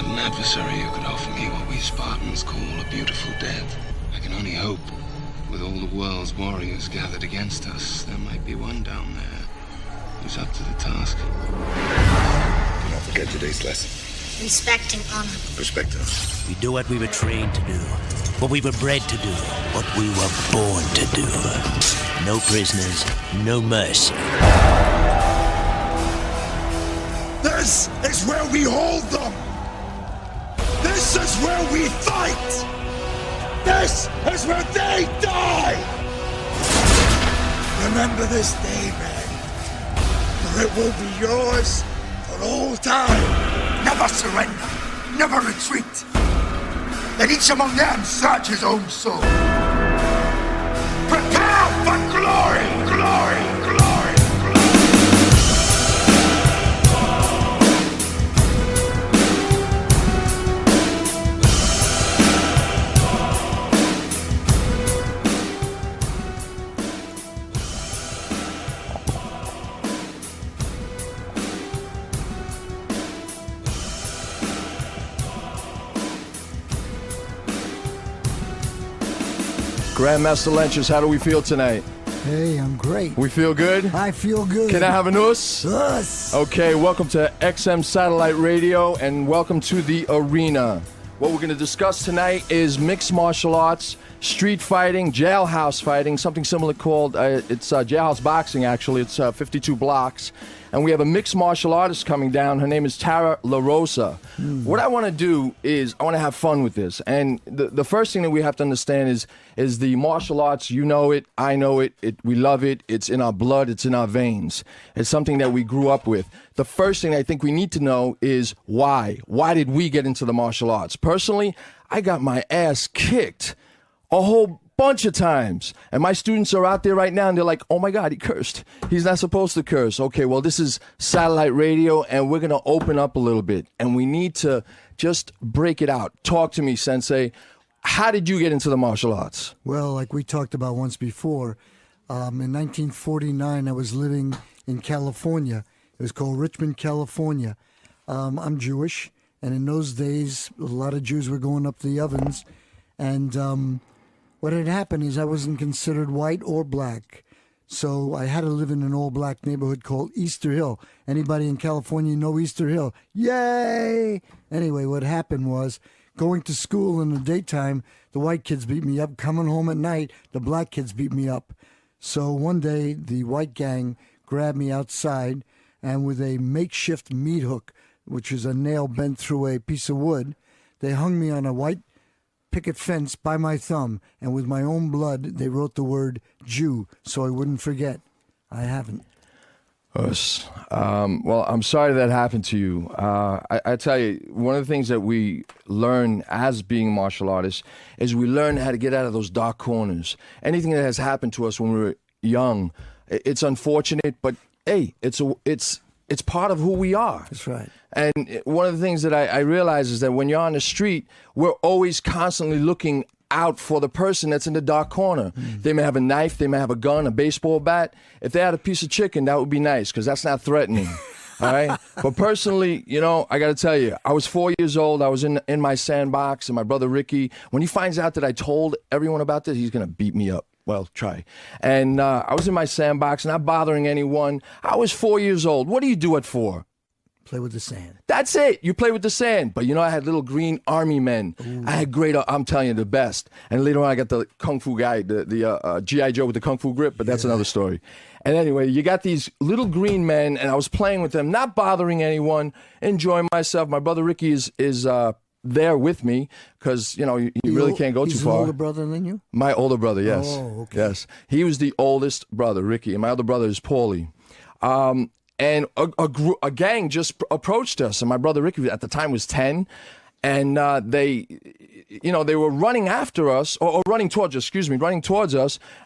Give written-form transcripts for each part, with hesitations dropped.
met an adversary who could offer me what we Spartans call a beautiful death. I can only hope, with all the world's warriors gathered against us, there might be one down there who's up to the task. Do not forget today's lesson. Respect and honor. Respect us. We do what we were trained to do, what we were bred to do, what we were born to do. No prisoners, no mercy. This is where we hold them! This is where we fight! This is where they die! Remember this day, man, for it will be yours for all time. Never surrender, never retreat. Let each among them search his own soul. Prepare for glory, glory, glory. Grandmaster Lenches, how do we feel tonight? Hey, I'm great. We feel good? I feel good. Can I have an us? Us. Okay, welcome to XM Satellite Radio and welcome to the arena. What we're going to discuss tonight is mixed martial arts, street fighting, jailhouse fighting, something similar called, it's jailhouse boxing actually, it's 52 blocks. And we have a mixed martial artist coming down. Her name is Tara La Rosa. What I want to do is I want to have fun with this. And the first thing that we have to understand is the martial arts. You know it. I know it. We love it. It's in our blood. It's in our veins. It's something that we grew up with. The first thing I think we need to know is why. Why did we get into the martial arts? Personally, I got my ass kicked a whole bunch of times, and my students are out there right now and they're like, oh my god, he cursed, he's not supposed to curse. Okay, well, this is satellite radio and we're gonna open up a little bit and we need to just break it out. Talk to me, Sensei. How did you get into the martial arts? Well, like we talked about once before, in 1949 I was living in California. It was called Richmond, California. I'm Jewish, and in those days a lot of Jews were going up the ovens, and what had happened is I wasn't considered white or black, so I had to live in an all-black neighborhood called Easter Hill. Anybody in California know Easter Hill? Yay! Anyway, what happened was, going to school in the daytime, the white kids beat me up. Coming home at night, the black kids beat me up. So one day, the white gang grabbed me outside, and with a makeshift meat hook, which is a nail bent through a piece of wood, they hung me on a white picket fence by my thumb, and with my own blood they wrote the word Jew so I wouldn't forget. I haven't. Well, I'm sorry that happened to you. I tell you, one of the things that we learn as being martial artists is we learn how to get out of those dark corners. Anything that has happened to us when we were young, it's unfortunate, but hey, it's part of who we are. That's right. And one of the things that I realize is that when you're on the street, we're always constantly looking out for the person that's in the dark corner. They may have a knife, they may have a gun, a baseball bat. If they had a piece of chicken, that would be nice, because that's not threatening. All right? But personally, you know, I got to tell you, I was 4 years old. I was in my sandbox, and my brother Ricky, when he finds out that I told everyone about this, he's going to beat me up. Well, try. And I was in my sandbox, not bothering anyone. I was 4 years old. What do you do it for? Play with the sand. That's it. You play with the sand. But you know, I had little green army men. Ooh. I had great, I'm telling you, the best. And later on, I got the Kung Fu guy, the G.I. Joe with the Kung Fu grip, but that's another story. And anyway, you got these little green men, and I was playing with them, not bothering anyone, enjoying myself. My brother Ricky is there with me, because, you know, you really can't go too far. He's an older brother than you? My older brother, yes. Oh, okay. Yes. He was the oldest brother, Ricky, and my other brother is Paulie. And a gang just approached us, and my brother Ricky at the time was 10, and they were running after us, or running towards us,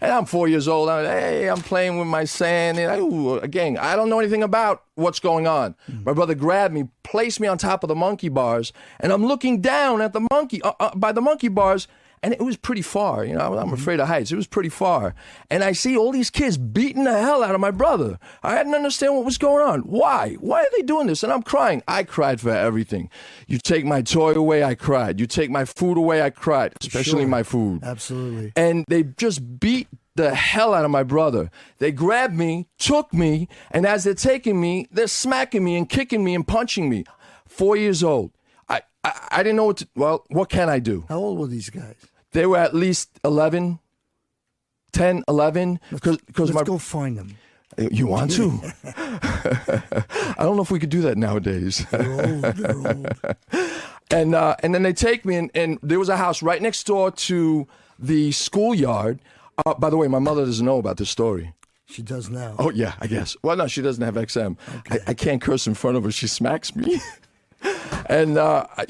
and I'm 4 years old. I'm playing with my sand, and a gang. I don't know anything about what's going on. My brother grabbed me, placed me on top of the monkey bars, and I'm looking down at the monkey bars, And it was pretty far. You know, I'm afraid of heights. It was pretty far. And I see all these kids beating the hell out of my brother. I didn't understand what was going on. Why? Why are they doing this? And I'm crying. I cried for everything. You take my toy away, I cried. You take my food away, I cried. Especially my food. Absolutely. And they just beat the hell out of my brother. They grabbed me, took me, and as they're taking me, they're smacking me and kicking me and punching me. 4 years old. I didn't know what can I do? How old were these guys? They were at least 11, 10, 11. Let's go find them. You want to? I don't know if we could do that nowadays. They're old. And then they take me, and there was a house right next door to the schoolyard. By the way, my mother doesn't know about this story. She does now. Oh, yeah, I guess. Well, no, she doesn't have XM. Okay. I can't curse in front of her. She smacks me. And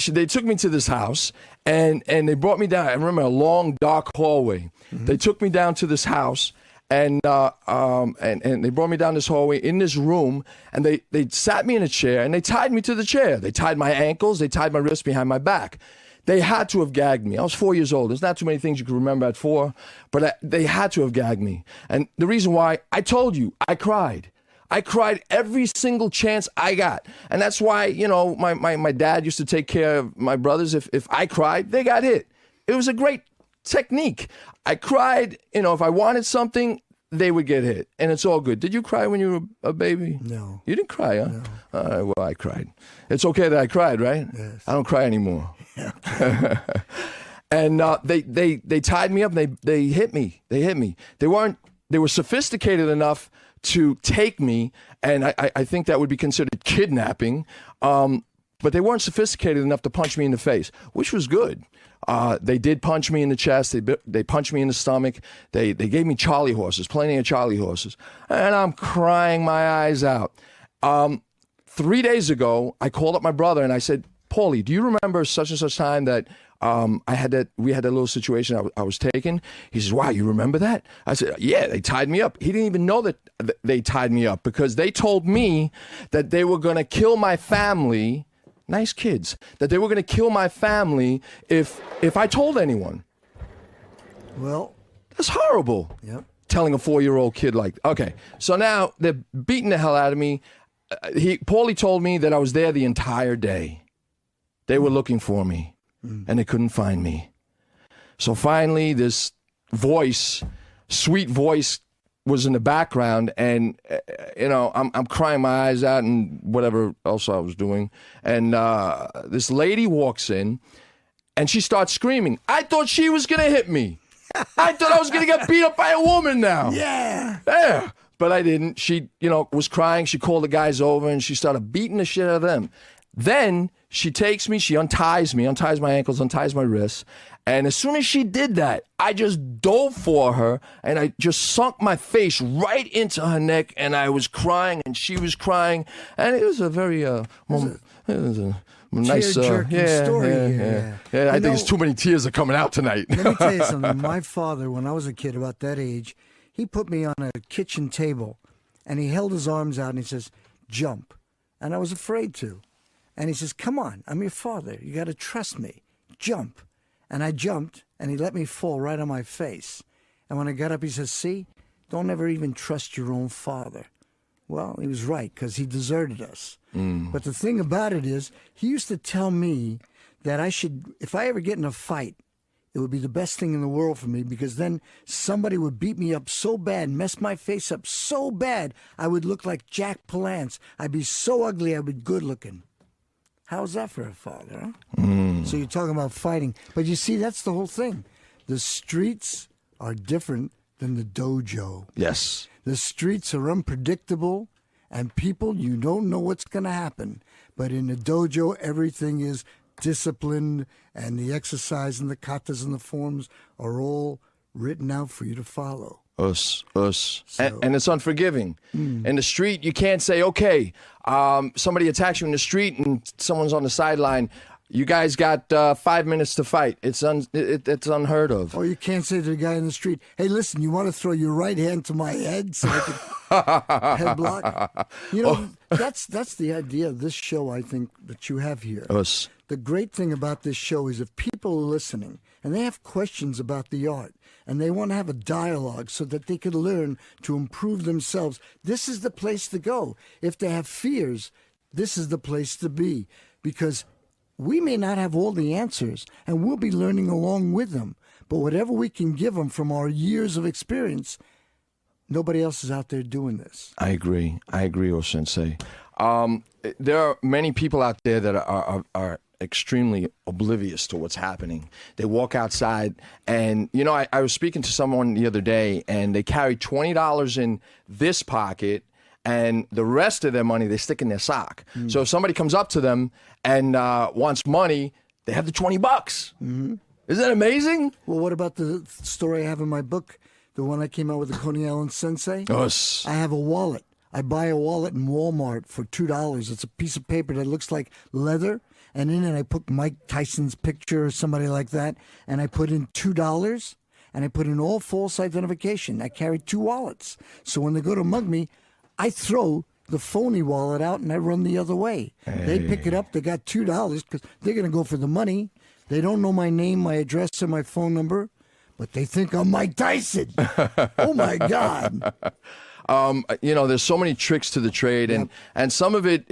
they took me to this house, and they brought me down. I remember a long, dark hallway. Mm-hmm. They took me down to this house, and they brought me down this hallway in this room, and they sat me in a chair, and they tied me to the chair. They tied my ankles. They tied my wrists behind my back. They had to have gagged me. I was 4 years old. There's not too many things you can remember at 4, but they had to have gagged me. And the reason why, I told you, I cried. I cried every single chance I got. And that's why, you know, my dad used to take care of my brothers. If I cried, they got hit. It was a great technique. I cried, you know, if I wanted something, they would get hit. And it's all good. Did you cry when you were a baby? No. You didn't cry, huh? No. All right, well, I cried. It's okay that I cried, right? Yes. I don't cry anymore. Yeah. And they tied me up and they hit me. They hit me. They were sophisticated enough to take me, and I think that would be considered kidnapping, but they weren't sophisticated enough to punch me in the face, which was good. They did punch me in the chest. They punched me in the stomach. They gave me Charlie horses, plenty of Charlie horses, and I'm crying my eyes out. 3 days ago, I called up my brother and I said, Paulie, do you remember such and such time that we had that little situation I was taken? He says, wow, you remember that? I said, yeah, they tied me up. He didn't even know that they tied me up because they told me that they were going to kill my family. Nice kids. That they were going to kill my family if I told anyone. Well, that's horrible. Yep. Telling a 4-year-old kid like, okay. So now they're beating the hell out of me. Paulie told me that I was there the entire day. They were looking for me. And they couldn't find me. So finally, this voice, sweet voice, was in the background, and you know, I'm crying my eyes out and whatever else I was doing. And this lady walks in, and she starts screaming. I thought she was gonna hit me. I thought I was gonna get beat up by a woman now. Yeah. But I didn't. She, you know, was crying. She called the guys over, and she started beating the shit out of them. Then she takes me, she unties me, unties my ankles, unties my wrists. And as soon as she did that, I just dove for her and I just sunk my face right into her neck and I was crying and she was crying. And it was a very, nice tear-jerking story. Yeah. I think it's too many tears are coming out tonight. Let me tell you something. My father, when I was a kid about that age, he put me on a kitchen table and he held his arms out and he says, jump. And I was afraid to. And he says, come on, I'm your father. You got to trust me. Jump. And I jumped, and he let me fall right on my face. And when I got up, he says, see, don't ever even trust your own father. Well, he was right, because he deserted us. But the thing about it is, he used to tell me that I should, if I ever get in a fight, it would be the best thing in the world for me, because then somebody would beat me up so bad, mess my face up so bad, I would look like Jack Palance. I'd be so ugly, I'd be good looking. How's that for a father, huh? So you're talking about fighting. But you see, that's the whole thing. The streets are different than the dojo. Yes. The streets are unpredictable, and people, you don't know what's going to happen. But in the dojo, everything is disciplined, and the exercise and the katas and the forms are all written out for you to follow. Us. And it's unforgiving. In the street, you can't say, okay, somebody attacks you in the street and someone's on the sideline. You guys got 5 minutes to fight. It's it's unheard of. Or you can't say to the guy in the street, hey, listen, you want to throw your right hand to my head so I can head block? You know, that's the idea of this show, I think, that you have here. Us. The great thing about this show is if people are listening and they have questions about the art and they want to have a dialogue so that they can learn to improve themselves, this is the place to go. If they have fears, this is the place to be, because we may not have all the answers, and we'll be learning along with them. But whatever we can give them from our years of experience, nobody else is out there doing this. I agree, O-Sensei. There are many people out there that are extremely oblivious to what's happening. They walk outside, and, you know, I was speaking to someone the other day, and they carry $20 in this pocket, and the rest of their money they stick in their sock. So if somebody comes up to them and wants money, they have the $20. Isn't that amazing? Well, what about the story I have in my book, the one I came out with, the Coney Island Sensei? Us. I have a wallet. I buy a wallet in Walmart for $2. It's a piece of paper that looks like leather, and in it I put Mike Tyson's picture or somebody like that, and I put in $2, and I put in all false identification. I carry 2 wallets. So when they go to mug me, I throw the phony wallet out and I run the other way. Hey. They pick it up. They got $2 because they're going to go for the money. They don't know my name, my address, or my phone number, but they think I'm Mike Tyson. Oh, my God. You know, there's so many tricks to the trade, and some of it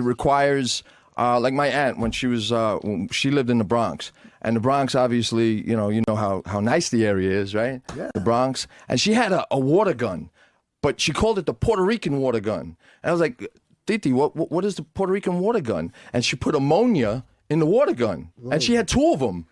requires, like my aunt when she lived in the Bronx. And the Bronx, obviously, you know how nice the area is, right? Yeah. The Bronx. And she had a water gun. But she called it the Puerto Rican water gun. And I was like, Titi, what is the Puerto Rican water gun? And she put ammonia in the water gun. Whoa. And she had 2 of them.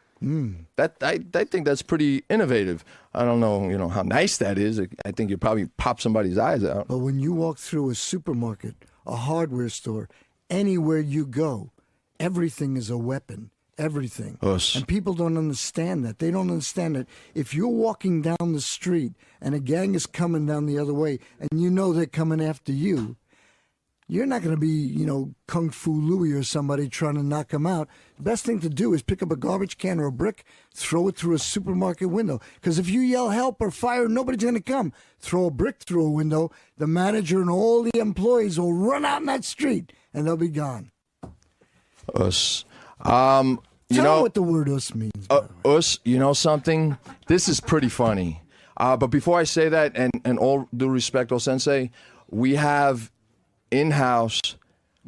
I think that's pretty innovative. I don't know, how nice that is. I think you probably pop somebody's eyes out. But when you walk through a supermarket, a hardware store, anywhere you go, everything is a weapon. Everything. Us. And people don't understand that. They don't understand that if you're walking down the street and a gang is coming down the other way and you know they're coming after you, you're not going to be, Kung Fu Louie or somebody trying to knock them out. The best thing to do is pick up a garbage can or a brick, throw it through a supermarket window. Because if you yell help or fire, nobody's going to come. Throw a brick through a window, the manager and all the employees will run out in that street and they'll be gone. Us. Tell them what the word us means. Us, you know something? This is pretty funny. But before I say that, and all due respect, O-Sensei, we have in-house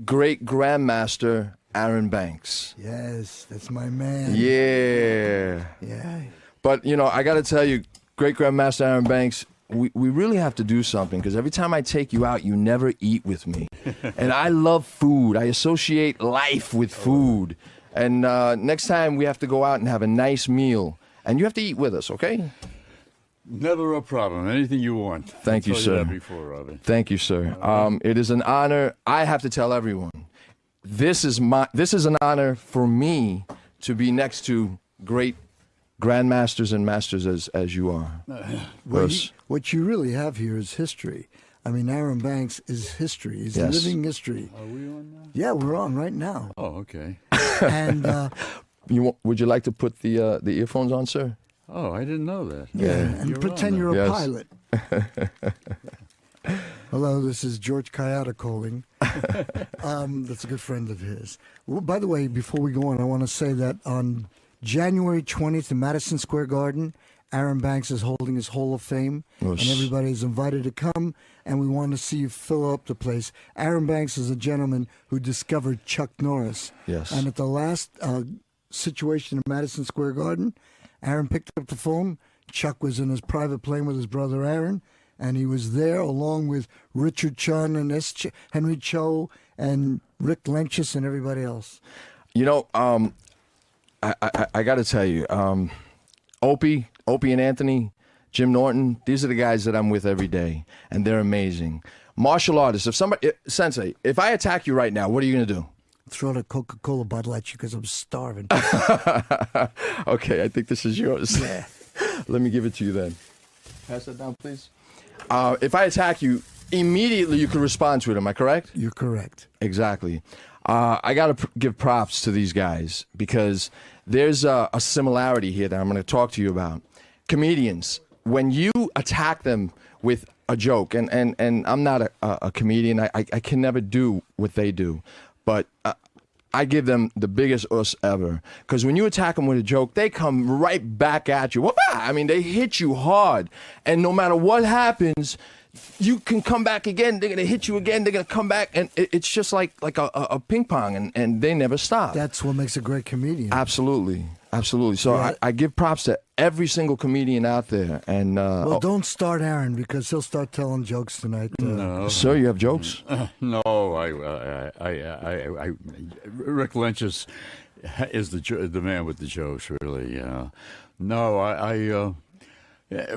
great Grandmaster Aaron Banks. Yes, that's my man. Yeah. Yeah. But, I got to tell you, great Grandmaster Aaron Banks, we really have to do something, because every time I take you out, you never eat with me. And I love food. I associate life with food. And next time we have to go out and have a nice meal. And you have to eat with us, okay? Never a problem. Anything you want. Thank you, sir. That before, Robbie. Thank you, sir. It is an honor. I have to tell everyone, this is an honor for me to be next to great grandmasters and masters as you are. What you really have here is history. I mean, Aaron Banks is history. He's Yes. living history. Are we on now? Yeah, we're on right now. Oh, okay. And Would you like to put the earphones on, sir? Oh, I didn't know that. and You're pretend on you're a Yes. pilot. Hello, this is George Kayada calling. That's a good friend of his. Well, by the way, before we go on, I want to say that on January 20th in Madison Square Garden, Aaron Banks is holding his Hall of Fame, Yes. and everybody is invited to come, and we want to see you fill up the place. Aaron Banks is a gentleman who discovered Chuck Norris. Yes. And at the last situation in Madison Square Garden, Aaron picked up the phone. Chuck was in his private plane with his brother Aaron, and he was there along with Richard Chun and Henry Cho and Rick Lenchis and everybody else. I got to tell you, Opie and Anthony, Jim Norton, these are the guys that I'm with every day, and they're amazing. Martial artists, Sensei, if I attack you right now, what are you going to do? Throw the Coca-Cola bottle at you because I'm starving. Okay, I think this is yours. Yeah. Let me give it to you then. Pass that down, please. If I attack you, immediately you could respond to it, am I correct? You're correct. Exactly. I got to give props to these guys because there's a similarity here that I'm going to talk to you about. Comedians, when you attack them with a joke, and I'm not a comedian, I can never do what they do, but I give them the biggest us ever. Because when you attack them with a joke, they come right back at you. I mean, they hit you hard, and no matter what happens, you can come back again. They're going to hit you again. They're going to come back. And it's just like a ping pong, and they never stop. That's what makes a great comedian. Absolutely. So Yeah. I give props to every single comedian out there. And Well, don't start Aaron because he'll start telling jokes tonight. Sir, you have jokes? No, Rick Lynch is the man with the jokes, really. No,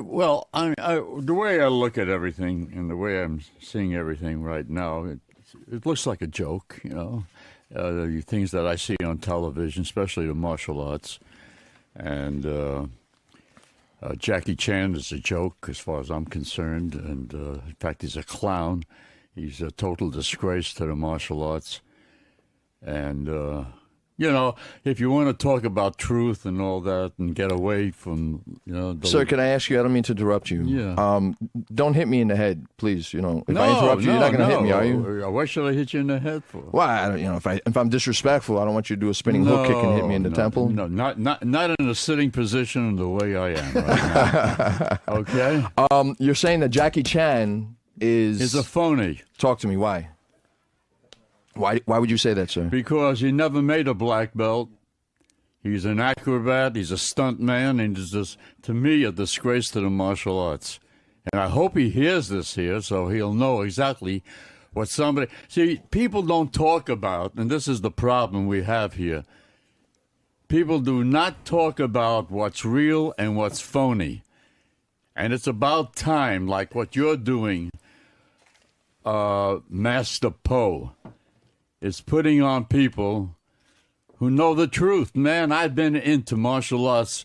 well, the way I look at everything and the way I'm seeing everything right now, it looks like a joke, the things that I see on television, especially the martial arts. And Jackie Chan is a joke as far as I'm concerned. And in fact, he's a clown. He's a total disgrace to the martial arts. And, if you want to talk about truth and all that and get away from, Sir, can I ask you? I don't mean to interrupt you. Yeah. Don't hit me in the head, please. If I interrupt you, you're not going to hit me, are you? Why should I hit you in the head for? Well, if I'm disrespectful, I don't want you to do a spinning hook kick and hit me in the temple. No, not in a sitting position the way I am right now. Okay? You're saying that Jackie Chan is a phony. Talk to me. Why? Why would you say that, sir? Because he never made a black belt. He's an acrobat. He's a stunt man, and he's just, to me, a disgrace to the martial arts. And I hope he hears this here, so he'll know exactly what somebody. See, people don't talk about, and this is the problem we have here. People do not talk about what's real and what's phony, and it's about time, like what you're doing, Master Poe. Is putting on people who know the truth. Man, I've been into martial arts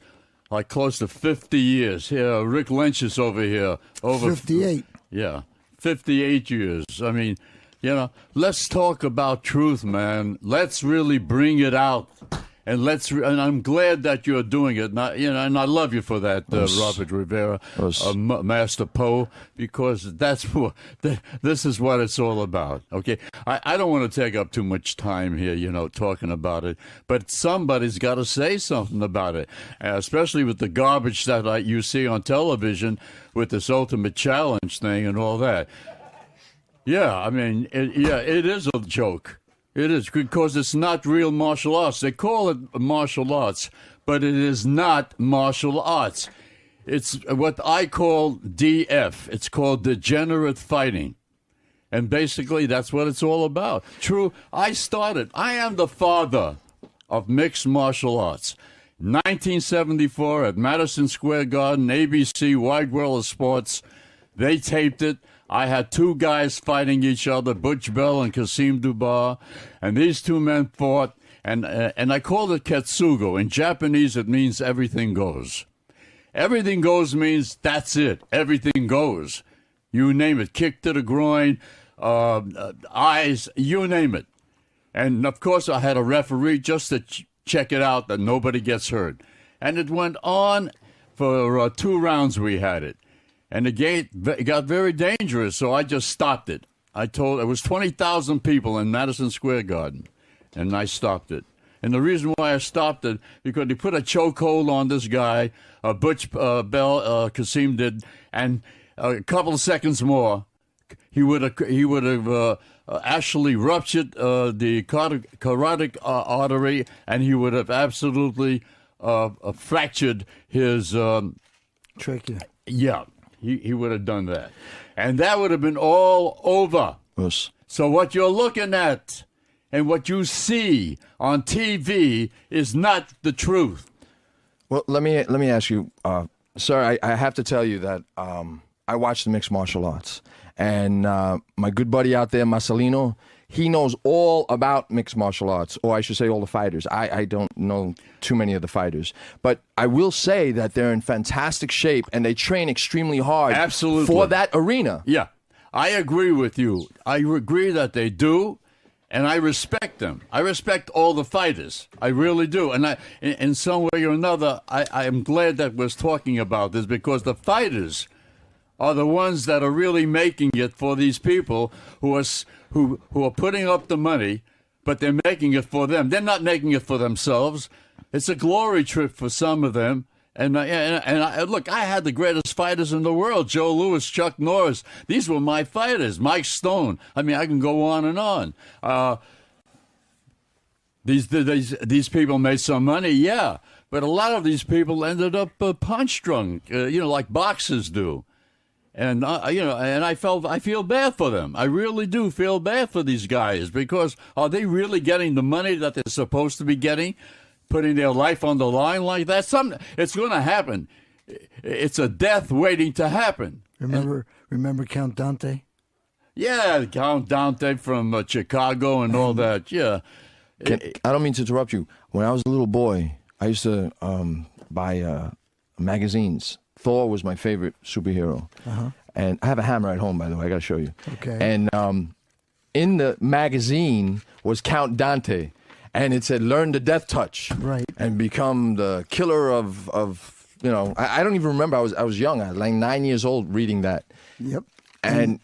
like close to 50 years. Here, Rick Lynch is over here. 58. Yeah, 58 years. I mean, let's talk about truth, man. Let's really bring it out. And I'm glad that you're doing it. And I love you for that, Robert Rivera, Master Poe, because this is what it's all about. Okay, I don't want to take up too much time here, talking about it. But somebody's got to say something about it, especially with the garbage that you see on television with this Ultimate Challenge thing and all that. Yeah, I mean, it is a joke. It is, because it's not real martial arts. They call it martial arts, but it is not martial arts. It's what I call DF. It's called degenerate fighting. And basically, that's what it's all about. True, I am the father of mixed martial arts. 1974 at Madison Square Garden, ABC, Wide World of Sports. They taped it. I had two guys fighting each other, Butch Bell and Kasim Dubar, and these two men fought, and I called it Ketsugo. In Japanese, it means everything goes. Everything goes means that's it. Everything goes. You name it. Kick to the groin, eyes, you name it. And, of course, I had a referee just to check it out that nobody gets hurt. And it went on for 2 rounds we had it. And the game got very dangerous, so I just stopped it. It was 20,000 people in Madison Square Garden, and I stopped it. And the reason why I stopped it, because they put a chokehold on this guy, Butch Bell, Kasim did, and a couple of seconds more, he would have actually ruptured the carotid artery, and he would have absolutely fractured his Trachea. Yeah. He would have done that. And that would have been all over. Yes. So what you're looking at and what you see on TV is not the truth. Well, let me ask you, sir, I have to tell you that I watch the mixed martial arts. And my good buddy out there, Marcelino, he knows all about mixed martial arts, or I should say all the fighters. I don't know too many of the fighters. But I will say that they're in fantastic shape, and they train extremely hard. Absolutely. For that arena. Yeah, I agree with you. I agree that they do, And I respect them. I respect all the fighters. I really do. And I, in some way or another, I am glad that we're talking about this, because the fighters are the ones that are really making it for these people who are putting up the money, but they're making it for them. They're not making it for themselves. It's a glory trip for some of them. And look, I had the greatest fighters in the world: Joe Louis, Chuck Norris. These were my fighters. Mike Stone. I mean, I can go on and on. These people made some money, yeah, but a lot of these people ended up punch drunk, like boxers do. And and I feel bad for them. I really do feel bad for these guys, because are they really getting the money that they're supposed to be getting? Putting their life on the line like that? It's going to happen. It's a death waiting to happen. Remember Count Dante? Yeah, Count Dante from Chicago and all that. Yeah. I don't mean to interrupt you. When I was a little boy, I used to buy magazines. Thor was my favorite superhero. Uh-huh. And I have a hammer at home, by the way. I got to show you. Okay. And in the magazine was Count Dante. And it said, learn the death touch. Right. And become the killer of I don't even remember. I was young. I was like 9 years old reading that. Yep. And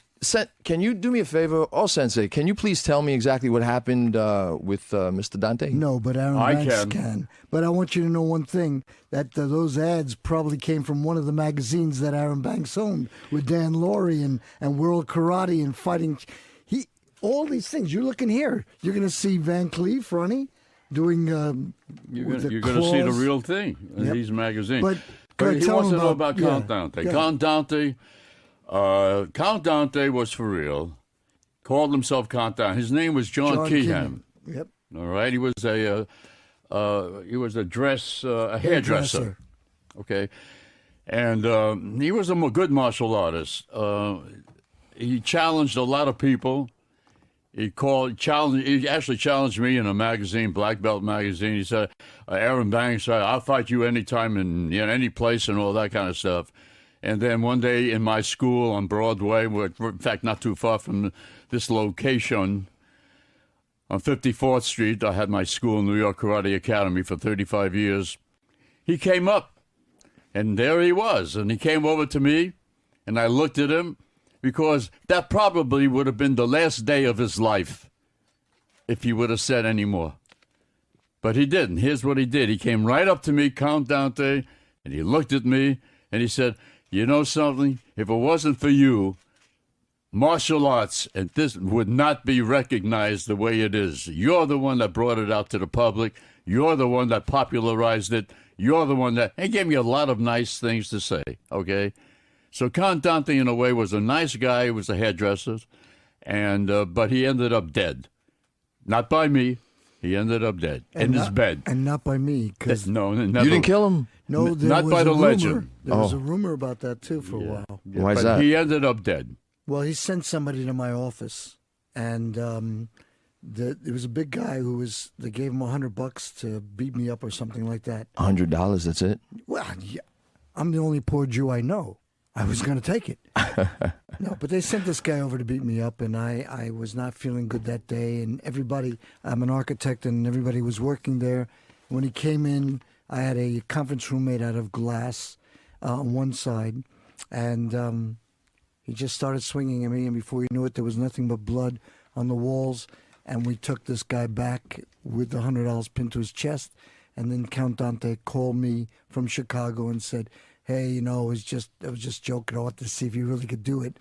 can you do me a favor? Oh, Sensei, can you please tell me exactly what happened with Mr. Dante? No, but Aaron Banks can. But I want you to know one thing, that those ads probably came from one of the magazines that Aaron Banks owned, with Dan Laurie and World Karate and fighting. All these things. You're looking here. You're going to see Van Cleef, Ronnie, doing. You're going to see the real thing in these magazines. But he wants to know about Count Dante. Count Dante was for real. Called himself Count Dante. His name was John Keeham. Yep. All right. He was a hairdresser. Okay. And he was a good martial artist. He challenged a lot of people. He actually challenged me in a magazine, Black Belt magazine. He said, Aaron Banks, I'll fight you anytime in any place and all that kind of stuff. And then one day in my school on Broadway, in fact, not too far from this location, on 54th Street, I had my school, New York Karate Academy, for 35 years. He came up, and there he was. And he came over to me, and I looked at him, because that probably would have been the last day of his life if he would have said any more. But he didn't. Here's what he did. He came right up to me, Count Dante, and he looked at me, and he said, you know something? If it wasn't for you, martial arts and this would not be recognized the way it is. You're the one that brought it out to the public. You're the one that popularized it. You're the one that... He gave me a lot of nice things to say, okay? So Count Dante, in a way, was a nice guy. He was a hairdresser, but he ended up dead. Not by me. He ended up dead in his bed. And not by me. No, never. You didn't kill him? No, not by the legend. There was a rumor about that, too, for a while. Yeah, why is that? He ended up dead. Well, he sent somebody to my office, and there was a big guy they gave him $100 to beat me up or something like that. $100, that's it? Well, yeah, I'm the only poor Jew I know. I was going to take it. No, but they sent this guy over to beat me up, and I was not feeling good that day. And everybody, I'm an architect, and everybody was working there. When he came in, I had a conference room made out of glass on one side, and he just started swinging at me, and before you knew it, there was nothing but blood on the walls. And we took this guy back with the $100 pinned to his chest, and then Count Dante called me from Chicago and said, hey, I was just joking. I wanted to see if you really could do it.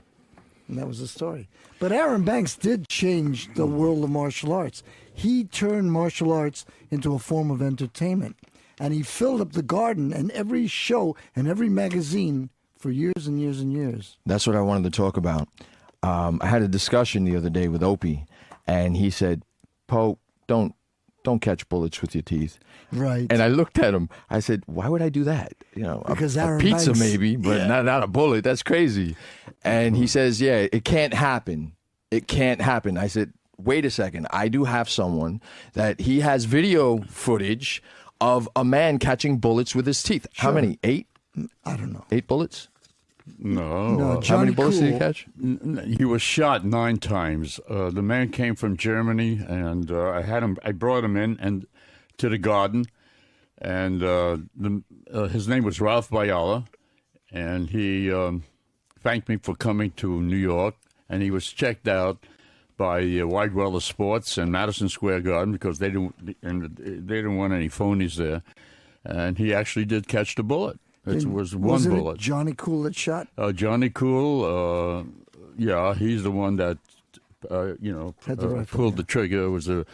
And that was the story. But Aaron Banks did change the world of martial arts. He turned martial arts into a form of entertainment. And he filled up the Garden and every show and every magazine for years and years and years. That's what I wanted to talk about. I had a discussion the other day with Opie, and he said, Poe, don't catch bullets with your teeth. Right. And I looked at him. I said, why would I do that? Because a Aaron pizza Banks, maybe, but not a bullet. That's crazy. And he says, yeah, it can't happen. It can't happen. I said, wait a second. I do have someone that he has video footage of a man catching bullets with his teeth. Sure. How many? 8? I don't know. 8 bullets? No. No, How many Johnny bullets did he Cool. catch? He was shot 9 times. The man came from Germany, and I brought him in and to the garden, and his name was Ralph Biala, and he thanked me for coming to New York, and he was checked out by Widewell Sports and Madison Square Garden because they didn't want any phonies there, and he actually did catch the bullet. It was one Wasn't bullet. it Johnny Cool that shot? Johnny Cool, yeah, he's the one that Had the rifle, pulled the trigger. It was a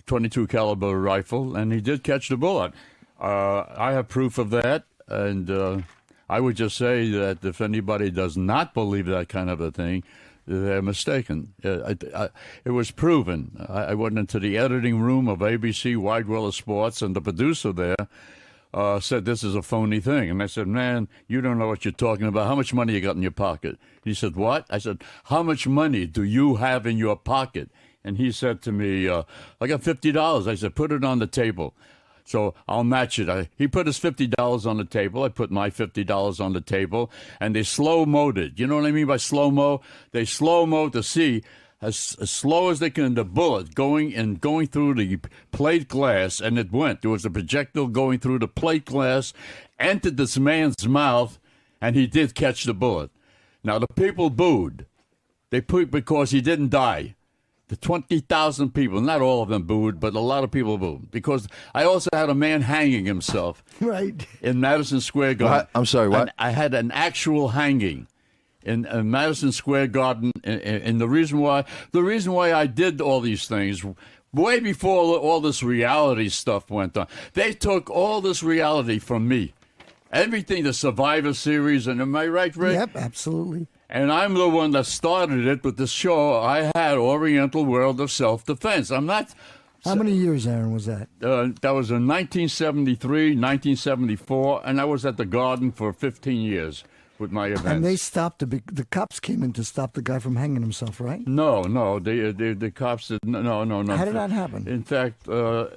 .22 caliber rifle, and he did catch the bullet. I have proof of that, and I would just say that if anybody does not believe that kind of a thing, they're mistaken. It was proven. I went into the editing room of ABC Widewell Sports, and the producer there said this is a phony thing. And I said, man, you don't know what you're talking about. How much money you got in your pocket? He said, what? I said, how much money do you have in your pocket? And he said to me, I got $50. I said, put it on the table. So I'll match it. He put his $50 on the table. I put my $50 on the table, and they slow-moed it. You know what I mean by slow-mo? They slow-mo to see as slow as they can, the bullet going through the plate glass, and it went. There was a projectile going through the plate glass, entered this man's mouth, and he did catch the bullet. Now, the people booed. They booed because he didn't die. The 20,000 people, not all of them booed, but a lot of people booed. Because I also had a man hanging himself Right. in Madison Square Garden. I'm sorry, what? I had an actual hanging in Madison Square Garden. And the reason why I did all these things, way before all this reality stuff went on, they took all this reality from me. Everything, the Survivor Series, and am I right, Rick? Yep, absolutely. And I'm the one that started it with the show I had, Oriental World of Self-Defense. I'm not... How many years, Aaron, was that? That was in 1973, 1974, and I was at the Garden for 15 years with my events. And they stopped the cops came in to stop the guy from hanging himself, right? No, the cops did... No. How did that happen? In fact, it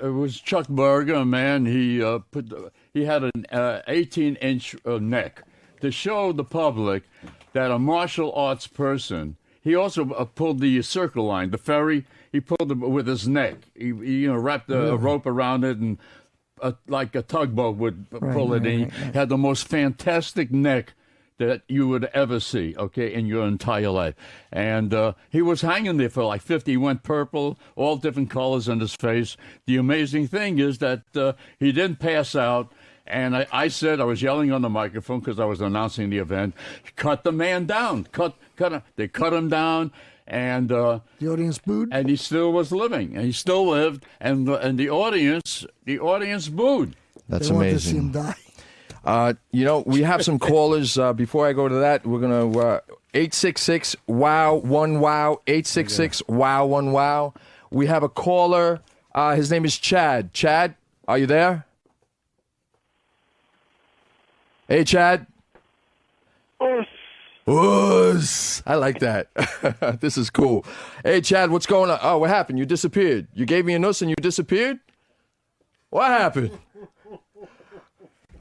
was Chuck Berger, man. He had an 18-inch neck. To show the public that a martial arts person, he also pulled the circle line, the ferry. He pulled it with his neck. He wrapped a rope around it, and like a tugboat would pull it in. He had the most fantastic neck that you would ever see, okay, in your entire life. And he was hanging there for like 50. He went purple, all different colors on his face. The amazing thing is that he didn't pass out. And I said, I was yelling on the microphone because I was announcing the event, cut the man down. They cut him down, and the audience booed? And he still was living, and he still lived, and the audience booed. That's they wanted amazing. to see him die. We have some callers. Before I go to that, we're going to 866-WOW-1-WOW, 866-WOW-1-WOW. We have a caller. His name is Chad. Chad, are you there? Hey, Chad. Us. I like that. This is cool. Hey, Chad, what's going on? Oh, what happened? You disappeared. You gave me a nuss and you disappeared? What happened?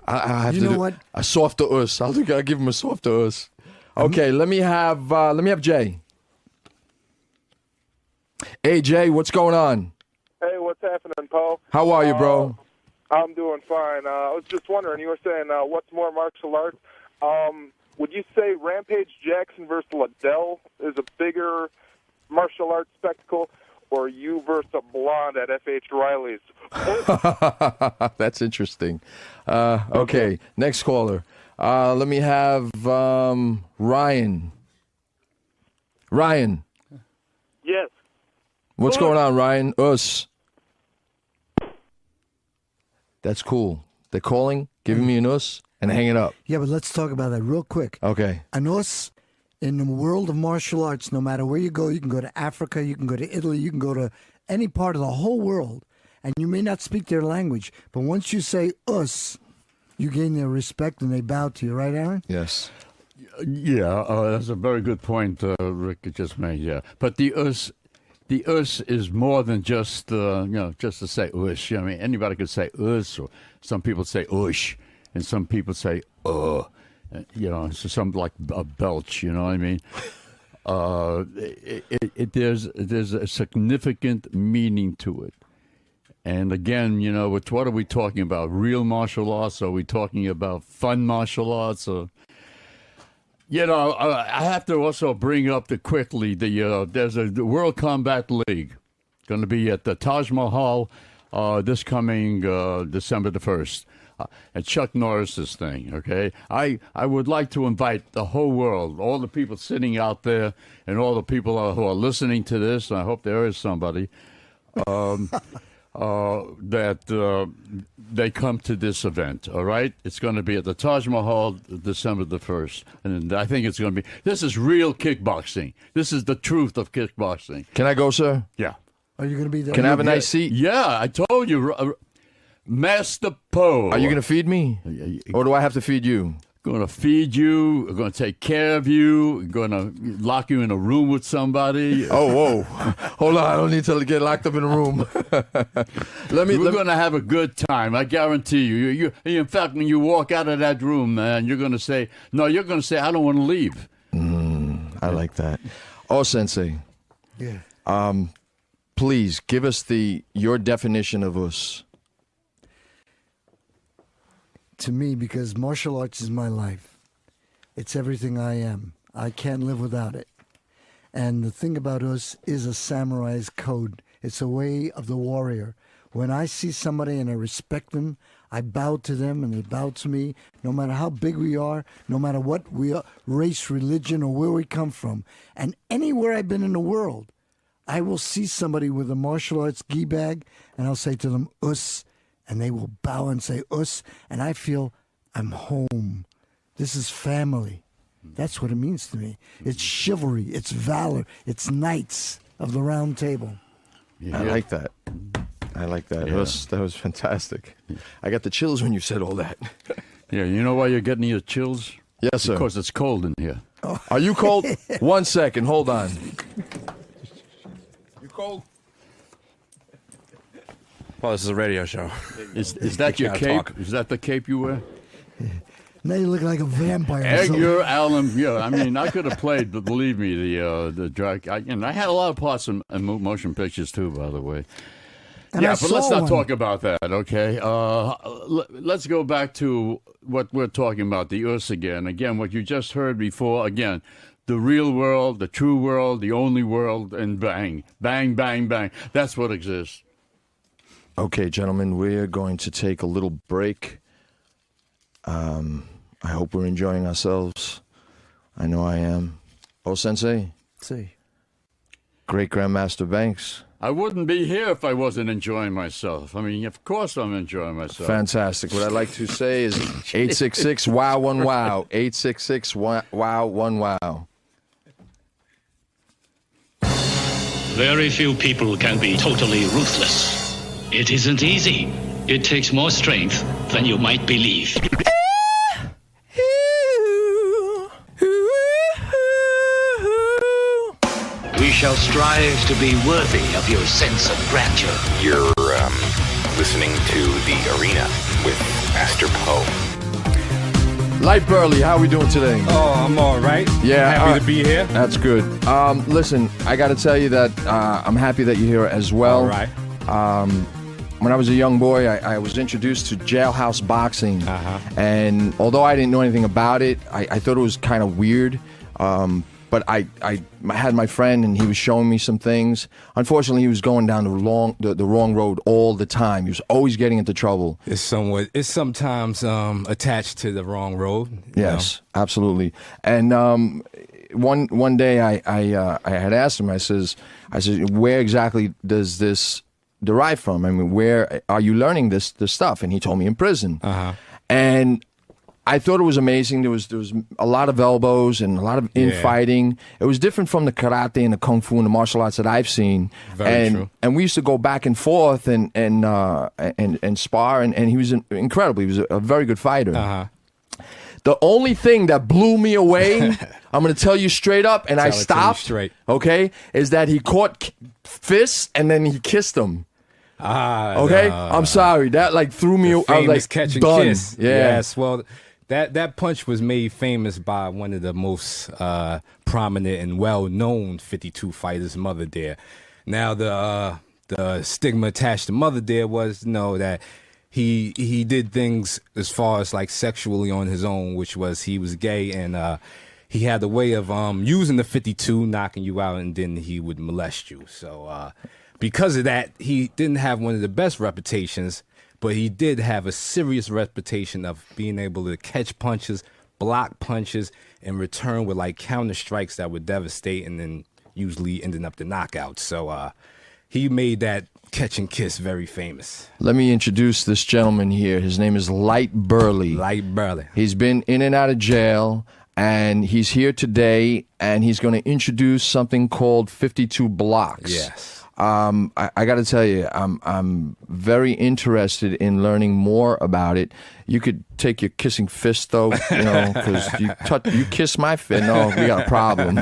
I have You to know do what? a softer us. I'll give him a softer us. Okay, let me have Jay. Hey, Jay, what's going on? Hey, what's happening, Paul? How are you, bro? I'm doing fine. I was just wondering, you were saying what's more martial arts? Would you say Rampage Jackson versus Liddell is a bigger martial arts spectacle, or you versus a blonde at F.H. Riley's? That's interesting. Okay, next caller. Let me have Ryan. Ryan. Yes. What's going on, Ryan? Us. That's cool. They're calling, giving me an us, and hanging up. Yeah, but let's talk about that real quick. Okay. An us in the world of martial arts, no matter where you can go to Africa, you can go to Italy, you can go to any part of the whole world, and you may not speak their language, but once you say us, you gain their respect and they bow to you, right, Aaron? Yes. Yeah, that's a very good point Rick just made, yeah. But the us is more than just, just to say ush. I mean, anybody could say us, or some people say ush, and some people say It's something like a belch. You know what I mean? There's a significant meaning to it. And again, what are we talking about? Real martial arts? Are we talking about fun martial arts? Or, I have to also bring up quickly there's the World Combat League going to be at the Taj Mahal this coming December the 1st. And Chuck Norris's thing, okay? I would like to invite the whole world, all the people sitting out there and all the people who are listening to this, and I hope there is somebody, that they come to this event, all right? It's going to be at the Taj Mahal December the 1st. And I think it's going to be, this is real kickboxing. This is the truth of kickboxing. Can I go, sir? Yeah. Are you going to be there? Can I have a nice seat? Yeah, I told you. Master Poe. Are you going to feed me? Or do I have to feed you? Going to feed you. Going to take care of you. Going to lock you in a room with somebody. Oh, whoa. Hold on. I don't need to get locked up in a room. We're going to have a good time. I guarantee you. In fact, when you walk out of that room, man, you're going to say, I don't want to leave. I like that. Oh, Sensei. Yeah. Please give us your definition of us. To me, because martial arts is my life. It's everything I am. I can't live without it. And the thing about us is a samurai's code. It's a way of the warrior. When I see somebody and I respect them, I bow to them and they bow to me, no matter how big we are, no matter what we are, race, religion, or where we come from. And anywhere I've been in the world, I will see somebody with a martial arts gi bag and I'll say to them, us. And they will bow and say, us, and I feel I'm home. This is family. That's what it means to me. It's chivalry. It's valor. It's knights of the round table. Yeah. I like that. Yeah. That was fantastic. I got the chills when you said all that. Yeah, you know why you're getting your chills? Yes, sir. Because it's cold in here. Oh. Are you cold? 1 second. Hold on. You cold? Well, this is a radio show. Is that your cape? Talk. Is that the cape you wear? Now you look like a vampire. Edgar Allan. Yeah, I mean, I could have played, but believe me, the drag. I had a lot of parts in motion pictures too, by the way. And yeah, I but let's saw not one. talk about that, okay? Let's go back to what we're talking about, the us again. Again, what you just heard before. Again, the real world, the true world, the only world, and bang, bang, bang, bang. That's what exists. Okay, gentlemen, we're going to take a little break. I hope we're enjoying ourselves. I know I am. Oh, Sensei? See. Great Grandmaster Banks. I wouldn't be here if I wasn't enjoying myself. I mean, of course I'm enjoying myself. Fantastic. What I'd like to say is 866-WOW-1-WOW. 866-WOW-1-WOW. Very few people can be totally ruthless. It isn't easy. It takes more strength than you might believe. We shall strive to be worthy of your sense of grandeur. You're listening to The Arena with Master Poe. Light Burley, how are we doing today? Oh, I'm all right. Yeah, Happy to be here. That's good. Listen, I got to tell you that I'm happy that you're here as well. All right. When I was a young boy, I was introduced to jailhouse boxing. And although I didn't know anything about it, I thought it was kind of weird. But I had my friend, and he was showing me some things. Unfortunately, he was going down the wrong road all the time. He was always getting into trouble. It's sometimes attached to the wrong road. Yes, absolutely. And one day I had asked him. I said, where exactly does this derive from? I mean, where are you learning this stuff? And he told me in prison. And I thought it was amazing. There was a lot of elbows and a lot of infighting. It was different from the karate and the kung fu and the martial arts that I've seen. Very true. And we used to go back and forth and spar. And he was incredible. He was a very good fighter. The only thing that blew me away, I'm going to tell you straight up, and I stopped. Straight. Okay, is that he caught fists and then he kissed them. Okay, I'm sorry. That threw me. The I was famous like, catch and done. kiss. Yeah. Yes. Well, That punch was made famous by one of the most prominent and well-known 52 fighters, Mother Dare. Now the stigma attached to Mother Dare was that he did things as far as like sexually on his own, which was he was gay, and he had a way of using the 52, knocking you out, and then he would molest you. So because of that, he didn't have one of the best reputations, but he did have a serious reputation of being able to catch punches, block punches, and return with like counter strikes that would devastate, and then usually ending up the knockout. So he made that catch and kiss very famous. Let me introduce this gentleman here. His name is Light Burley. Light Burley. He's been in and out of jail, and he's here today, and he's going to introduce something called 52 blocks. Yes. I got to tell you, I'm very interested in learning more about it. You could take your kissing fist, though, because you kiss my fist. No, we got a problem.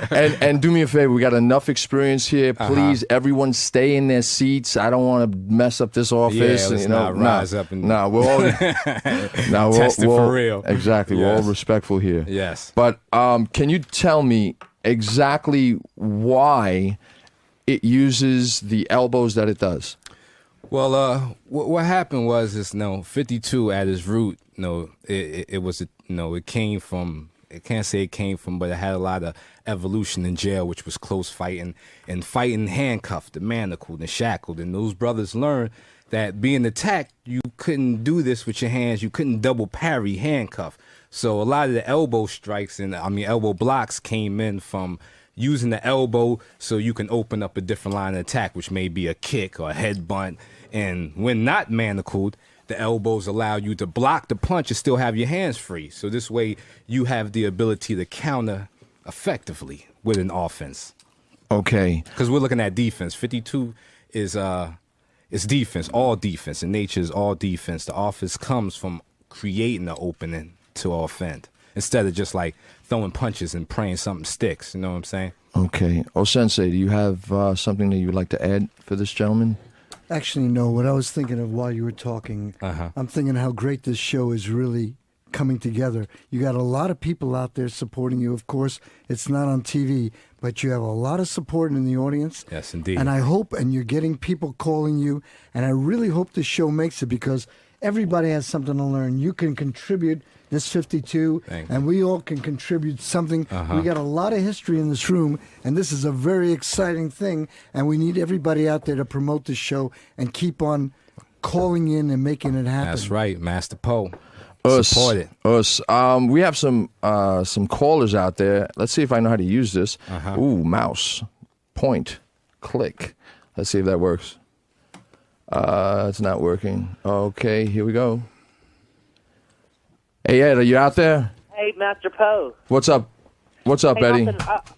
and do me a favor, we got enough experience here. Please, everyone, stay in their seats. I don't want to mess up this office. Yeah, let's not rise up and we're all test it for real. Exactly, yes. We're all respectful here. Yes. But can you tell me exactly why it uses the elbows that it does? Well, what happened was this, 52 at its root, it was, it came from, I can't say it came from, but it had a lot of evolution in jail, which was close fighting and fighting handcuffed, the manacled and shackled. And those brothers learned that being attacked, you couldn't do this with your hands. You couldn't double parry handcuff. So a lot of the elbow strikes and elbow blocks came in from using the elbow so you can open up a different line of attack, which may be a kick or a headbutt. And when not manacled, the elbows allow you to block the punch and still have your hands free. So this way you have the ability to counter effectively with an offense. Okay. Because we're looking at defense. 52 is defense, all defense. In nature is all defense. The offense comes from creating an opening to offend, instead of just like throwing punches and praying something sticks. You know what I'm saying? Okay. Sensei, do you have something that you would like to add for this gentleman? Actually, no. What I was thinking of while you were talking, I'm thinking how great this show is really coming together. You got a lot of people out there supporting you. Of course, it's not on TV, but you have a lot of support in the audience. Yes, indeed. And I hope, and you're getting people calling you, and I really hope this show makes it, because everybody has something to learn. You can contribute this 52, and we all can contribute something. We got a lot of history in this room, and this is a very exciting thing, and we need everybody out there to promote this show and keep on calling in and making it happen. That's right, Master Poe. Support it. We have some callers out there. Let's see if I know how to use this. Ooh, mouse, point, click. Let's see if that works. It's not working. Okay, here we go. Hey, Ed, are you out there? Hey, Master Poe. What's up? What's up, Eddie?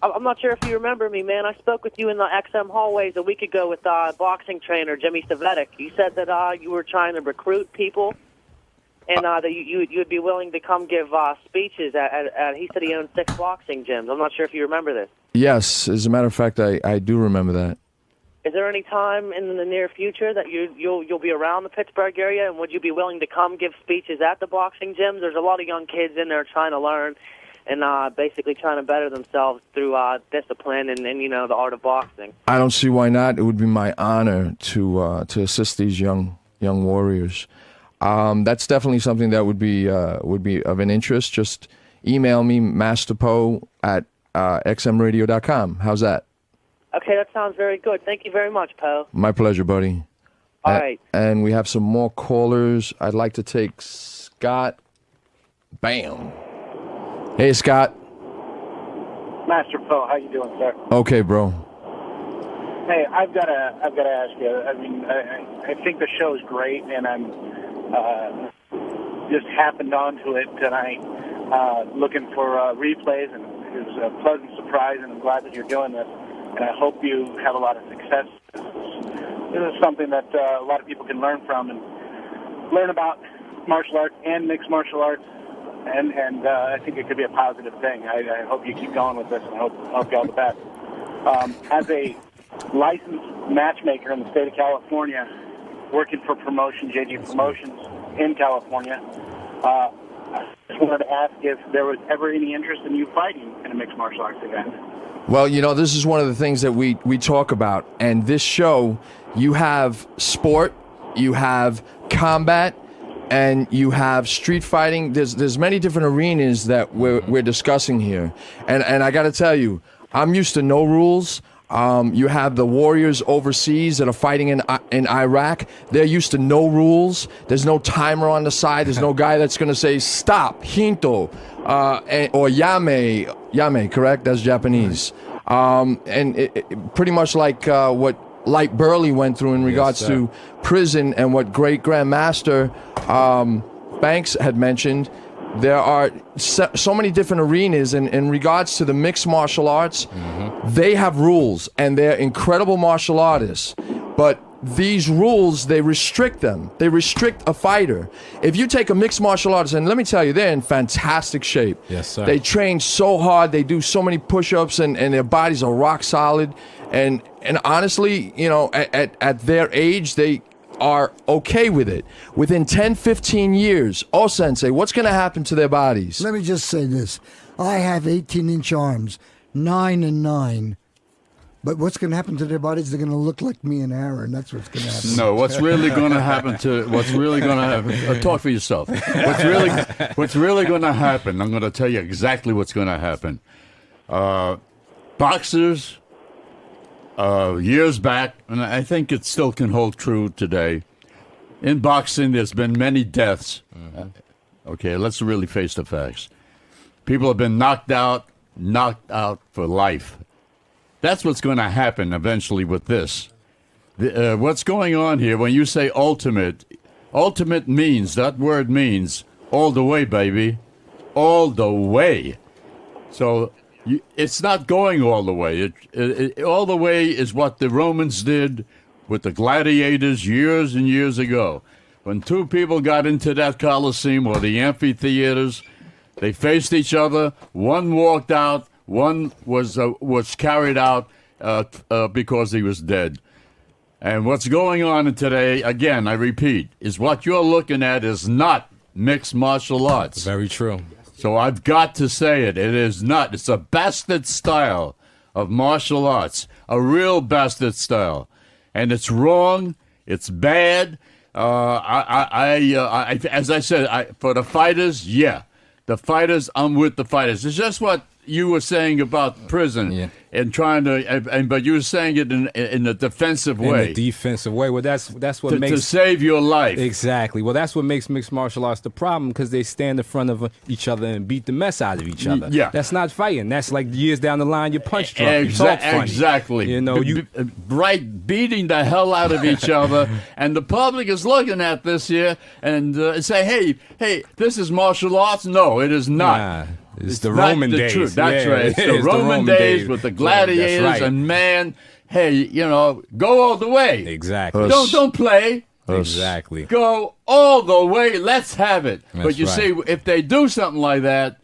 I'm not sure if you remember me, man. I spoke with you in the XM hallways a week ago with boxing trainer Jimmy Savetic. You said that you were trying to recruit people, and that you'd be willing to come give speeches at he said he owned 6 boxing gyms. I'm not sure if you remember this. Yes, as a matter of fact, I do remember that. Is there any time in the near future that you'll be around the Pittsburgh area, and would you be willing to come give speeches at the boxing gyms? There's a lot of young kids in there trying to learn and basically trying to better themselves through discipline and the art of boxing. I don't see why not. It would be my honor to assist these young warriors. That's definitely something that would be of an interest. Just email me, masterpo at xmradio.com. How's that? Okay, that sounds very good. Thank you very much, Poe. My pleasure, buddy. All right. And we have some more callers. I'd like to take Scott. Bam. Hey, Scott. Master Poe, how you doing, sir? Okay, bro. Hey, I've got to ask you. I mean, I think the show's great, and I'm just happened onto it tonight, looking for replays, and it was a pleasant surprise, and I'm glad that you're doing this. And I hope you have a lot of success. This is something that a lot of people can learn from and learn about martial arts and mixed martial arts. And I think it could be a positive thing. I hope you keep going with this, and I hope you all the best. As a licensed matchmaker in the state of California, working for JG Promotions in California, just wanted to ask if there was ever any interest in you fighting in a mixed martial arts event. Well, this is one of the things that we talk about. And this show, you have sport, you have combat, and you have street fighting. There's many different arenas that we're discussing here. And I got to tell you, I'm used to no rules. You have the warriors overseas that are fighting in Iraq. They're used to no rules. There's no timer on the side. There's no guy that's going to say, stop, hinto, or yame, correct? That's Japanese. And it pretty much like what Light Burley went through in regards to prison and what Great Grandmaster Banks had mentioned. There are so many different arenas in regards to the mixed martial arts. They have rules, and they're incredible martial artists. But these rules, they restrict them. They restrict a fighter. If you take a mixed martial artist, and let me tell you, they're in fantastic shape. Yes, sir. They train so hard. They do so many push-ups, and their bodies are rock solid. And honestly, at their age, they are okay with it. Within 10, 15 years, Sensei, what's going to happen to their bodies? Let me just say this. I have 18-inch arms, 9 and 9. But what's going to happen to their bodies? They're going to look like me and Aaron. That's what's going to happen. No, what's really going to happen? Talk for yourself. What's really going to happen? I'm going to tell you exactly what's going to happen. Boxers, years back, and I think it still can hold true today. In boxing, there's been many deaths. Okay, let's really face the facts. People have been knocked out for life. That's what's going to happen eventually with this. What's going on here, when you say ultimate means, that word means all the way, baby. All the way. So it's not going all the way. All the way is what the Romans did with the gladiators years and years ago. When two people got into that Colosseum or the amphitheaters, they faced each other. One walked out. One was carried out because he was dead. And what's going on today, again, I repeat, is what you're looking at is not mixed martial arts. Very true. So I've got to say it. It is not. It's a bastard style of martial arts, a real bastard style. And it's wrong. It's bad. As I said, for the fighters, yeah. The fighters, I'm with the fighters. It's just what you were saying about prison and trying to, but you were saying it in a defensive way. In a defensive way. Well, that's what makes to save your life. Exactly. Well, that's what makes mixed martial arts the problem, because they stand in front of each other and beat the mess out of each other. Yeah, that's not fighting. That's like years down the line, you punch drunk. You talk funny. Exactly. Beating the hell out of each other, and the public is looking at this here and say, hey, this is martial arts. No, it is not. Nah. It's the Roman days. Truth. That's right. It's the Roman days with the gladiators, right. And man, hey, go all the way. Exactly. Don't play. Exactly. Go all the way. Let's have it. That's but you right. see, if they do something like that,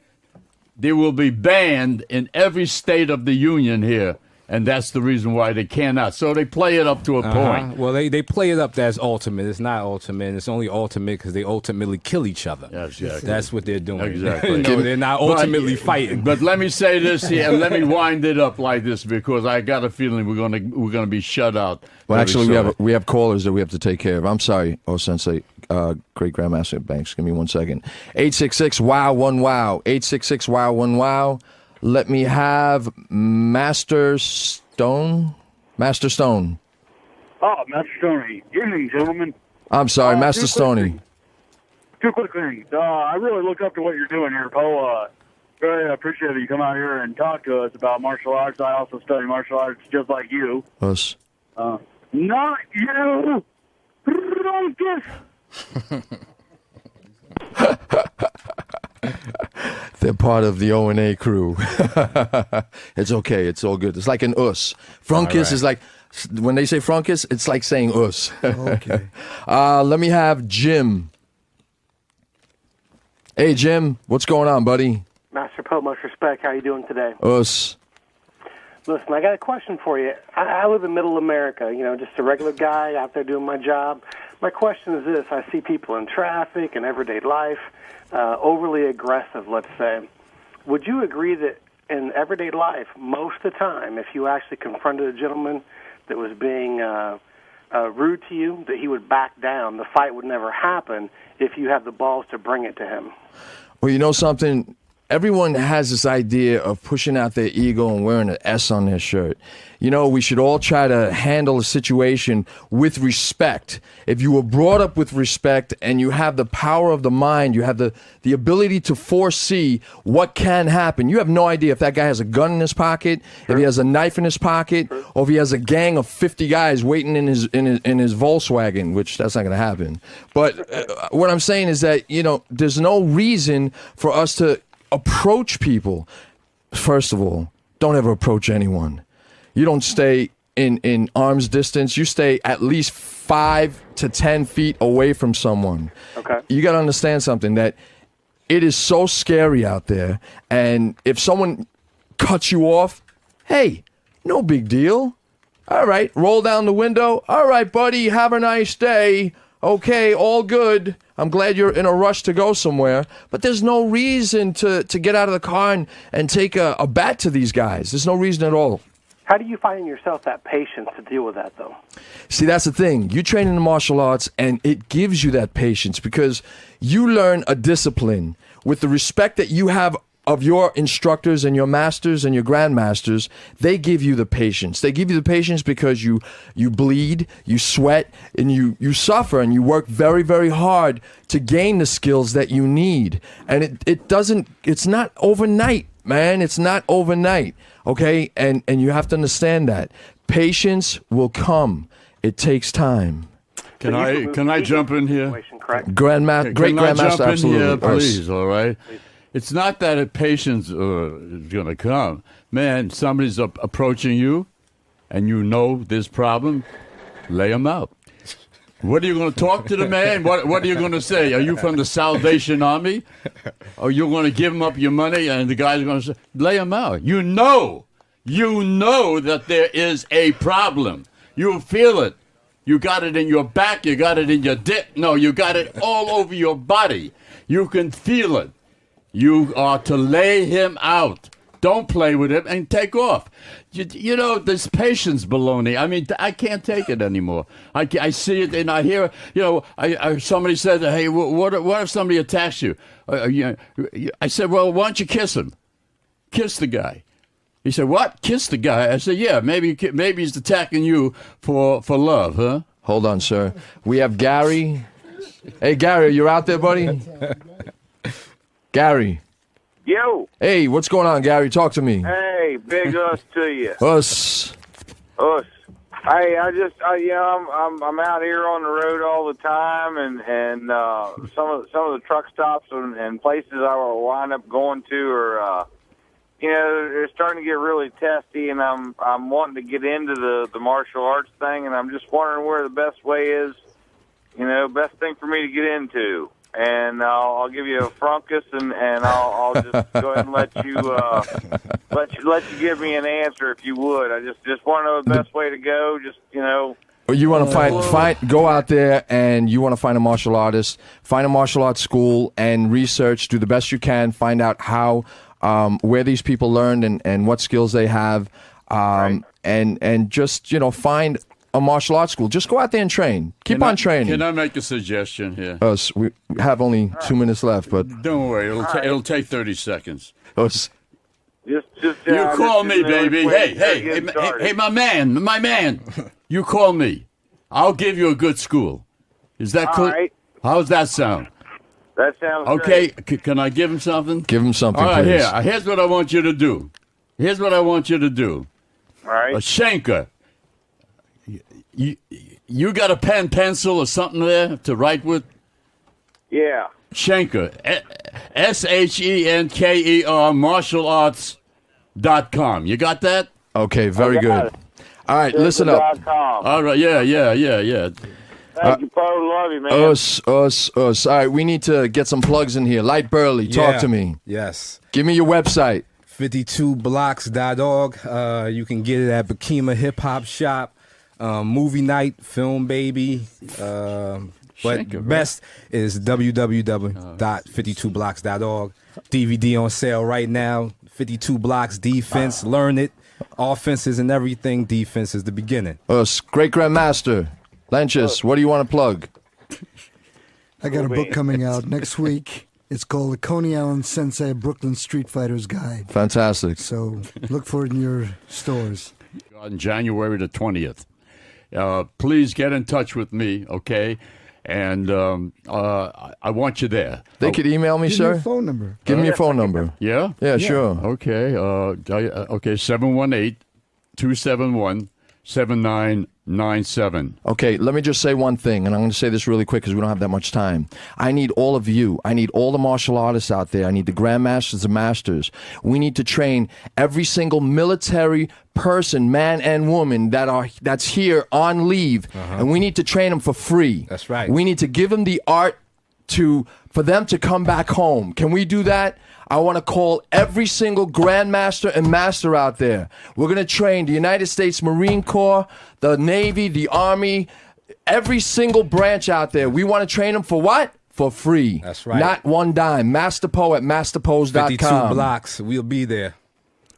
they will be banned in every state of the union here. And that's the reason why they cannot. So they play it up to a point. Well, they play it up as ultimate. It's not ultimate. It's only ultimate because they ultimately kill each other. Exactly. That's what they're doing. Exactly. They're not ultimately fighting. But let me say this here, and let me wind it up like this, because I got a feeling we're gonna be shut out. Well, actually, we have callers that we have to take care of. I'm sorry, Sensei, Great Grandmaster Banks. Give me 1 second. 866-WOW-1-WOW. 866-WOW-1-WOW. Let me have Master Stone. Master Stone. Oh, Master Stoney. Good evening, gentlemen. I'm sorry, Master Stoney. Two quick things. I really look up to what you're doing here, Poe. Very appreciative you come out here and talk to us about martial arts. I also study martial arts just like you. Us. Not you. They're part of the O&A crew. It's okay. It's all good. It's like an us. Frunkus is like, when they say frunkus, it's like saying us. Okay. Let me have Jim. Hey, Jim. What's going on, buddy? Master Pope, much respect. How you doing today? Us. Listen, I got a question for you. I live in middle America, just a regular guy out there doing my job. My question is this. I see people in traffic and everyday life, overly aggressive, let's say. Would you agree that in everyday life, most of the time, if you actually confronted a gentleman that was being rude to you, that he would back down? The fight would never happen if you have the balls to bring it to him. Well, you know something? Everyone has this idea of pushing out their ego and wearing an S on their shirt. You know, we should all try to handle a situation with respect. If you were brought up with respect and you have the power of the mind, you have the ability to foresee what can happen. You have no idea if that guy has a gun in his pocket, if he has a knife in his pocket, or if he has a gang of 50 guys waiting in his Volkswagen, which that's not going to happen. But what I'm saying is that, you know, there's no reason for us to approach people. First of all, don't ever approach anyone. You don't stay in arm's distance. You stay at least 5 to 10 feet away from someone. Okay. You got to understand something, that it is so scary out there. And if someone cuts you off, hey, no big deal. All right, roll down the window. All right, buddy, have a nice day. Okay, all good. I'm glad you're in a rush to go somewhere. But there's no reason to get out of the car and take a bat to these guys. There's no reason at all. How do you find in yourself that patience to deal with that, though? See, that's the thing. You train in the martial arts, and it gives you that patience because you learn a discipline with the respect that you have of your instructors and your masters and your grandmasters. They give you the patience. They give you the patience because you bleed, you sweat, and you suffer, and you work very, very hard to gain the skills that you need. And it's not overnight, man. It's not overnight. Okay? And you have to understand that. Patience will come. It takes time. Can I jump in here? Correct. Great grandmaster, absolutely. Here, please, all right? Please. It's not that a patience is going to come. Man, somebody's approaching you, and you know this problem, lay them out. What are you going to talk to the man? What are you going to say? Are you from the Salvation Army? Or you going to give him up your money, and the guy's going to say, lay him out. You know that there is a problem. You feel it. You got it in your back. You got it in your dick. No, you got it all over your body. You can feel it. You are to lay him out. Don't play with him and take off. You know, this patience baloney. I mean, I can't take it anymore. I see it and I hear it. You know, somebody said, hey, what if somebody attacks you? I said, well, why don't you kiss him? Kiss the guy. He said, what? Kiss the guy? I said, yeah, maybe he's attacking you for love, huh? Hold on, sir. We have Gary. Hey, Gary, you're out there, buddy? Gary. Yo. Hey, what's going on, Gary? Talk to me. Hey, big us to you. Us. Hey, I'm out here on the road all the time, and some of the truck stops and places I will wind up going to are, they're starting to get really testy, and I'm wanting to get into the martial arts thing, and I'm just wondering where the best way is, best thing for me to get into. And I'll give you a frunkus, and I'll just go ahead and let you give me an answer if you would. I just want to know the best way to go. You want to go out there and you want to find a martial artist, find a martial arts school and research, do the best you can, find out how, where these people learned and what skills they have, and just, find a martial arts school. Just go out there and train. Keep on training. Can I make a suggestion here? We have only 2 minutes left, but don't worry. It'll take 30 seconds. You call me, baby. Hey, my man. You call me. I'll give you a good school. Is that cool? Right. How's that sound? That sounds okay. Great. Can I give him something? Give him something, all right, please. Here's what I want you to do. All right. A Schenker. You got a pen, pencil, or something there to write with? Yeah. Schenker. SHENKER, martialarts.com. You got that? Okay, very good. All right, listen up. All right, yeah. Thank you, Paul. Love you, man. Us. All right, we need to get some plugs in here. Light Burley, talk to me. Yes. Give me your website. 52blocks.org. You can get it at Bakima Hip Hop Shop. movie night, film baby. But best is www.52blocks.org. DVD on sale right now. 52 Blocks defense. Learn it. Offenses and everything. Defense is the beginning. Great Grandmaster Lenches, what do you want to plug? I got a book coming out next week. It's called The Coney Island Sensei Brooklyn Street Fighter's Guide. Fantastic. So look for it in your stores. On January the 20th. Please get in touch with me, okay? And I want you there. They could email me, Give sir. me your phone number. Give me your phone number. Yeah? Yeah, sure. Okay. Okay, 718-271-7997. Okay, let me just say one thing, and I'm going to say this really quick because we don't have that much time. I need all of you. I need all the martial artists out there. I need the grandmasters and masters. We need to train every single military person, man and woman, that's here on leave, and we need to train them for free. That's right. We need to give them the art for them to come back home. Can we do that? I want to call every single grandmaster and master out there. We're going to train the United States Marine Corps, the Navy, the Army, every single branch out there. We want to train them for what? For free. That's right. Not one dime. Masterpo at masterpos.com. 52 Blocks. We'll be there.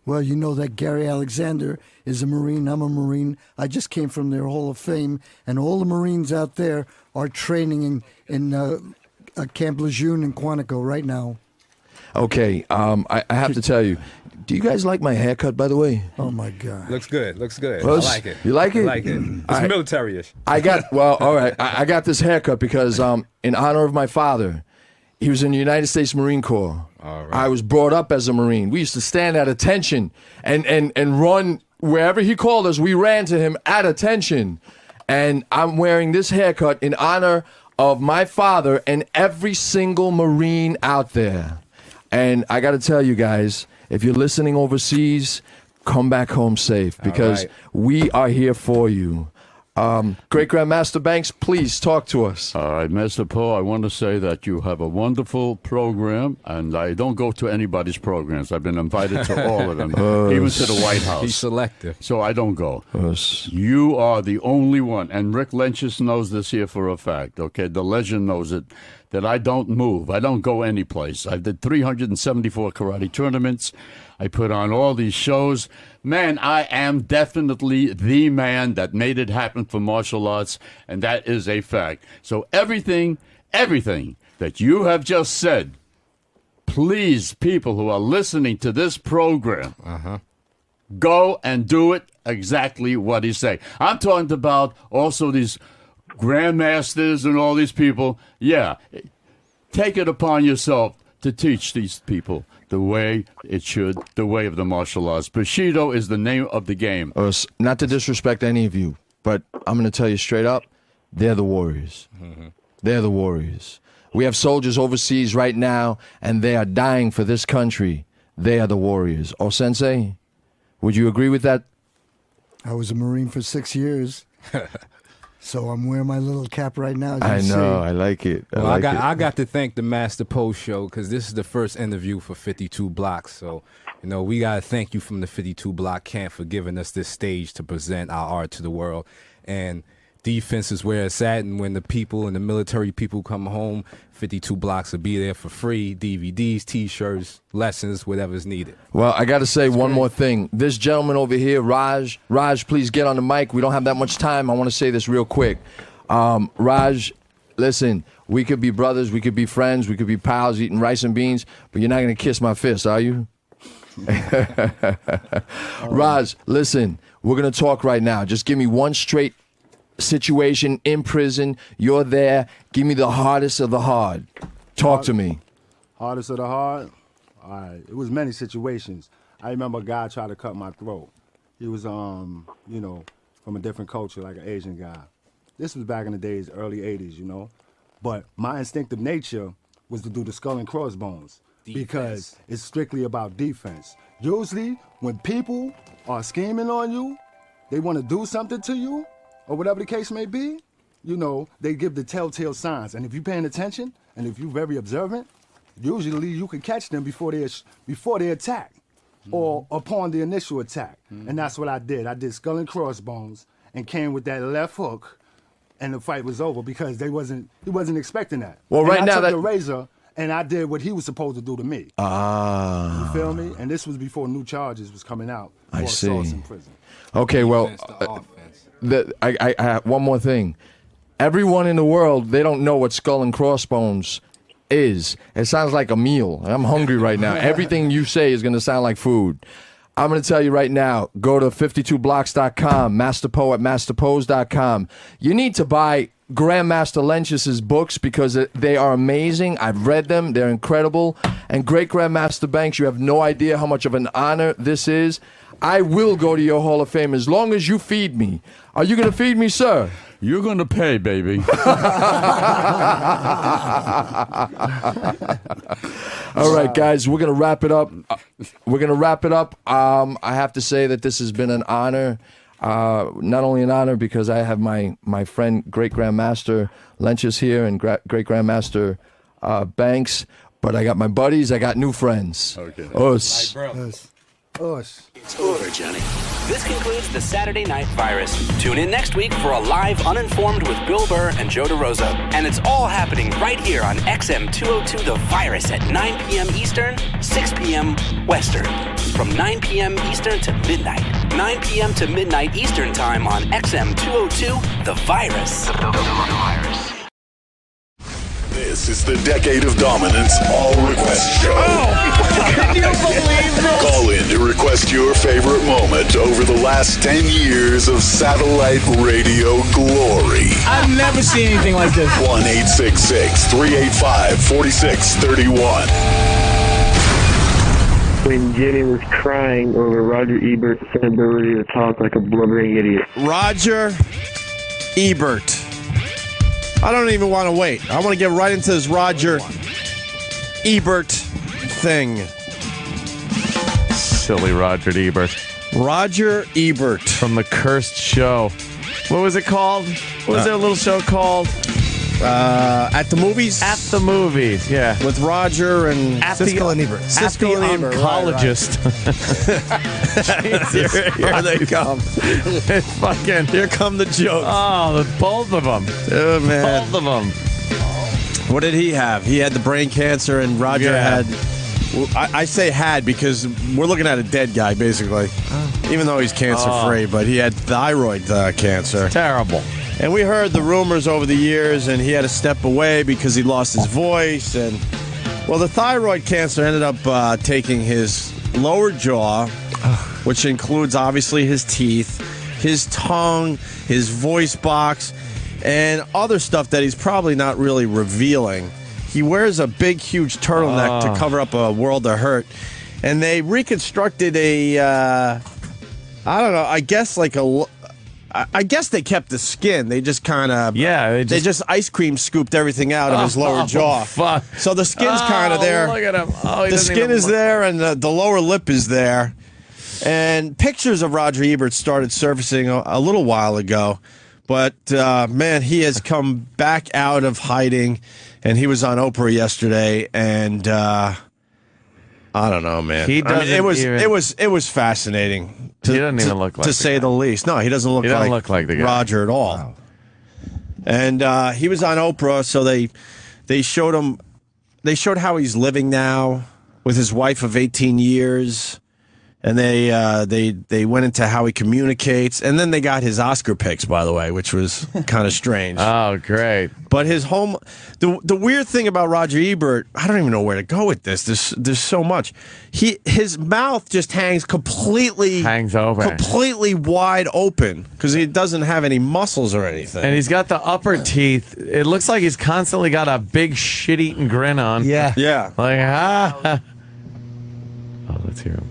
Well, you know that Gary Alexander is a Marine. I'm a Marine. I just came from their Hall of Fame, and all the Marines out there are training in Camp Lejeune in Quantico right now. Okay, I have to tell you, do you guys like my haircut, by the way? Oh, my God. Looks good. Looks good. Well, I like it. You like it? I like it. It's military-ish. All right. I got this haircut because in honor of my father, he was in the United States Marine Corps. All right. I was brought up as a Marine. We used to stand at attention and run wherever he called us. We ran to him at attention. And I'm wearing this haircut in honor of my father and every single Marine out there. And I got to tell you guys, if you're listening overseas, come back home safe because we are here for you. Great Grandmaster Banks, please talk to us. All right, Mr. Poe, I want to say that you have a wonderful program, and I don't go to anybody's programs. I've been invited to all of them, even to the White House. He's selective. So I don't go. You are the only one, and Rick Lynch's knows this here for a fact, okay? The legend knows it, that I don't move. I don't go anyplace. I did 374 karate tournaments. I put on all these shows. Man, I am definitely the man that made it happen for martial arts, and that is a fact. So everything that you have just said, please, people who are listening to this program, go and do it exactly what he's saying. I'm talking about also these grandmasters and all these people. Yeah, take it upon yourself to teach these people the way it should, the way of the martial arts. Bushido is the name of the game. Not to disrespect any of you, but I'm going to tell you straight up, they're the warriors. They're the warriors. We have soldiers overseas right now, and they are dying for this country. They are the warriors. Oh, Sensei, would you agree with that? I was a Marine for 6 years. So I'm wearing my little cap right now. I know. I like it. I got to thank the Master Post Show because this is the first interview for 52 Blocks. So, we got to thank you from the 52 Block camp for giving us this stage to present our art to the world. And defense is where it's at. And when the people and the military people come home, 52 Blocks will be there for free. DVDs, T-shirts, lessons, whatever's needed. Well, I got to say one more thing. This gentleman over here, Raj, please get on the mic. We don't have that much time. I want to say this real quick. Raj, listen, we could be brothers, we could be friends, we could be pals eating rice and beans, but you're not going to kiss my fist, are you? Raj, listen, we're going to talk right now. Just give me one straight situation in prison. You're there. Give me the hardest of the hard. Talk to me. Hardest of the hard? All right. It was many situations. I remember a guy tried to cut my throat. He was, from a different culture, like an Asian guy. This was back in the days, early 80s, But my instinctive nature was to do the skull and crossbones because it's strictly about defense. Usually, when people are scheming on you, they want to do something to you, or whatever the case may be, they give the telltale signs. And if you're paying attention, and if you're very observant, usually you can catch them before they attack, or upon the initial attack. And that's what I did. I did skull and crossbones, and came with that left hook, and the fight was over because he wasn't expecting that. Well, and right I now took that- the razor and I did what he was supposed to do to me. Ah. You feel me? And this was before new charges was coming out for I assaults see. in prison. Okay, well, I one more thing. Everyone in the world, they don't know what skull and crossbones is. It sounds like a meal. I'm hungry right now. Everything you say is going to sound like food. I'm going to tell you right now, go to 52blocks.com, Masterpo at masterpose.com. You need to buy Grandmaster Lench's books because they are amazing. I've read them. They're incredible. And Great Grandmaster Banks, you have no idea how much of an honor this is. I will go to your Hall of Fame as long as you feed me. Are you going to feed me, sir? You're going to pay, baby. All right, guys, we're going to wrap it up. I have to say that this has been an honor. Not only an honor because I have my friend, Great Grandmaster Lench's here and Great Grandmaster Banks, but I got my buddies. I got new friends. Okay. Us. It's over, Johnny. This concludes the Saturday Night Virus. Tune in next week for a live Uninformed with Bill Burr and Joe DeRosa. And it's all happening right here on XM 202 The Virus at 9 p.m. Eastern, 6 p.m. Western. From 9 p.m. Eastern to midnight. 9 p.m. to midnight Eastern Time on XM 202 The Virus. The Virus. This is the Decade of Dominance All Request Show. Can you believe this? Call in to request your favorite moment over the last 10 years of satellite radio glory. I've never seen anything like this. 1-866-385-4631. When Jenny was crying over Roger Ebert's inability to talk like a blubbering idiot. Roger Ebert. I don't even want to wait. I want to get right into this Roger Ebert thing. Silly Roger Ebert. Roger Ebert. From The Cursed Show. What was it called? What was their little show called? At the movies? At the movies, yeah. With Roger and Siskel and Ebert. Siskel and Ebert. Oncologist. Here they come. It's fucking. Here come the jokes. Oh, both of them. Oh, man. Both of them. What did he have? He had the brain cancer, and Roger had. Well, I say had because we're looking at a dead guy, basically. Even though he's cancer-free, but he had thyroid cancer. Terrible. And we heard the rumors over the years, and he had to step away because he lost his voice. And well, the thyroid cancer ended up taking his lower jaw, which includes obviously his teeth, his tongue, his voice box, and other stuff that he's probably not really revealing. He wears a big, huge turtleneck to cover up a world of hurt. And they reconstructed I don't know, I guess they kept the skin. They just kind of they just ice cream scooped everything out of his lower jaw. Fuck. So the skin's kind of there. Look at him. Oh, the skin is there, and the lower lip is there. And pictures of Roger Ebert started surfacing a little while ago, but man, he has come back out of hiding, and he was on Oprah yesterday, and I don't know, man. He doesn't it was fascinating. He doesn't even look like to say the least. No, he doesn't look like the guy. Roger at all. Wow. And he was on Oprah, so they showed him. They showed how he's living now with his wife of 18 years, and they went into how he communicates, and then they got his Oscar picks, by the way, which was kind of strange. Oh, great! But his home, the weird thing about Roger Ebert, I don't even know where to go with this. There's so much. His mouth just hangs open, completely wide open because he doesn't have any muscles or anything. And he's got the upper teeth. It looks like he's constantly got a big shit-eating grin on. Yeah. Like Oh, let's hear him.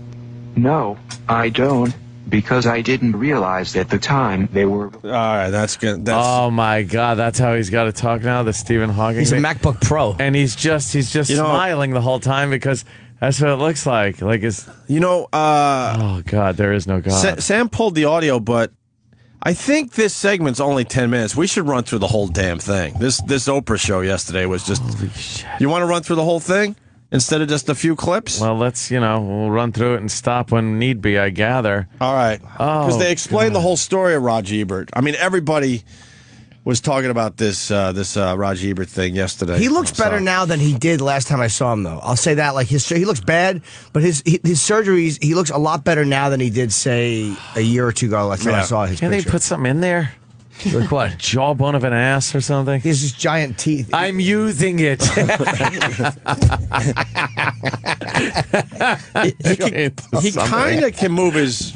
No, I don't, because I didn't realize at the time they were... All right, that's good. Oh, my God, that's how he's got to talk now, the Stephen Hawking He's a thing. MacBook Pro. And he's just smiling the whole time because that's what it looks like. Like it's... oh, God, there is no God. Sam pulled the audio, but I think this segment's only 10 minutes. We should run through the whole damn thing. This Oprah show yesterday was just... Holy shit. You want to run through the whole thing? instead of just a few clips? Well, we'll run through it and stop when need be, I gather. All right. Because they explained the whole story of Roger Ebert. I mean, everybody was talking about this Roger Ebert thing yesterday. He looks better now than he did last time I saw him, though. I'll say that. Like he looks bad, but his surgeries, he looks a lot better now than he did, say, a year or two ago. Last time I saw his Can picture. they put something in there? Like what? Jawbone of an ass or something? He has just giant teeth. I'm using it. He kind of can move his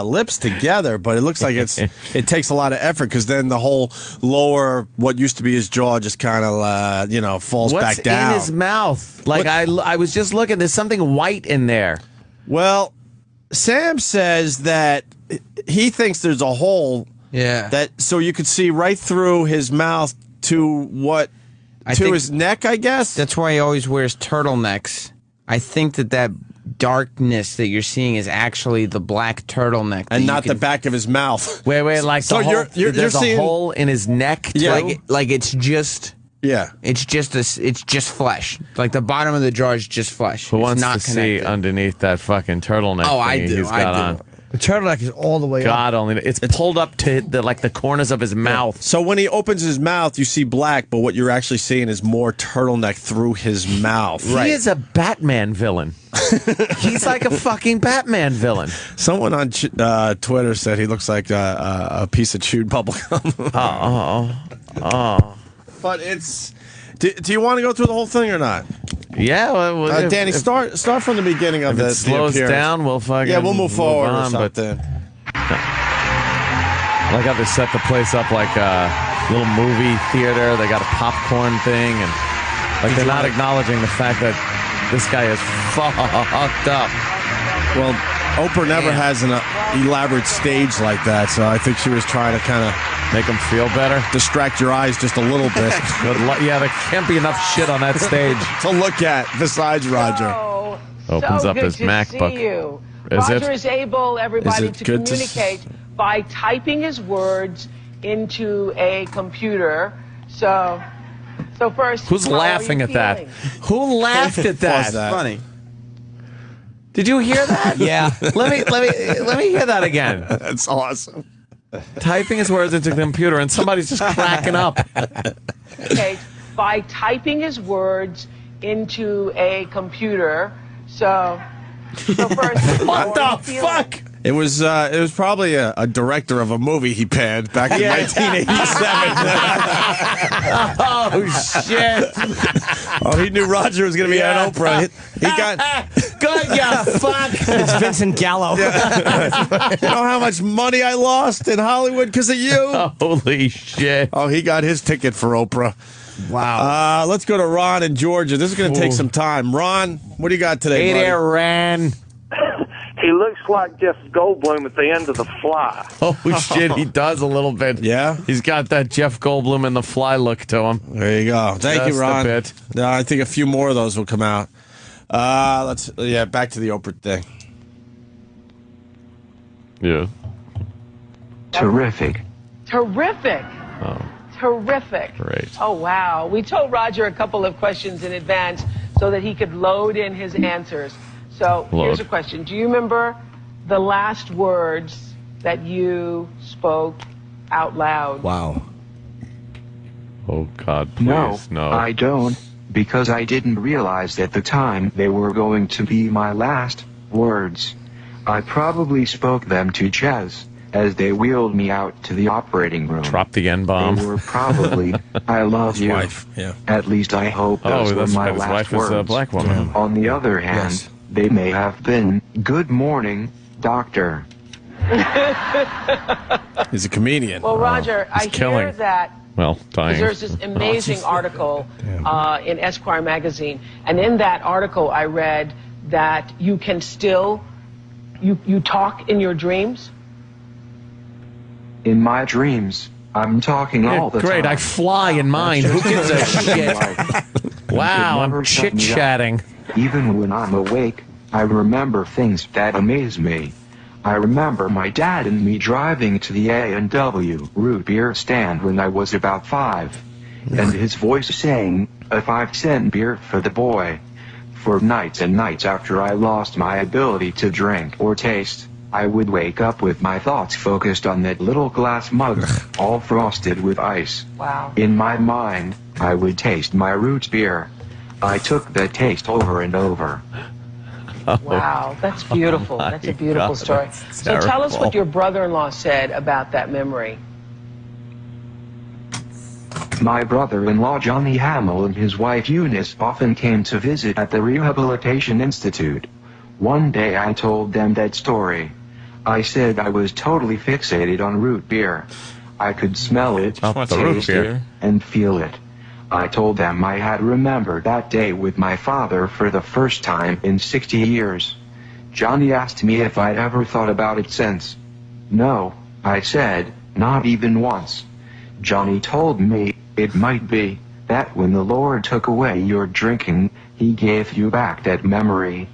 lips together, but it looks like it takes a lot of effort because then the whole lower, what used to be his jaw, just kind of falls What's back down. in his mouth? Like I was just looking. There's something white in there. Well, Sam says that he thinks there's a hole. Yeah. So you could see right through his mouth to his neck, I guess. That's why he always wears turtles. I think that darkness that you're seeing is actually the black turtleneck, and not the back of his mouth. Wait, like so there's a hole in his neck too? Yeah, like it's just. Yeah, it's just flesh. Like the bottom of the jar is just flesh. Who wants not to connected. see underneath that fucking turtleneck? Oh, I thingy do. He's got on. The turtleneck is all the way God up. only. It's pulled up to the corners of his mouth. So when he opens his mouth, you see black, but what you're actually seeing is more turtleneck through his mouth. He is a Batman villain. He's like a fucking Batman villain. Someone on Twitter said he looks like a piece of chewed bubblegum. Oh. But it's. Do you want to go through the whole thing or not? Yeah, well, Danny, start from the beginning of if it slows down, we'll fucking we'll move forward on, or something. I like how they set the place up like a little movie theater. They got a popcorn thing, and like they're not acknowledging the fact that this guy is fucked up. Well, Oprah never has an elaborate stage like that, so I think she was trying to kind of make him feel better, distract your eyes just a little bit. Yeah, there can't be enough shit on that stage to look at besides Roger. Opens up his to MacBook. See you. Is Roger it? is able, everybody, Is it to good to communicate by typing his words into a computer. So first, Who's how are laughing you at that? feeling? Who laughed at that? that? Funny. Did you hear that? Yeah. Let me hear that again. That's awesome. Typing his words into the computer, and somebody's just cracking up. Okay, by typing his words into a computer. So first, What the fuck? It was probably a director of a movie he panned back in 1987. Oh shit! Oh, he knew Roger was going to be on Oprah. He got good, you fuck. It's Vincent Gallo. You know how much money I lost in Hollywood because of you? Holy shit! Oh, he got his ticket for Oprah. Wow. Let's go to Ron in Georgia. This is going to take some time. Ron, what do you got today, Hey buddy? there, Ran. He looks like Jeff Goldblum at the end of The Fly. Oh shit, he does a little bit. Yeah? He's got that Jeff Goldblum and the Fly look to him. There you go. Thank Just you, Ron. a bit. I think a few more of those will come out. Back to the Oprah thing. Yeah. Terrific. Terrific. Oh, Terrific. great. Oh, wow. We told Roger a couple of questions in advance so that he could load in his answers. So here's a question. Do you remember the last words that you spoke out loud? Wow. Oh God, please no. I don't, because I didn't realize at the time they were going to be my last words. I probably spoke them to Jez as they wheeled me out to the operating room. Drop the N-bomb. They were probably, I love His you. wife, yeah. At least I hope those were that's my right. His last wife words. is a black woman. On the other hand, Yes. they may have been, good morning, doctor. He's a comedian. Well, Roger, I hear killing. that Well, dying. there's this amazing article in Esquire magazine, and in that article I read that you can still, you talk in your dreams? In my dreams, I'm talking all the Great, time. I fly in mine. Who gives a shit? Wow, I'm never shut me up. chit-chatting. Even when I'm awake, I remember things that amaze me. I remember my dad and me driving to the A&W root beer stand when I was about 5, and his voice saying, a 5-cent beer for the boy. For nights and nights after I lost my ability to drink or taste, I would wake up with my thoughts focused on that little glass mug, all frosted with ice. Wow. In my mind, I would taste my roots beer. I took that taste over and over. Wow, that's beautiful. That's a beautiful story. So tell us what your brother-in-law said about that memory. My brother-in-law Johnny Hamill and his wife Eunice often came to visit at the Rehabilitation Institute. One day I told them that story. I said I was totally fixated on root beer. I could smell it, taste it, and feel it. I told them I had remembered that day with my father for the first time in 60 years. Johnny asked me if I'd ever thought about it since. No, I said, not even once. Johnny told me, it might be that when the Lord took away your drinking, he gave you back that memory.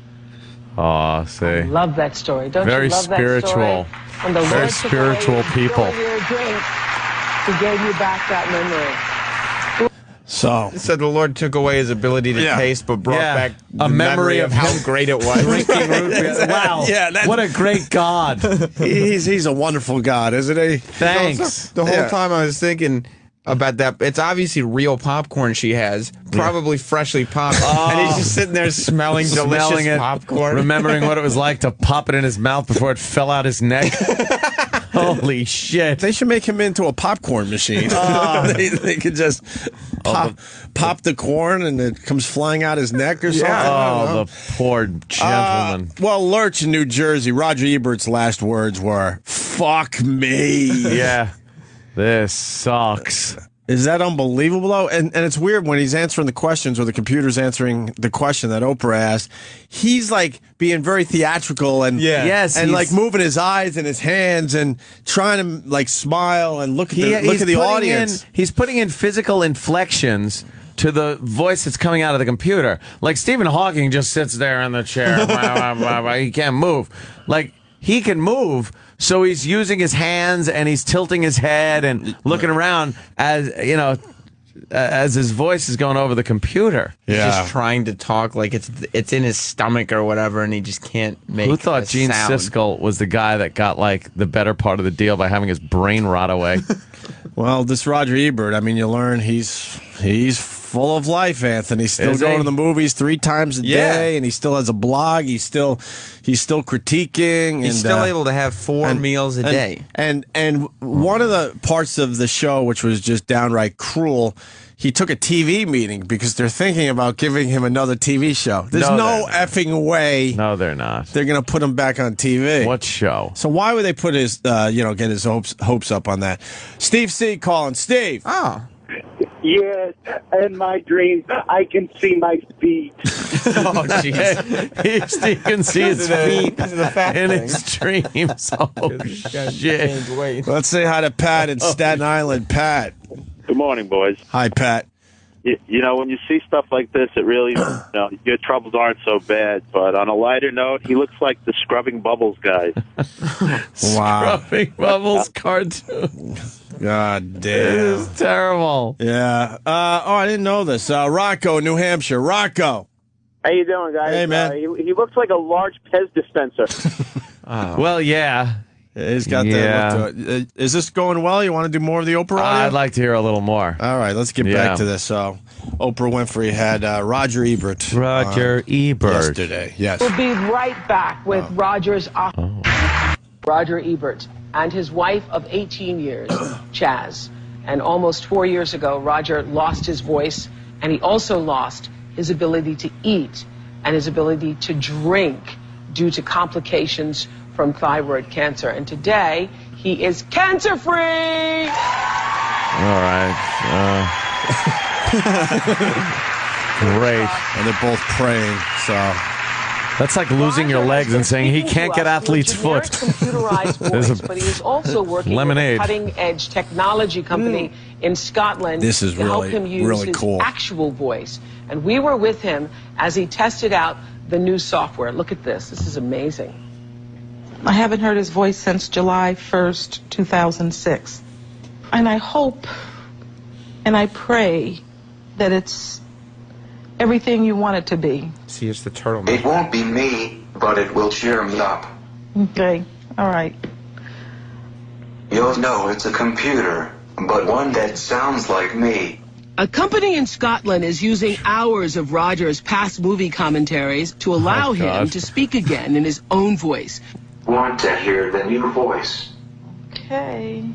Oh, see. Love that story. Don't Very you love spiritual. that story? When the Very Lord took spiritual away people. your drink, he gave you back that memory. So it said the Lord took away his ability to taste, but brought back a memory of how great it was. Drinking root beer. Wow. Yeah, what a great God. He's a wonderful God, isn't he? Thanks. The whole time I was thinking about that. It's obviously real popcorn she has, probably freshly popped, and he's just sitting there smelling delicious it, popcorn, remembering what it was like to pop it in his mouth before it fell out his neck. Holy shit! They should make him into a popcorn machine. They could just pop the corn and it comes flying out his neck or something. Oh, the poor gentleman. Well, Lurch in New Jersey, Roger Ebert's last words were, "Fuck me." Yeah. This sucks. Is that unbelievable, though? And it's weird when he's answering the questions or the computer's answering the question that Oprah asked. He's like being very theatrical and and like moving his eyes and his hands and trying to like smile and look at the audience. He's putting in physical inflections to the voice that's coming out of the computer. Like Stephen Hawking just sits there in the chair. He can't move. Like he can move. So he's using his hands and he's tilting his head and looking around as, you know, as his voice is going over the computer. He's just trying to talk like it's in his stomach or whatever, and he just can't make. Who thought Gene Siskel was the guy that got like the better part of the deal by having his brain rot away? Well, this Roger Ebert, I mean, you learn he's full of life, Anthony. He's still going to the movies 3 times a day, and he still has a blog. He's still critiquing. He's still able to have 4 meals a day. And one of the parts of the show, which was just downright cruel, he took a TV meeting because they're thinking about giving him another TV show. There's no effing way. No, they're not. They're going to put him back on TV. What show? So why would they put his, get his hopes up on that? Steve C. calling. Steve. Oh. Yes, in my dreams, I can see my feet. Oh, jeez. Steve can see his feet in his dreams. Oh, shit. Let's say hi to Pat in Staten Island. Pat. Good morning, boys. Hi, Pat. You know, when you see stuff like this, it really, your troubles aren't so bad. But on a lighter note, he looks like the Scrubbing Bubbles guy. Wow. Scrubbing Bubbles cartoon. God damn. This is terrible. Yeah. I didn't know this. Rocco, New Hampshire. Rocco. How you doing, guys? Hey, man. He looks like a large Pez dispenser. Well, yeah. He's got that look to it. Is this going well? You want to do more of the Oprah audio? I'd like to hear a little more. All right, let's get back to this. So, Oprah Winfrey had Roger Ebert. Roger Ebert. Yesterday, yes. We'll be right back with Roger Ebert and his wife of 18 years, Chaz. And almost 4 years ago, Roger lost his voice, and he also lost his ability to eat and his ability to drink due to complications from thyroid cancer. And today, he is cancer-free! All right. Great. And they're both praying, so... That's like losing your legs and saying he can't get athlete's foot. Computerized voice, but he is also working Lemonade. with a cutting-edge technology company in Scotland This is to help really, him use really his cool. actual voice. And we were with him as he tested out the new software. Look at this. This is amazing. I haven't heard his voice since July 1st, 2006. And I hope and I pray that it's everything you want it to be. See, it's the turtleneck. It won't be me, but it will cheer me up. Okay, all right. You'll know it's a computer, but one that sounds like me. A company in Scotland is using hours of Roger's past movie commentaries to allow him to speak again in his own voice. Want to hear the new voice? Okay.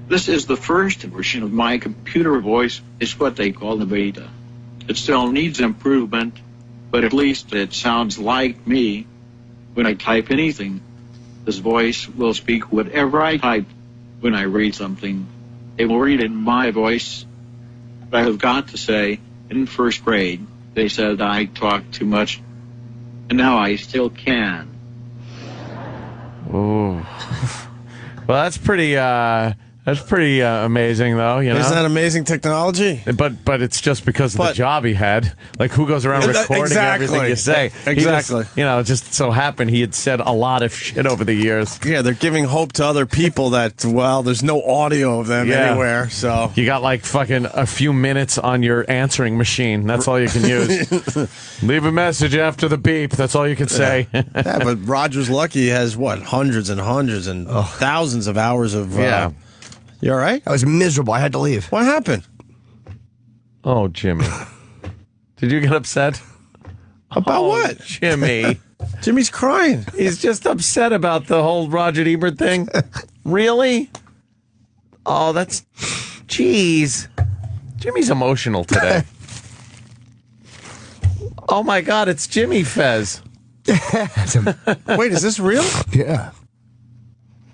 This is the first version of my computer voice. It's what they call the beta. It still needs improvement, but at least it sounds like me when I type anything. This voice will speak whatever I type when I read something. It will read in my voice. But I have got to say, in first grade, they said I talked too much, and now I still can. Ooh. Well, that's pretty amazing, though. You know, Isn't that amazing technology? But it's just because of the job he had. Like, who goes around recording everything you say? Exactly. Just so happened he had said a lot of shit over the years. Yeah, they're giving hope to other people that, well, there's no audio of them anywhere. So you got like fucking a few minutes on your answering machine. That's all you can use. Leave a message after the beep. That's all you can say. Yeah, but Roger's lucky he has, what, hundreds and hundreds and thousands of hours of... You all right? I was miserable. I had to leave. What happened? Oh, Jimmy. Did you get upset? About what? Jimmy. Jimmy's crying. He's just upset about the whole Roger Ebert thing. Really? Oh, that's... Jeez. Jimmy's emotional today. Oh, my God. It's Jimmy Fez. Wait, is this real? Yeah.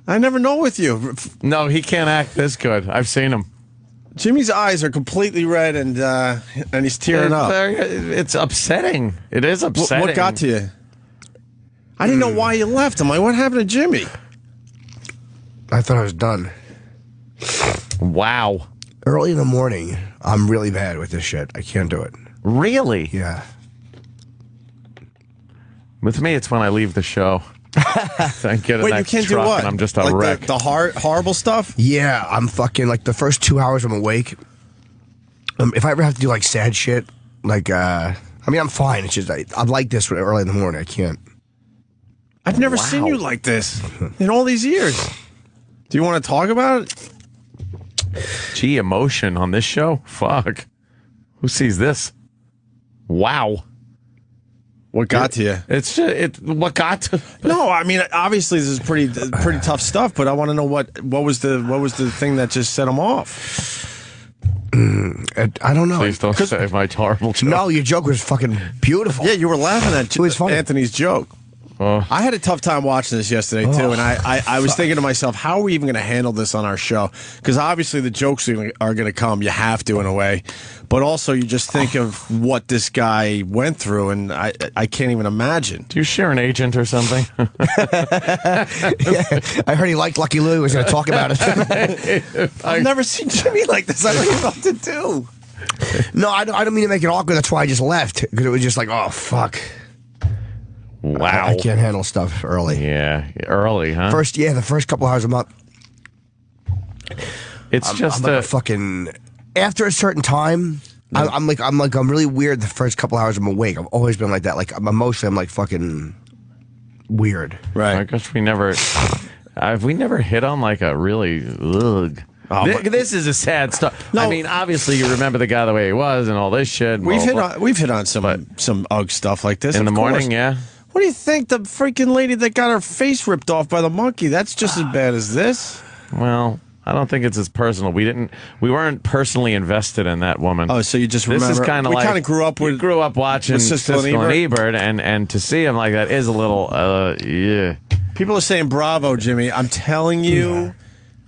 I never know with you. No, he can't act this good. I've seen him. Jimmy's eyes are completely red, and he's tearing up. It's upsetting. It is upsetting. What got to you? I didn't know why you left. I'm like, what happened to Jimmy? I thought I was done. Wow. Early in the morning, I'm really bad with this shit. I can't do it. Really? Yeah. With me, it's when I leave the show. I get a Wait, you next can't do truck what? and I'm just a like wreck. The horrible stuff? Yeah, I'm fucking, like, the first 2 hours I'm awake. If I ever have to do, like, sad shit, like, I mean, I'm fine. It's just, I'm like this early in the morning. I can't. I've never seen you like this in all these years. Do you want to talk about it? Gee, emotion on this show? Fuck. Who sees this? Wow. What got to you? It's just, what got to... No, I mean, obviously this is pretty tough stuff, but I want to know what was the thing that just set him off? I don't know. Please don't say my horrible joke. No, your joke was fucking beautiful. Yeah, you were laughing at it was funny. Anthony's joke. I had a tough time watching this yesterday, too, and I was thinking to myself, how are we even going to handle this on our show? Because obviously the jokes are going to come. You have to, in a way. But also, you just think of what this guy went through, and I can't even imagine. Do you share an agent or something? Yeah, I heard he liked Lucky Lou. He was going to talk about it. I've never seen Jimmy like this. I don't even know what to do. No, I don't mean to make it awkward. That's why I just left. Because it was just like, oh, fuck. Wow. I can't handle stuff early. Yeah, early, huh? The first couple hours I'm up. It's just I'm like a fucking... After a certain time, I'm really weird the first couple hours I'm awake. I've always been like that. Like, emotionally, I'm like fucking weird. Right. I guess we never... have we never hit on like a really... Ugh. This is a sad story. No, I mean, obviously, you remember the guy the way he was and all this shit. We've hit on some UGG stuff like this in the morning. Yeah. What do you think? The freaking lady that got her face ripped off by the monkey. That's just as bad as this. Well, I don't think it's as personal. We weren't personally invested in that woman. Oh, so you just remember? This is kind of like... We kind of grew up watching Siskel and Ebert, and to see him like that is a little, yeah. People are saying bravo, Jimmy. I'm telling you,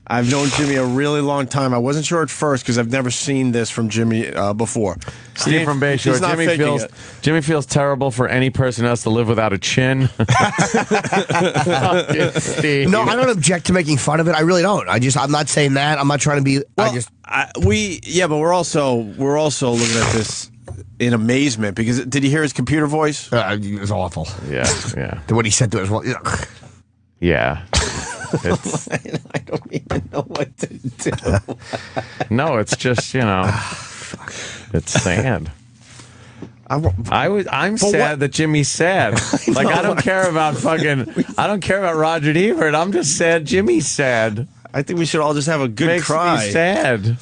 I've known Jimmy a really long time. I wasn't sure at first because I've never seen this from Jimmy before. Steve from Bayshore. Jimmy feels terrible for any person who has to live without a chin. Steve. No, I don't object to making fun of it. I really don't. I'm not saying that. I'm not trying to be. Well, but we're also looking at this in amazement because did you hear his computer voice? It was awful. Yeah. What he said to us. Yeah. I don't even know what to do. No, it's just, it's sad. I'm sad that Jimmy's sad. I don't care about Roger Ebert. I'm just sad Jimmy's sad. I think we should all just have a good Makes cry. Me sad.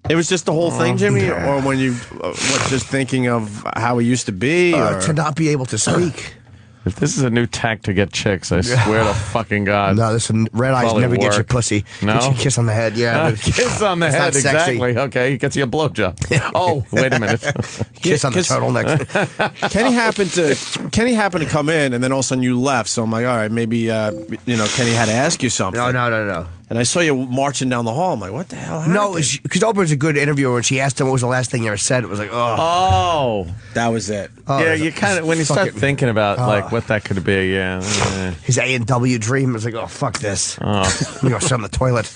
It was just the whole thing, Jimmy, or when you just thinking of how he used to be, or to not be able to speak. If this is a new tack to get chicks, I swear to fucking God. No, this red eyes never get your pussy. No? Get you a kiss on the head, yeah. Kiss on the it's head, not sexy. exactly. Okay, he gets you a blowjob. Oh, wait a minute. Kiss on the turtleneck. Kenny happened to come in, and then all of a sudden you left. So I'm like, all right, maybe Kenny had to ask you something. No. And I saw you marching down the hall. I'm like, what the hell happened? No, because Oprah's a good interviewer. When she asked him what was the last thing you ever said, it was like, oh, that was it. Yeah, you kind of when you start thinking about like what that could be. Yeah, his A&W dream was like, oh, fuck this. I'm gonna go sit on the toilet.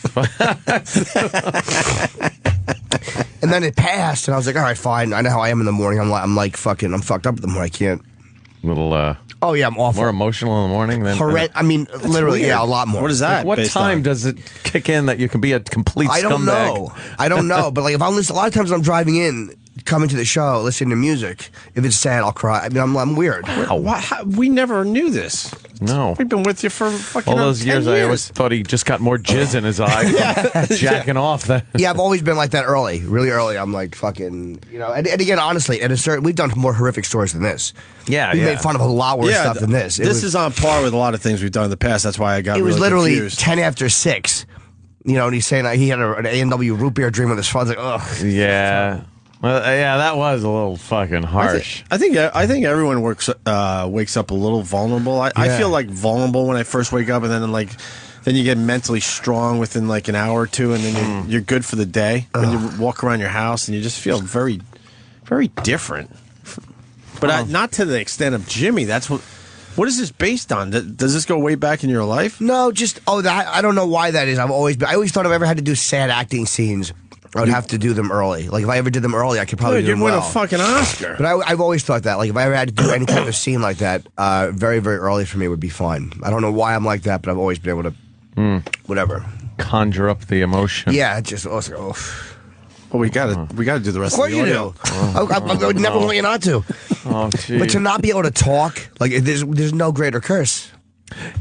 And then it passed, and I was like, all right, fine. I know how I am in the morning. I'm fucked up in the morning. I can't. Oh yeah, I'm awful. More emotional in the morning than. I mean, literally, weird. yeah, a lot more. What is that? Like, what time does it kick in that you can be a complete scumbag? I don't know. But like, if I'm listening, a lot of times when I'm driving in, coming to the show, listening to music. If it's sad, I'll cry. I mean, I'm weird. We never knew this. No, we've been with you for fucking all those years. I always thought he just got more jizz in his eye, jacking off. That. Yeah, I've always been like that early, really early. I'm like fucking, and again, honestly, we've done more horrific stories than this. Yeah, we made fun of a lot worse stuff than this. This is on par with a lot of things we've done in the past. That's why I got. It was really literally confused. 10 after 6. And he's saying he had an A&W root beer dream with his father. Like, ugh. Yeah. Well, yeah, that was a little fucking harsh. I think everyone wakes up a little vulnerable. I feel like vulnerable when I first wake up, and then you get mentally strong within like an hour or two, and then you're good for the day. When you walk around your house, and you just feel very, very different. But not to the extent of Jimmy. That's what. What is this based on? Does this go way back in your life? No, I don't know why that is. I always thought if I ever had to do sad acting scenes, I would have to do them early. Like, if I ever did them early, I could probably do them well. You'd win a fucking Oscar. But I've always thought that. Like, if I ever had to do any kind of scene like that, very, very early for me would be fine. I don't know why I'm like that, but I've always been able to, whatever. Conjure up the emotion. Yeah, just, oh. Well, we got to do the rest of the audio. Of course you do. I would never want you not to. Oh, geez. But to not be able to talk, like, there's no greater curse.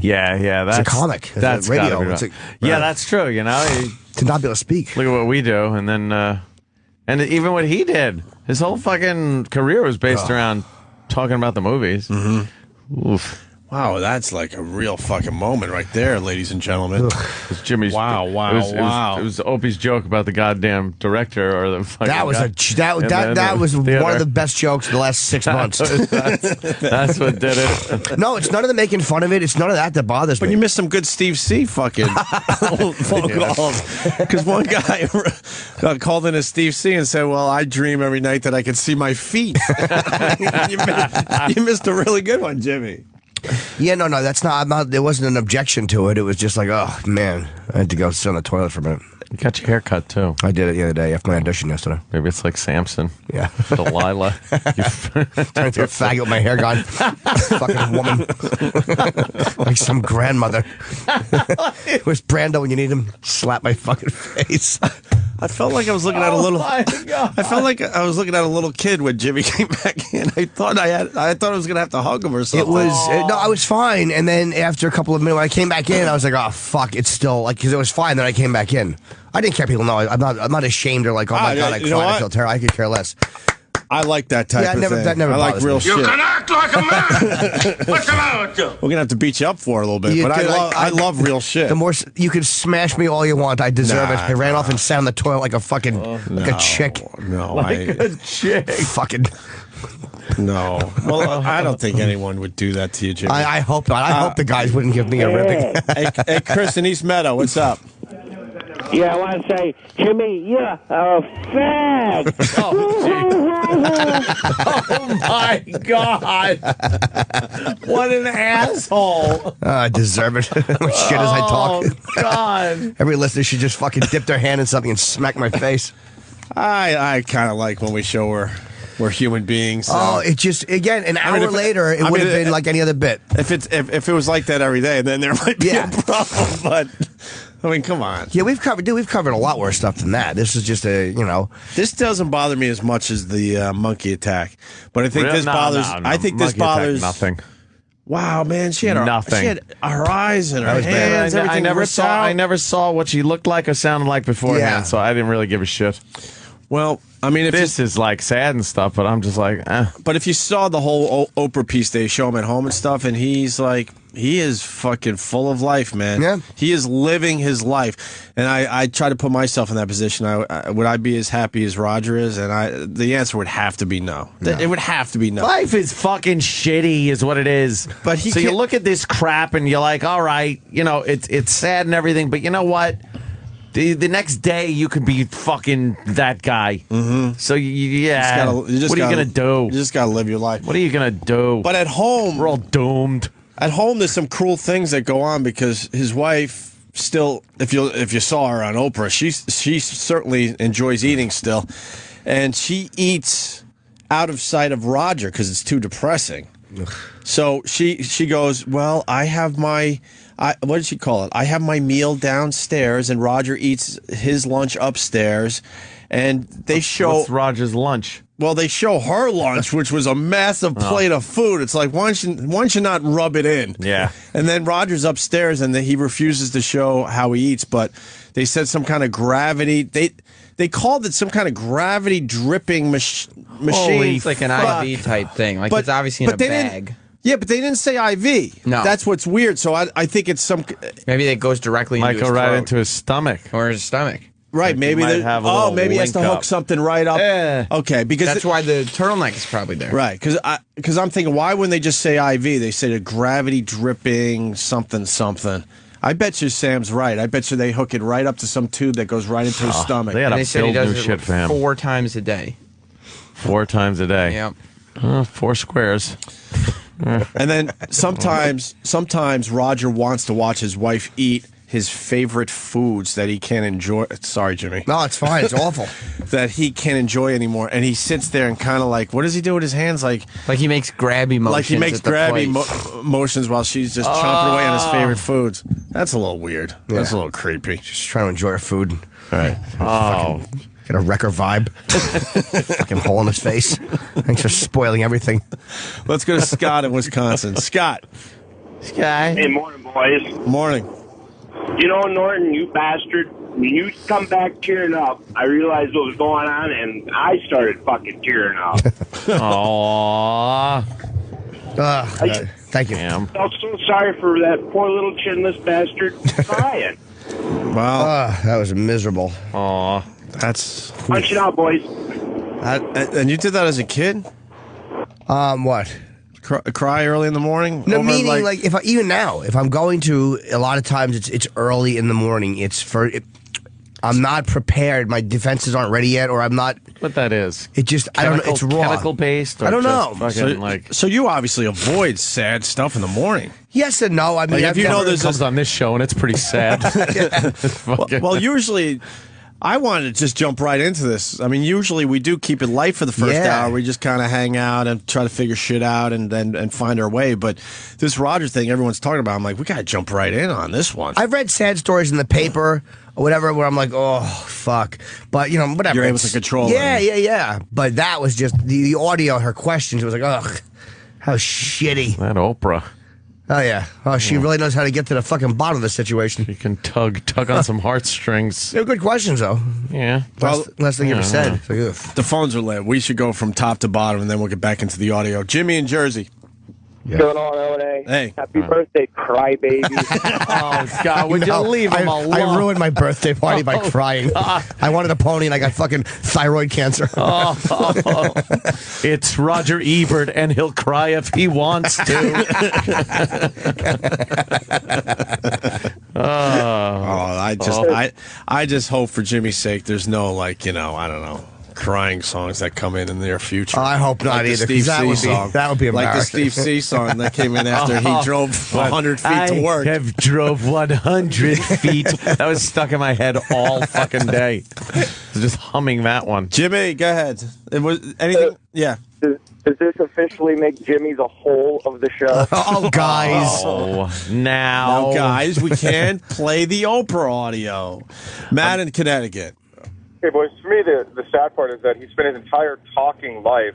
Yeah, that's it's a comic. That's radio. Yeah, that's true. To not be able to speak. Look at what we do, and then and even what he did. His whole fucking career was based around talking about the movies. Mm-hmm. Oof. Wow, that's like a real fucking moment right there, ladies and gentlemen. It was Jimmy's. Wow. It was Opie's joke about the goddamn director or the fucking. That was that was one of the best jokes of the last 6 months. That's what did it. No, it's none of the making fun of it. It's none of that bothers me. But you missed some good Steve C. fucking phone calls. Because one guy called in as Steve C. and said, "Well, I dream every night that I can see my feet." You missed a really good one, Jimmy. Yeah, no, that's not. There wasn't an objection to it. It was just like, oh man, I had to go sit on the toilet for a minute. You got your hair cut too. I did it the other day after my audition yesterday. Maybe it's like Samson. Yeah, Delilah. Turned into a faggot with my hair gone. Fucking woman, like some grandmother. Where's Brando when you need him? Slap my fucking face. I felt like I was looking at a little. I felt like I was looking at a little kid when Jimmy came back in. I thought I was gonna have to hug him or something. No, I was fine. And then after a couple of minutes, when I came back in, I was like, oh fuck, it's still like because it was fine. Then I came back in. I didn't care. People know I'm not ashamed or like, oh my god, I cried. I feel terrible. I could care less. I like that type of thing. That never I like real shit. You can act like a man. What's the matter with you? We're gonna have to beat you up for it a little bit, but I love real shit. The more you can smash me all you want, I deserve it. I ran off and sat on the toilet like a fucking a chick. No, like a chick. Fucking. No. Well, I don't think anyone would do that to you, Jimmy. I hope not. I hope the guys wouldn't give me a ribbing. Hey, Chris in East Meadow, what's up? Yeah, I want to say, Jimmy, you're a fag. Oh my God! What an asshole! I deserve it. As much shit as I talk. Oh God! Every listener should just fucking dip their hand in something and smack my face. I kind of like when we show we're human beings. Oh, it just again an hour later, it would have been like any other bit. If it was like that every day, then there might be a problem. I mean, come on. Yeah, we've covered a lot worse stuff than that. This is just This doesn't bother me as much as the monkey attack, but I think this bothers. I think this bothers nothing. Wow, man, she had nothing. She had her eyes and her hands. I never saw what she looked like or sounded like beforehand, so I didn't really give a shit. Well, I mean, if this is like sad and stuff, but I'm just like, eh. But if you saw the whole Oprah piece, they show him at home and stuff, and he's like, he is fucking full of life, man. Yeah. He is living his life. And I try to put myself in that position. Would I be as happy as Roger is? And the answer would have to be no. It would have to be no. Life is fucking shitty, is what it is. But so you look at this crap and you're like, all right, it's sad and everything, but you know what? The next day you could be fucking that guy. Mm-hmm. So what are you gonna do? You just gotta live your life. What are you gonna do? But at home, we're all doomed. At home, there's some cruel things that go on because his wife still, if you saw her on Oprah, she certainly enjoys eating still, and she eats out of sight of Roger because it's too depressing. So she goes, well, I have my. What did she call it? I have my meal downstairs, and Roger eats his lunch upstairs. And they show... What's Roger's lunch? Well, they show her lunch, which was a massive plate of food. It's like, why don't you not rub it in? Yeah. And then Roger's upstairs, and he refuses to show how he eats, but they said some kind of gravity... They called it some kind of gravity dripping machine. It's like an IV type thing. Like it's obviously in a bag. Yeah, but they didn't say IV. No. That's what's weird. So I think it's some... Maybe it goes directly into his throat. Right into his stomach. Or his stomach. Right, maybe he maybe he has to hook something right up. Okay, because that's why the turtleneck is probably there. Right, because I'm thinking, why wouldn't they just say IV? They say a gravity dripping something. I bet you Sam's right. I bet you they hook it right up to some tube that goes right into his stomach. They had they said he does new it shit for him. 4 times a day. 4 times a day. Yep. 4 squares. And then sometimes Roger wants to watch his wife eat his favorite foods that he can't enjoy. Sorry, Jimmy. No, it's fine. It's awful. That he can't enjoy anymore. And he sits there and kind of like, what does he do with his hands? Like he makes grabby motions. Like he makes grabby motions while she's just chomping away on his favorite foods. That's a little weird. Yeah. That's a little creepy. Just trying to enjoy her food. All right. Got a wrecker vibe. Fucking hole in his face. Thanks for spoiling everything. Let's go to Scott in Wisconsin. Scott. Hey, morning, boys. Morning. You know, Norton, you bastard, when you come back tearing up, I realized what was going on, and I started fucking tearing up. Aww. Thank you. I felt so sorry for that poor little chinless bastard crying. Wow. That was miserable. Aww. That's... Punch it out, boys. And you did that as a kid? What? Cry early in the morning? No, meaning like even now, if I'm going to, a lot of times it's early in the morning. I'm not prepared. My defenses aren't ready yet, or I'm not. What that is? It just I don't know. It's raw. Chemical based. I don't know. So you obviously avoid sad stuff in the morning. Yes and no. I mean, if you know this comes on this show and it's pretty sad. Well, usually. I wanted to just jump right into this. I mean, usually we do keep it light for the first hour. We just kind of hang out and try to figure shit out and find our way. But this Roger thing everyone's talking about, I'm like, we got to jump right in on this one. I've read sad stories in the paper or whatever where I'm like, oh, fuck. But, whatever. You're able to control it. Yeah. But that was just the audio, her questions. It was like, ugh, how shitty. That Oprah. Oh, yeah. Oh, she really knows how to get to the fucking bottom of the situation. You can tug on some heartstrings. They're good questions, though. Yeah. Last thing you ever said. The phones are lit. We should go from top to bottom, and then we'll get back into the audio. Jimmy in Jersey. What's going on, O&A? Hey. Happy birthday, crybaby. Oh, God, would you leave him alone? I ruined my birthday party by crying. God. I wanted a pony, and I got fucking thyroid cancer. It's Roger Ebert, and he'll cry if he wants to. I just hope for Jimmy's sake there's no, I don't know, crying songs that come in the near future. I hope not either. That would be embarrassing. Like the Steve C song that came in after he drove 100 feet to work. I have drove 100 feet. That was stuck in my head all fucking day. I was just humming that one. Jimmy, go ahead. It was anything? Yeah. Does this officially make Jimmy the whole of the show? Oh, guys. Oh, now. Guys, we can't play the Oprah audio. Matt in Connecticut. Hey, boys, for me, the sad part is that he spent his entire talking life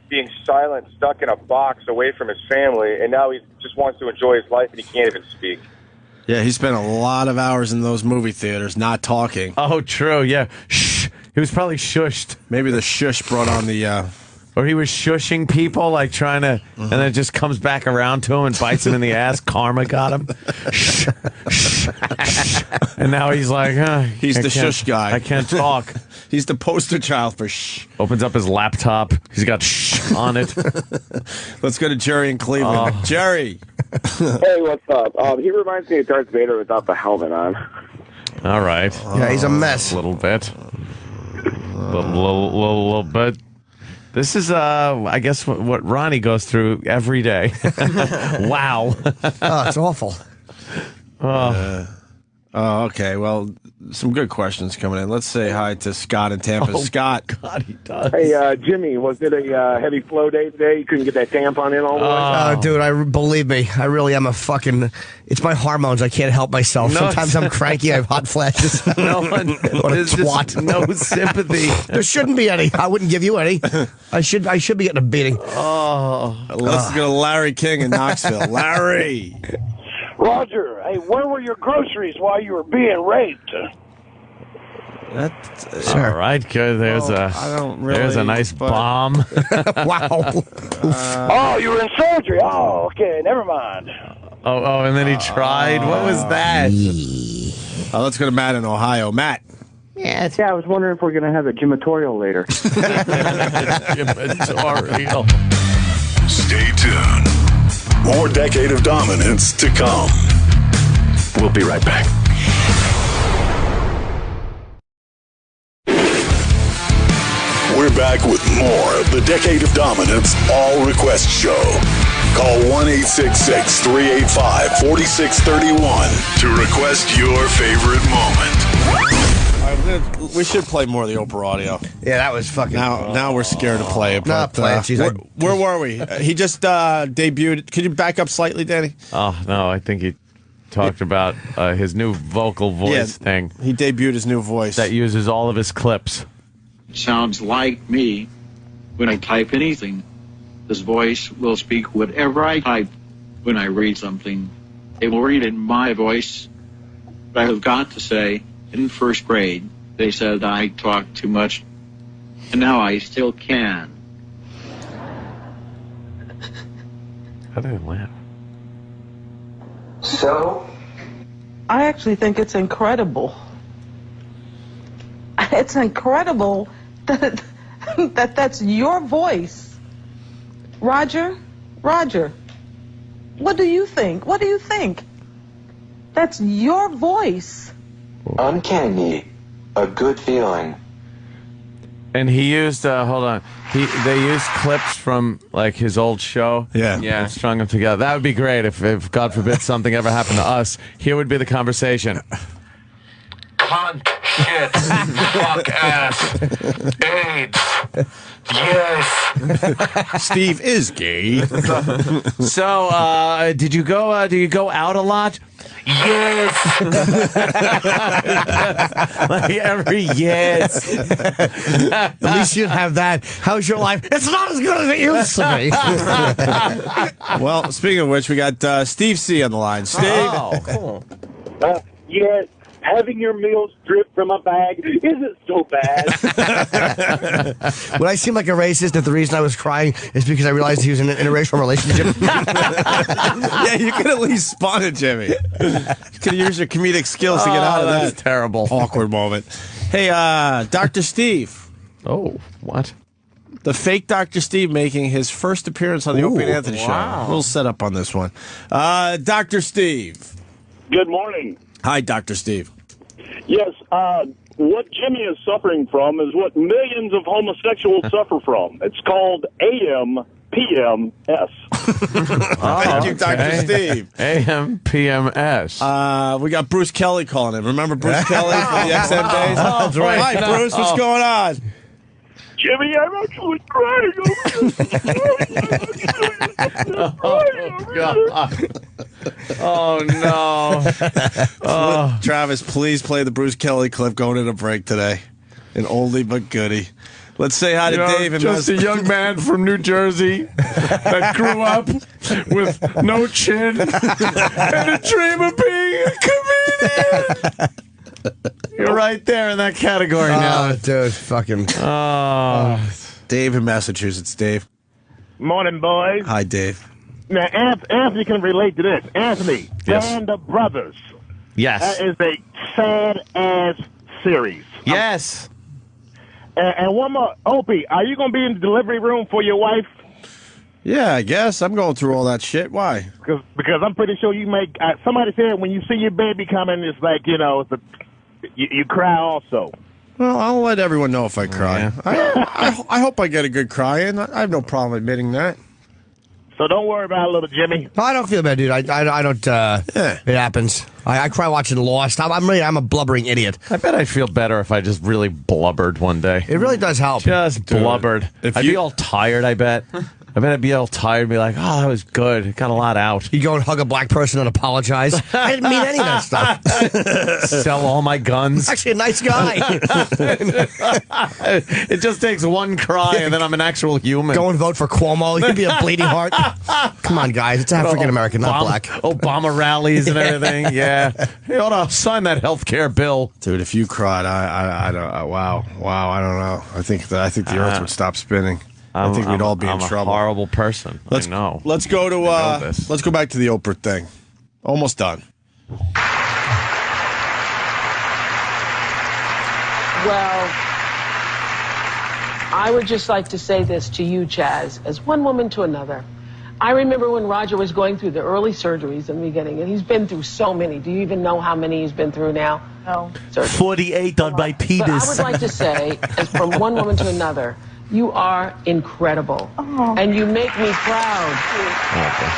being silent, stuck in a box away from his family, and now he just wants to enjoy his life and he can't even speak. Yeah, he spent a lot of hours in those movie theaters not talking. Oh, true, yeah. Shh. He was probably shushed. Maybe the shush brought on the... Or he was shushing people, like trying to... And then it just comes back around to him and bites him in the ass. Karma got him. Shh. Shh. And now he's like, he's the shush guy. I can't talk. He's the poster child for shh. Opens up his laptop. He's got shh on it. Let's go to Jerry in Cleveland. Jerry. Hey, what's up? He reminds me of Darth Vader without the helmet on. All right. Yeah, he's a mess. A little bit. Little bit. This is, I guess, what Ronnie goes through every day. Wow. Oh, it's awful. Okay. Well, some good questions coming in. Let's say hi to Scott in Tampa. Scott. God, he does. Hey, Jimmy, was it a heavy flow day today? You couldn't get that tampon in all the way? Oh, dude, believe me, I really am a fucking... It's my hormones. I can't help myself. No, sometimes I'm cranky. I have hot flashes. No one. What a There's just twat. no sympathy. There shouldn't be any. I wouldn't give you any. I should be getting a beating. Oh. Let's go to Larry King in Knoxville. Larry. Roger, hey, where were your groceries while you were being raped? All right, good. There's there's a nice bomb. Wow. Oh, you were in surgery. Oh, okay, never mind. Oh, and then he tried. What was that? Let's go to Matt in Ohio. Matt. Yeah, I was wondering if we're going to have a gymatorial later. Gymatorial. Stay tuned. More Decade of Dominance to come. We'll be right back. We're back with more of the Decade of Dominance All Request Show. Call 1-866-385-4631 to request your favorite moment. We should play more of the Oprah audio. Yeah, that was fucking... Now we're scared to play it. Not play it. Where were we? He just debuted. Could you back up slightly, Danny? Oh, no, I think he talked about his new vocal voice thing. He debuted his new voice. That uses all of his clips. Sounds like me when I type anything. This voice will speak whatever I type when I read something. It will read in my voice. But I have got to say, in first grade, they said I talked too much, and now I still can. How did it laugh? So? I actually think it's incredible. It's incredible that's your voice. Roger, what do you think? That's your voice. Uncanny. A good feeling. And he used, hold on, they used clips from, like, his old show. Yeah. And strung them together. That would be great if God forbid, something ever happened to us. Here would be the conversation. Cunt, shit, fuck ass, AIDS, yes. Steve is gay. So, do you go out a lot? Yes. Like every yes. At least you'd have that. How's your life? It's not as good as it used to be. Well, speaking of which, we got Steve C on the line. Steve. Oh, cool. Yes. Having your meals drip from a bag isn't so bad. When I seem like a racist, that the reason I was crying is because I realized he was in an interracial relationship. Yeah, you could at least spawn it, Jimmy. You could use your comedic skills to get out of that. That's terrible. Awkward moment. Hey, Dr. Steve. Oh, what? The fake Dr. Steve making his first appearance on the Opie and Anthony show. We'll set up on this one. Dr. Steve. Good morning. Hi, Dr. Steve. Yes, what Jimmy is suffering from is what millions of homosexuals suffer from. It's called AMPMS. Thank you, Dr. Steve. AMPMS. We got Bruce Kelly calling in. Remember Bruce Kelly from the XM days? That's right. Hi, Bruce. What's going on? Jimmy, I'm actually crying over God. Oh, no. Oh. Travis, please play the Bruce Kelly clip going into break today. An oldie but goodie. Let's say hi to Dave. Just a young man from New Jersey that grew up with no chin and a dream of being a comedian. You're right there in that category now. Dude, fucking. Dave in Massachusetts. Dave. Morning, boys. Hi, Dave. Now, Anthony can relate to this. Anthony, Yes. Band of Brothers. Yes. That is a sad-ass series. Yes. And one more. Opie, are you going to be in the delivery room for your wife? Yeah, I guess. I'm going through all that shit. Why? Because I'm pretty sure you make... somebody said when you see your baby coming, it's like, you cry also. Well, I'll let everyone know if I cry. Yeah. I hope I get a good cry in. I have no problem admitting that. So don't worry about little Jimmy. No, I don't feel bad, dude. I don't. It happens. I cry watching Lost. I'm a blubbering idiot. I bet I'd feel better if I just really blubbered one day. It really does help. Just blubbered. I'd be all tired, I bet. I bet I'd be all tired and be like, oh, that was good. Got a lot out. You go and hug a black person and apologize. I didn't mean any of that stuff. Sell all my guns. Actually, a nice guy. It just takes one cry and then I'm an actual human. Go and vote for Cuomo. You'd be a bleeding heart. Come on, guys. It's African American, not black. Obama rallies and everything. Yeah. Hey, hold on. Sign that health care bill. Dude, if you cried, I don't. Wow. I don't know. I think the Earth would stop spinning. I think we'd all be in trouble. I'm a horrible person. Let's know. Let's go to. Let's go back to the Oprah thing. Almost done. Well, I would just like to say this to you, Chaz, as one woman to another. I remember when Roger was going through the early surgeries in the beginning, and he's been through so many. Do you even know how many he's been through now? No. 48 on my penis. But I would like to say, as from one woman to another, you are incredible. Oh. And you make me proud. Okay.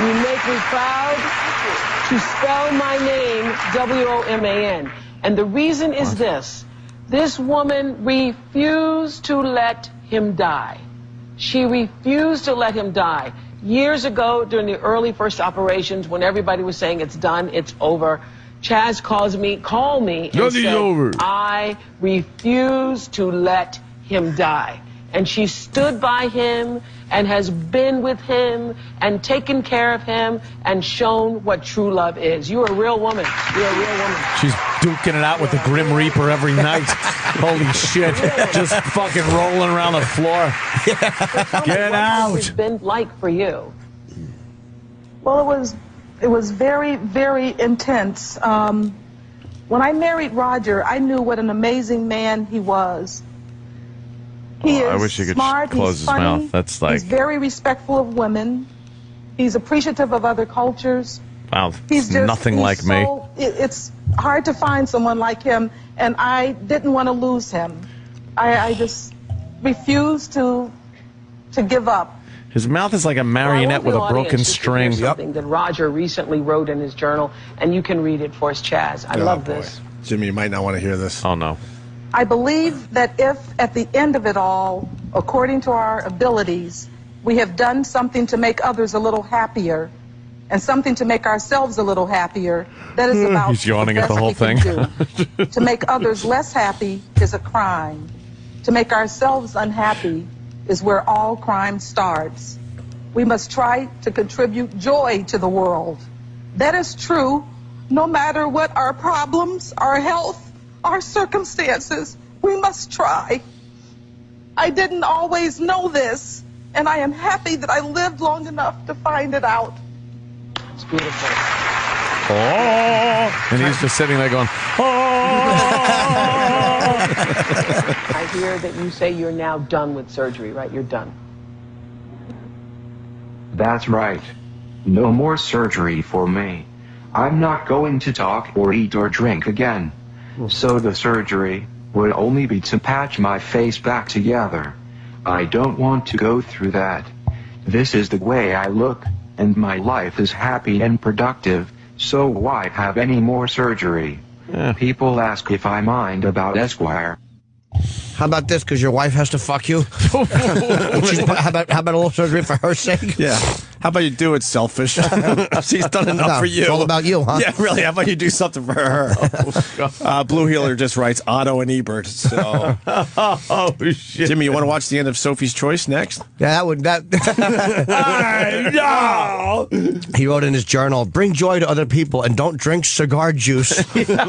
You make me proud to spell my name W-O-M-A-N. And the reason is this. This woman refused to let him die. She refused to let him die. Years ago, during the early first operations, when everybody was saying it's done, it's over, Chaz called me and said, over. I refuse to let him die. And she stood by him and has been with him and taken care of him and shown what true love is. You're a real woman. You're a real woman. She's duking it out with the Grim Reaper every night. Holy shit. Just fucking rolling around the floor. Get out. What's it been like for you? Well, it was very, very intense. When I married Roger, I knew what an amazing man he was. He is I wish you could smart, close he's his funny, mouth. That's like... He's very respectful of women. He's appreciative of other cultures. Wow, He's nothing like me. It's hard to find someone like him, and I didn't want to lose him. I just refused to give up. His mouth is like a marionette with a broken string. Something that Roger recently wrote in his journal, and you can read it for us, Chaz. I love this. Jimmy, you might not want to hear this. Oh, no. I believe that if, at the end of it all, according to our abilities, we have done something to make others a little happier and something to make ourselves a little happier, that is about He's yawning at the whole thing. To make others less happy is a crime. To make ourselves unhappy is where all crime starts. We must try to contribute joy to the world. That is true no matter what our problems, our health, our circumstances. We must try. I didn't always know this, and I am happy that I lived long enough to find it out. It's beautiful. Oh, and he's just sitting there going, oh. I hear that you say you're now done with surgery, right? You're done. That's right. No more surgery for me. I'm not going to talk or eat or drink again. So the surgery would only be to patch my face back together. I don't want to go through that. This is the way I look, and my life is happy and productive, so why have any more surgery? People ask if I mind about Esquire. How about this? Because your wife has to fuck you. how about a little surgery for her sake? Yeah. How about you do it, selfish? She's done enough for you. It's all about you, huh? Yeah, really. How about you do something for her? Blue Healer just writes Otto and Ebert. So, shit. Jimmy, you want to watch the end of Sophie's Choice next? Yeah, No. He wrote in his journal, "Bring joy to other people and don't drink cigar juice."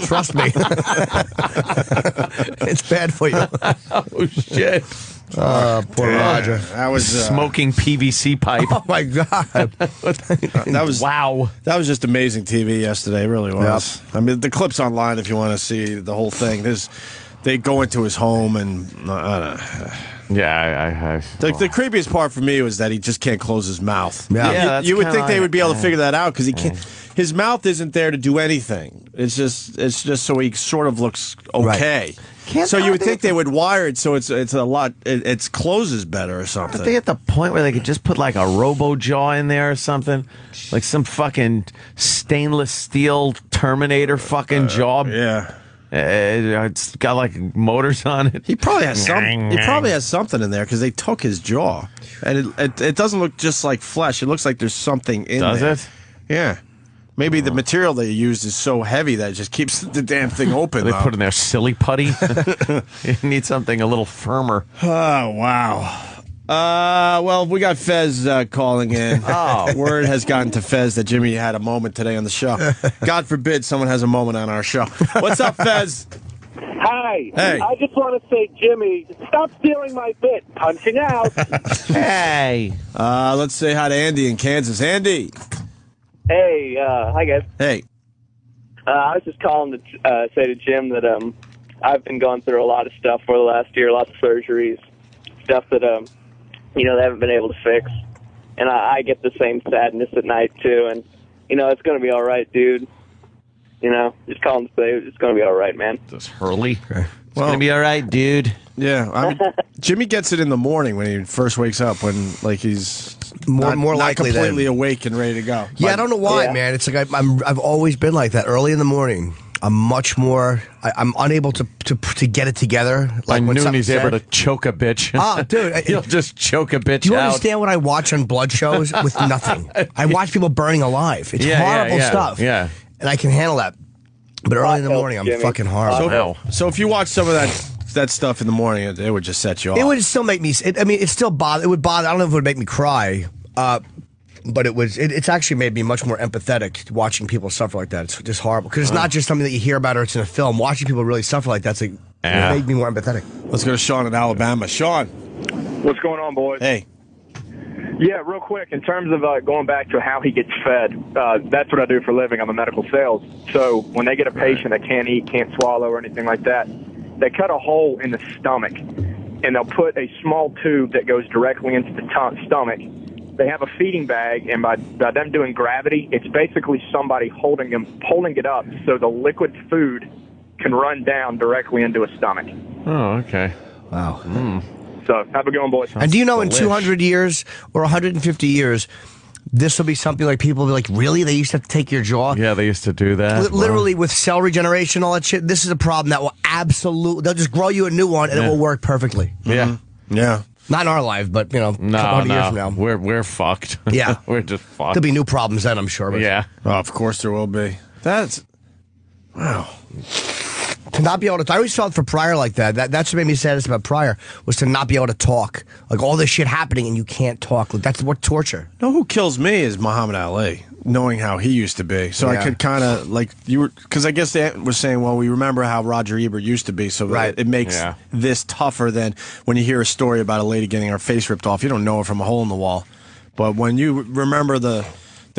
Trust me. It's bad for you. Oh, shit. Poor Roger. That was smoking PVC pipe. Oh my God. That was wow. That was just amazing TV yesterday. It really was. Yep. I mean, the clip's online if you want to see the whole thing. They go into his home and yeah. The creepiest part for me was that he just can't close his mouth. Yeah, you would think they would be able to figure that out because he can't. His mouth isn't there to do anything. It's just so he sort of looks okay. Right. So you would think they would wire it so it's a lot. It closes better or something. Are they at the point where they could just put like a robo jaw in there or something, like some fucking stainless steel Terminator fucking jaw? Yeah. It's got like motors on it. He probably has something in there because they took his jaw, and it doesn't look just like flesh. It looks like there's something in there. Does it? Yeah. Maybe the material they used is so heavy that it just keeps the damn thing open. They put in there silly putty. You need something a little firmer. Oh, wow. Well, we got Fez calling in. Oh. Word has gotten to Fez that Jimmy had a moment today on the show. God forbid someone has a moment on our show. What's up, Fez? Hi. Hey. I just want to say, Jimmy, stop stealing my bit. Punching out. Hey. Let's say hi to Andy in Kansas. Andy. Hey, hi guys. Hey. I was just calling to say to Jim that I've been going through a lot of stuff for the last year, lots of surgeries, stuff that they haven't been able to fix, and I get the same sadness at night too. And it's going to be all right, dude. Just calling to say it's going to be all right, man. This Hurley. It's going to be all right, dude. Yeah, I mean, Jimmy gets it in the morning when he first wakes up, when he's more likely not completely than awake and ready to go. Yeah, I don't know why, man. It's like I've always been like that. Early in the morning, I'm much more. I'm unable to get it together. Like By noon, he's able to choke a bitch. Oh, dude, he'll just choke a bitch. Do you out. understand what I watch on blood shows with nothing? I watch people burning alive. It's horrible stuff. Yeah, and I can handle that. But early in the morning, I'm fucking horrible. So if you watch some of that stuff in the morning, it would just set you off. It would still make me. It still bother. It would bother. I don't know if it would make me cry, but it's actually made me much more empathetic watching people suffer like that. It's just horrible because it's not just something that you hear about or it's in a film. Watching people really suffer like that's it made me more empathetic. Let's go to Sean in Alabama. Sean, what's going on, boys? Hey. Yeah, real quick, in terms of going back to how he gets fed, that's what I do for a living. I'm a medical sales. So when they get a patient that can't eat, can't swallow, or anything like that, they cut a hole in the stomach, and they'll put a small tube that goes directly into the stomach. They have a feeding bag, and by them doing gravity, it's basically somebody holding it up so the liquid food can run down directly into a stomach. Oh, okay. Wow. So, have a good one, boys. And do you know in 200 years or 150 years, this will be something like people will be like, really? They used to have to take your jaw? Yeah, they used to do that. Literally with cell regeneration, all that shit. This is a problem that will they'll just grow you a new one and it will work perfectly. Yeah. Yeah. Not in our life, but, a couple of years from now. We're fucked. Yeah. We're just fucked. There'll be new problems then, I'm sure. But yeah. Oh, of course there will be. Wow. To not be able to, I always felt for Pryor like that. That's what made me saddest about Pryor, was to not be able to talk. Like all this shit happening and you can't talk. Like, that's what torture. No, who kills me is Muhammad Ali, knowing how he used to be. So I could kind of, because I guess they were saying, well, we remember how Roger Ebert used to be, so it makes this tougher than when you hear a story about a lady getting her face ripped off. You don't know her from a hole in the wall. But when you remember the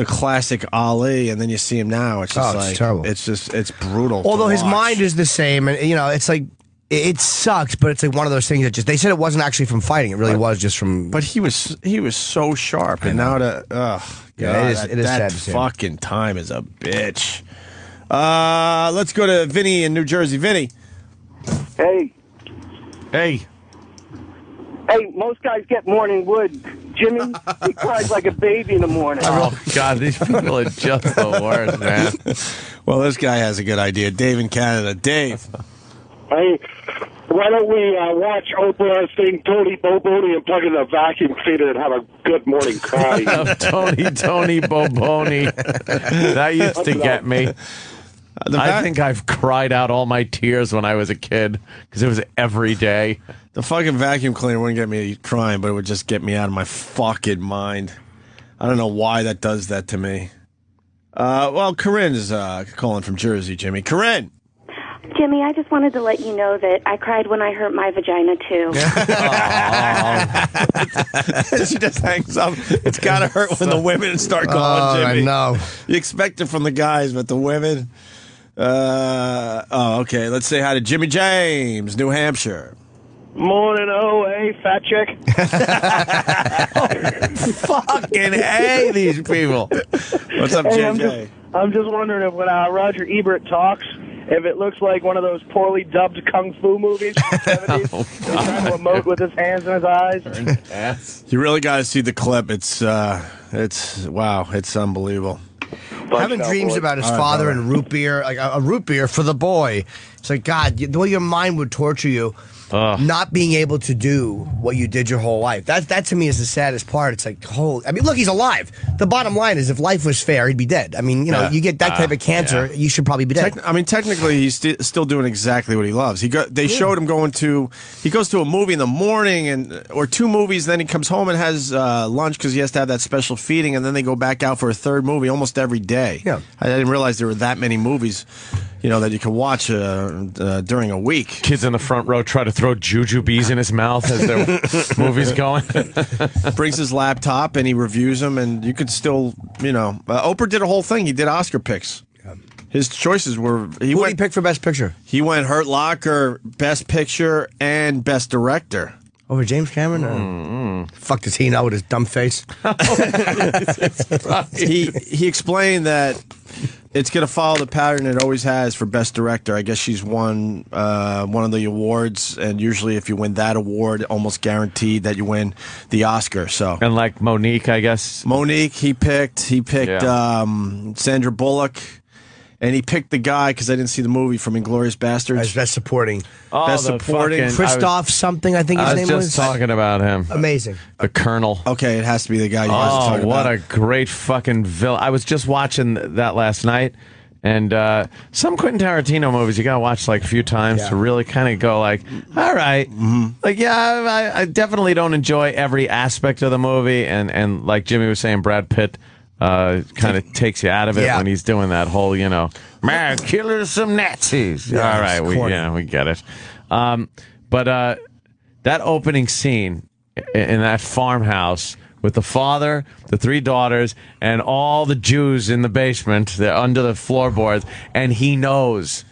classic Ali, and then you see him now, it's just it's terrible. It's brutal. Although his mind is the same, and it's like it sucks, but it's like one of those things that they said it wasn't actually from fighting; it really was just from. But he was so sharp, and now it is sad to see. Fucking time is a bitch. Let's go to Vinny in New Jersey. Vinny. Hey. Hey, most guys get morning wood. Jimmy, he cries like a baby in the morning. Oh, God, these people are just the worst, man. Well, this guy has a good idea. Dave in Canada. Dave. Hey, Why don't we watch Oprah sing Tony Boboni and plug in the vacuum cleaner and have a good morning cry? Tony Boboni. That used to get me. I think I've cried out all my tears when I was a kid because it was every day. The fucking vacuum cleaner wouldn't get me crying, but it would just get me out of my fucking mind. I don't know why that does that to me. Well, Corinne's calling from Jersey, Jimmy. Corinne! Jimmy, I just wanted to let you know that I cried when I hurt my vagina, too. She just hangs up. It's got to hurt when the women start calling, Jimmy. I know. You expect it from the guys, but the women... okay. Let's say hi to Jimmy James, New Hampshire. Morning, hey, fat chick. Fucking A, these people. What's up, JJ? I'm just wondering if when Roger Ebert talks, if it looks like one of those poorly dubbed kung fu movies from the 70s. He's trying to emote with his hands and his eyes. You really got to see the clip. It's wow. It's unbelievable. Having dreams about his father and root beer, like a root beer for the boy. It's like, God, the way your mind would torture you, not being able to do what you did your whole life. That to me is the saddest part. It's like, I mean, look, he's alive. The bottom line is, if life was fair, he'd be dead. I mean, you know, you get that type of cancer, you should probably be dead. Technically, he's still doing exactly what he loves. They showed him he goes to a movie in the morning or two movies, then he comes home and has lunch because he has to have that special feeding, and then they go back out for a third movie almost every day. Yeah. I didn't realize there were that many movies, that you can watch during a week. Kids in the front row try to throw jujubes in his mouth as the movie's going. Brings his laptop and he reviews them, and you could still, Oprah did a whole thing. He did Oscar picks. His choices were... Who did he pick for Best Picture? He went Hurt Locker, Best Picture, and Best Director. Over James Cameron? Fuck does he know with his dumb face? He explained that it's going to follow the pattern it always has for Best Director. I guess she's won one of the awards, and usually if you win that award, almost guaranteed that you win the Oscar. So, and like Monique, I guess. Monique, he picked Sandra Bullock. And he picked the guy, because I didn't see the movie, from Inglourious Basterds. As Best Supporting. Best Supporting. Christoph something, I think his name was. I was just talking about him. Amazing. The Colonel. Okay, it has to be the guy you guys are talking about. What a great fucking villain. I was just watching that last night. And some Quentin Tarantino movies you got to watch like a few times to really kind of go like, all right. Mm-hmm. Like, I definitely don't enjoy every aspect of the movie. And like Jimmy was saying, Brad Pitt kind of takes you out of it when he's doing that whole, man, killing some Nazis. Yeah, all right, we get it. But that opening scene in that farmhouse with the father, the three daughters, and all the Jews in the basement, they're under the floorboards, and he knows.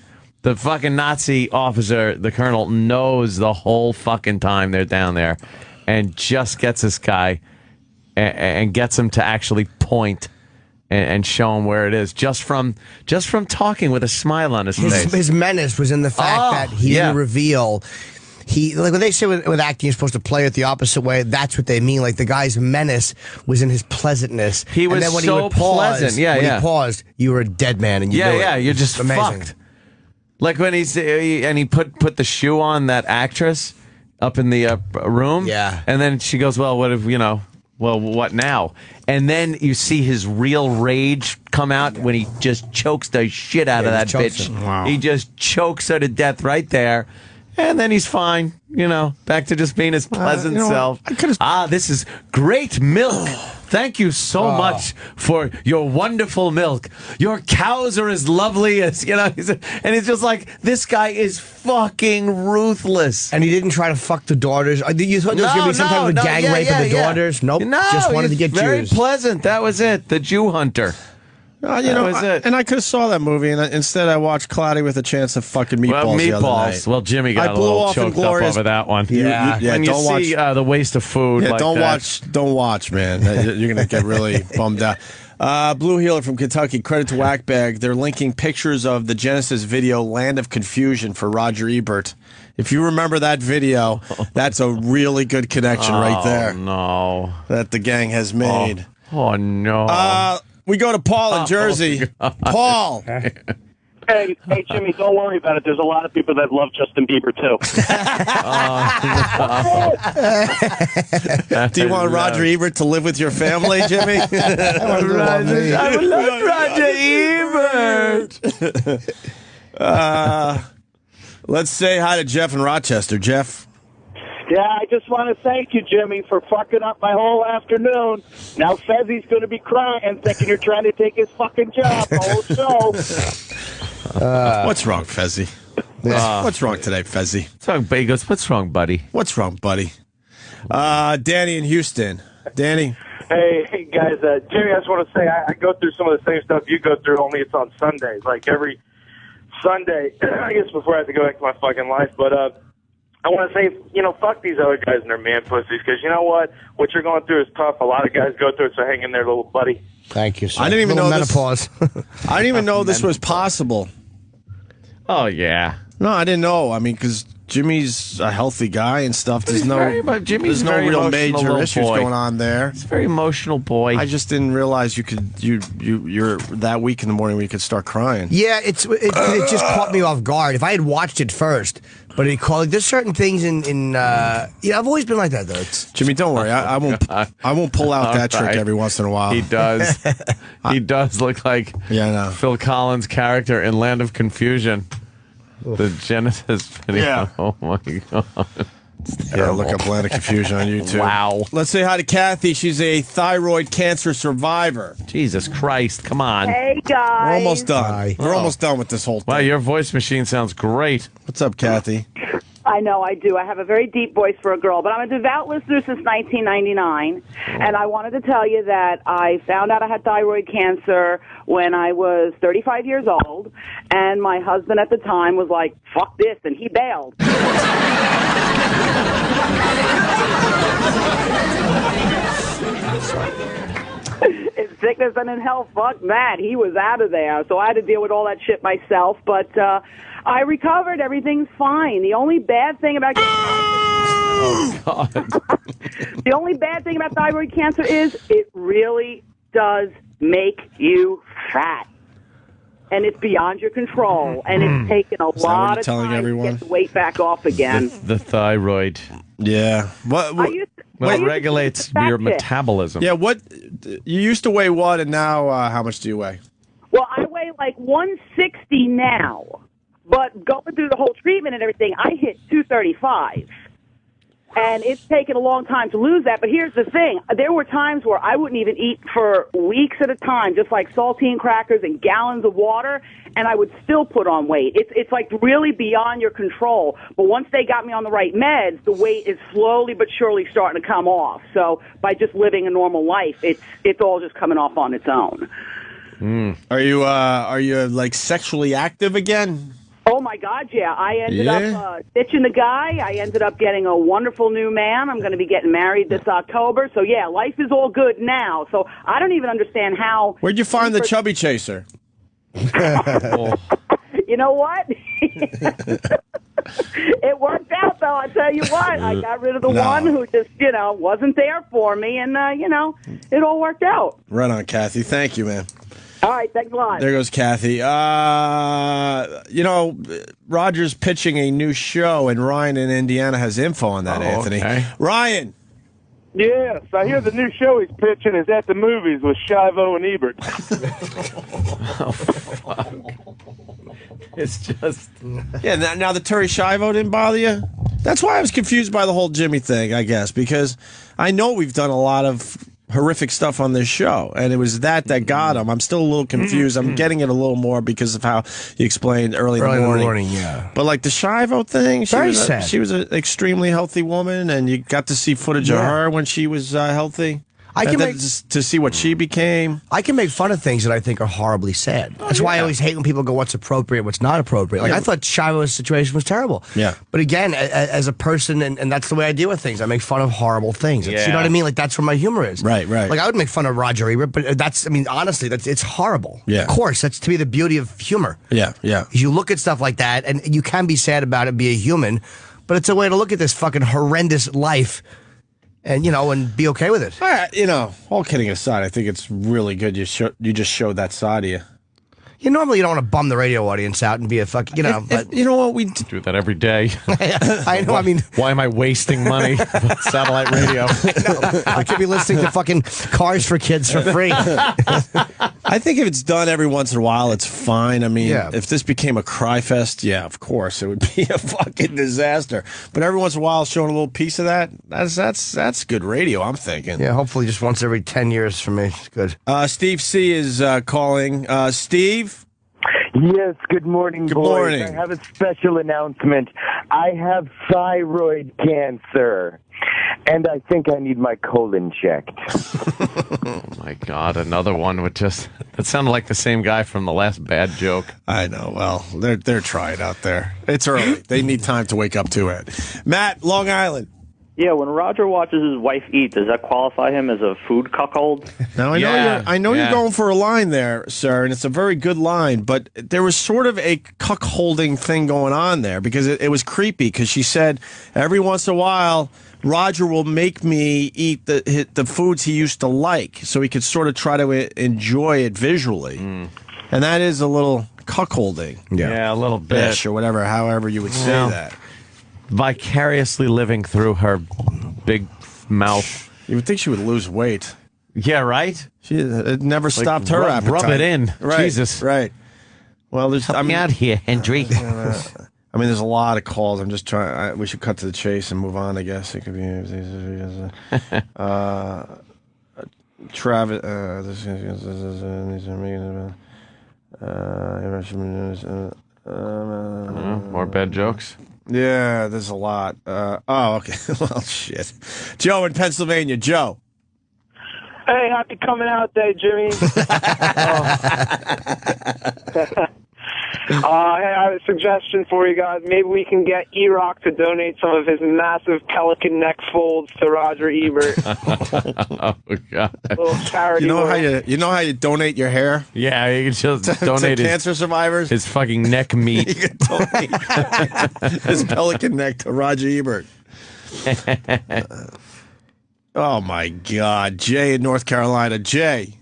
The fucking Nazi officer, the colonel, knows the whole fucking time they're down there, and just gets this guy and gets him to actually point and show him where it is just from talking with a smile on his face. His menace was in the fact that he didn't reveal. Like when they say with acting, you're supposed to play it the opposite way. That's what they mean. Like the guy's menace was in his pleasantness. He was and then when so he would pause, pleasant. When he paused, you were a dead man, and you knew it. You're just amazing. fucked. Like when he put the shoe on that actress up in the room. Yeah, and then she goes, "Well, what if Well, what now?" And then you see his real rage come out when he just chokes the shit out of that bitch. Wow. He just chokes her to death right there. And then he's fine, back to just being his pleasant self. This is great milk. Thank you so much for your wonderful milk. Your cows are as lovely as, and he's just like, this guy is fucking ruthless. And he didn't try to fuck the daughters. You thought there was going to be some type of gang rape of the daughters? Nope. No, just wanted to get very Jews. pleasant. That was it. The Jew hunter. That was it. And I could have saw that movie, and instead I watched Cloudy with a Chance of fucking Meatballs. Well, the other Meatballs. night. Well, Jimmy got a little choked up over that one. Yeah. When you see the waste of food like don't that. Don't watch, man. You're going to get really bummed out. Blue Healer from Kentucky, credit to Whackbag. They're linking pictures of the Genesis video Land of Confusion for Roger Ebert. If you remember that video, that's a really good connection right there. No. That the gang has made. Oh no. We go to Paul in Jersey. Paul. Hey, Hey, Jimmy, don't worry about it. There's a lot of people that love Justin Bieber, too. Do you want Roger Ebert to live with your family, Jimmy? I would love Roger Ebert. Let's say hi to Jeff in Rochester. Jeff. Yeah, I just want to thank you, Jimmy, for fucking up my whole afternoon. Now Fezzi's going to be crying, thinking you're trying to take his fucking job the whole show. What's wrong, Fezzi? What's wrong today, Fezzi? What's wrong, Bagels? What's wrong, buddy? What's wrong, buddy? Danny in Houston. Danny. Hey guys, Jimmy, I just want to say I go through some of the same stuff you go through, only it's on Sundays. Like every Sunday, I guess before I have to go back to my fucking life, but I want to say, fuck these other guys and their man pussies, because you know what? What you're going through is tough. A lot of guys go through it, so hang in there, little buddy. Thank you, sir. I didn't even know menopause. I didn't even know this was possible. Oh, yeah. No, I didn't know. I mean, because Jimmy's a healthy guy and stuff. There's no real major issues going on there. He's a very emotional boy. I just didn't realize you're that weak in the morning where you could start crying. Yeah, it just caught me off guard. If I had watched it first, but it called. There's certain things in I've always been like that though. Jimmy, don't worry. I won't pull out that trick every once in a while. He does. He does look like Phil Collins' character in Land of Confusion. The Genesis video. Yeah. Oh my god. Yeah, look up Land of Confusion on YouTube. Wow. Let's say hi to Kathy. She's a thyroid cancer survivor. Jesus Christ, come on. Hey, guys. We're almost done. We're almost done with this whole thing. Wow, your voice machine sounds great. What's up, Kathy? I know I do. I have a very deep voice for a girl, but I'm a devout listener since 1999, and I wanted to tell you that I found out I had thyroid cancer when I was 35 years old, and my husband at the time was like, fuck this, and he bailed. In sickness and in health, fuck that. He was out of there, so I had to deal with all that shit myself, but I recovered. Everything's fine. The only bad thing about the only bad thing about thyroid cancer is it really does make you fat. And it's beyond your control. And it's taken a lot of time to get the weight back off again. The thyroid. Yeah. What regulates your metabolism. Yeah, you used to weigh what, and now how much do you weigh? Well, I weigh like 160 now. But going through the whole treatment and everything, I hit 235. And it's taken a long time to lose that. But here's the thing. There were times where I wouldn't even eat for weeks at a time, just like saltine crackers and gallons of water, and I would still put on weight. It's like really beyond your control. But once they got me on the right meds, the weight is slowly but surely starting to come off. So by just living a normal life, it's all just coming off on its own. Are you like sexually active again? Oh, my God, yeah. I ended up ditching the guy. I ended up getting a wonderful new man. I'm going to be getting married this October. So, yeah, life is all good now. So I don't even understand how... Where'd you find the chubby chaser? You know what? It worked out, though. I tell you what. I got rid of the one who just, wasn't there for me. And, it all worked out. Right on, Kathy. Thank you, man. All right, thanks a lot. There goes Kathy. Roger's pitching a new show, and Ryan in Indiana has info on that, Anthony. Okay. Ryan. Yes, I hear the new show he's pitching is At the Movies with Shivo and Ebert. Oh, fuck. It's just... Yeah, now the Terry Shivo didn't bother you? That's why I was confused by the whole Jimmy thing, I guess, because I know we've done a lot of horrific stuff on this show, and it was that got him. I'm still a little confused. I'm getting it a little more because of how you explained early in the morning. Yeah. But like the Shivo thing, Very sad. She was an extremely healthy woman, and you got to see footage of her when she was healthy. To see what she became. I can make fun of things that I think are horribly sad. That's why I always hate when people go, what's appropriate, what's not appropriate. Like, I thought Shivo's situation was terrible. Yeah. But again, as a person, and that's the way I deal with things, I make fun of horrible things. You know what I mean? Like, that's where my humor is. Right. Like, I would make fun of Roger Ebert, but honestly, it's horrible. Yeah. Of course, that's to me the beauty of humor. Yeah. You look at stuff like that, and you can be sad about it, be a human, but it's a way to look at this fucking horrendous life. And and be okay with it. All kidding aside, I think it's really good you just showed that side of you. Normally you don't want to bum the radio audience out and be a fucking, but you know what, we do that every day. I know. I mean, why am I wasting money on satellite radio? I could be listening to fucking Cars for Kids for free. I think if it's done every once in a while, it's fine. I mean, if this became a cry fest, yeah, of course, it would be a fucking disaster. But every once in a while, showing a little piece of that, that's good radio, I'm thinking. Yeah, hopefully just once every 10 years for me. It's good. Steve C. is calling. Steve? Yes, good morning, Good boys. morning. I have a special announcement. I have thyroid cancer, and I think I need my colon checked. Oh, my God, another one with just... That sounded like the same guy from the last bad joke. I know. Well, they're trying out there. It's early. They need time to wake up to it. Matt, Long Island. Yeah, when Roger watches his wife eat, does that qualify him as a food cuckold? Now, I know you're going for a line there, sir, and it's a very good line, but there was sort of a cuckolding thing going on there because it was creepy because she said every once in a while Roger will make me eat the foods he used to like so he could sort of try to enjoy it visually. And that is a little cuckolding. Yeah, a little bit. Or whatever, however you would say that. Vicariously living through her big mouth. You would think she would lose weight. Yeah, right? It never stopped her appetite. Rub it in. Right, Jesus. Right. Well, Help me out here, Hendry. I mean, there's a lot of calls. I'm just trying. We should cut to the chase and move on, I guess. It could be Travis. More bad jokes? Yeah, there's a lot. Okay. Well, shit. Joe in Pennsylvania. Joe. Hey, happy coming out day, Jimmy. Hey, I have a suggestion for you guys. Maybe we can get E-Rock to donate some of his massive pelican neck folds to Roger Ebert. Oh, God. A little charity You know work. how you donate your hair? Yeah, you can just donate to cancer survivors. His fucking neck meat. You can donate his pelican neck to Roger Ebert. Oh my God, Jay in North Carolina. Jay.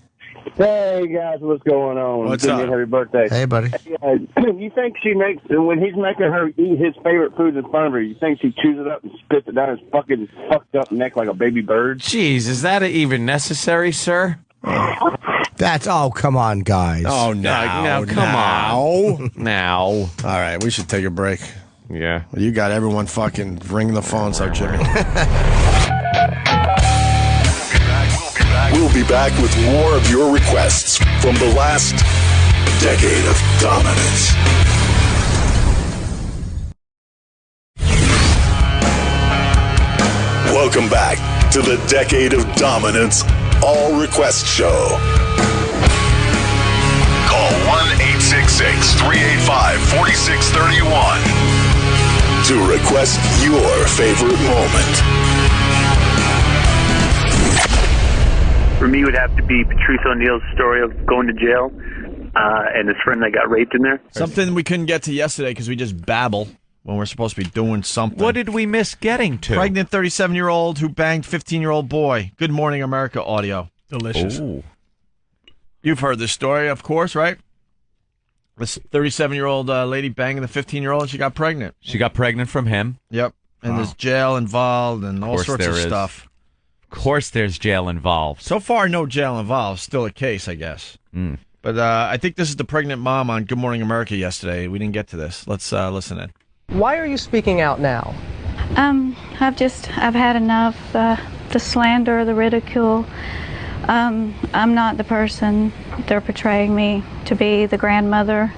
Hey guys, what's going on? What's Give me up? a happy birthday. Hey, buddy. You think she makes, when he's making her eat his favorite foods in front of her, you think she chews it up and spits it down his fucking fucked up neck like a baby bird? Jeez, is that even necessary, sir? Come on, guys. Oh, no. Come on. Now. All right, we should take a break. Yeah. Well, you got everyone fucking ringing the phones up, Jimmy. We'll be back with more of your requests from the last decade of dominance. Welcome back to the Decade of Dominance All Request Show. Call 1-866-385-4631 to request your favorite moment. For me, it would have to be Patrice O'Neal's story of going to jail and his friend that got raped in there. Something we couldn't get to yesterday because we just babble when we're supposed to be doing something. What did we miss getting to? Pregnant 37-year-old who banged 15-year-old boy. Good Morning America audio. Delicious. Ooh. You've heard this story, of course, right? This 37-year-old lady banging the 15-year-old, and she got pregnant. She got pregnant from him? Yep. And Wow. there's jail involved and all sorts of stuff. Of course there's jail involved. So far, no jail involved. Still a case, I guess. But I think this is the pregnant mom on Good Morning America yesterday. We didn't get to this. Let's listen in. Why are you speaking out now? I've had enough. The slander, the ridicule. I'm not the person they're portraying me to be, the grandmother.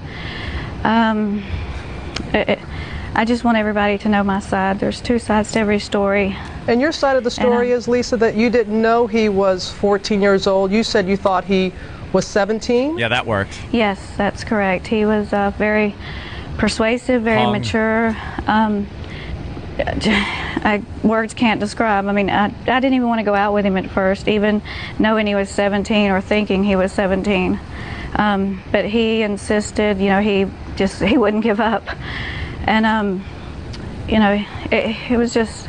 I just want everybody to know my side. There's two sides to every story. And your side of the story is, Lisa, that you didn't know he was 14 years old. You said you thought he was 17? Yeah, that worked. Yes, that's correct. He was very persuasive, very mature. Words can't describe. I mean, I didn't even want to go out with him at first, even knowing he was 17 or thinking he was 17. But he insisted, he wouldn't give up. And, it was just,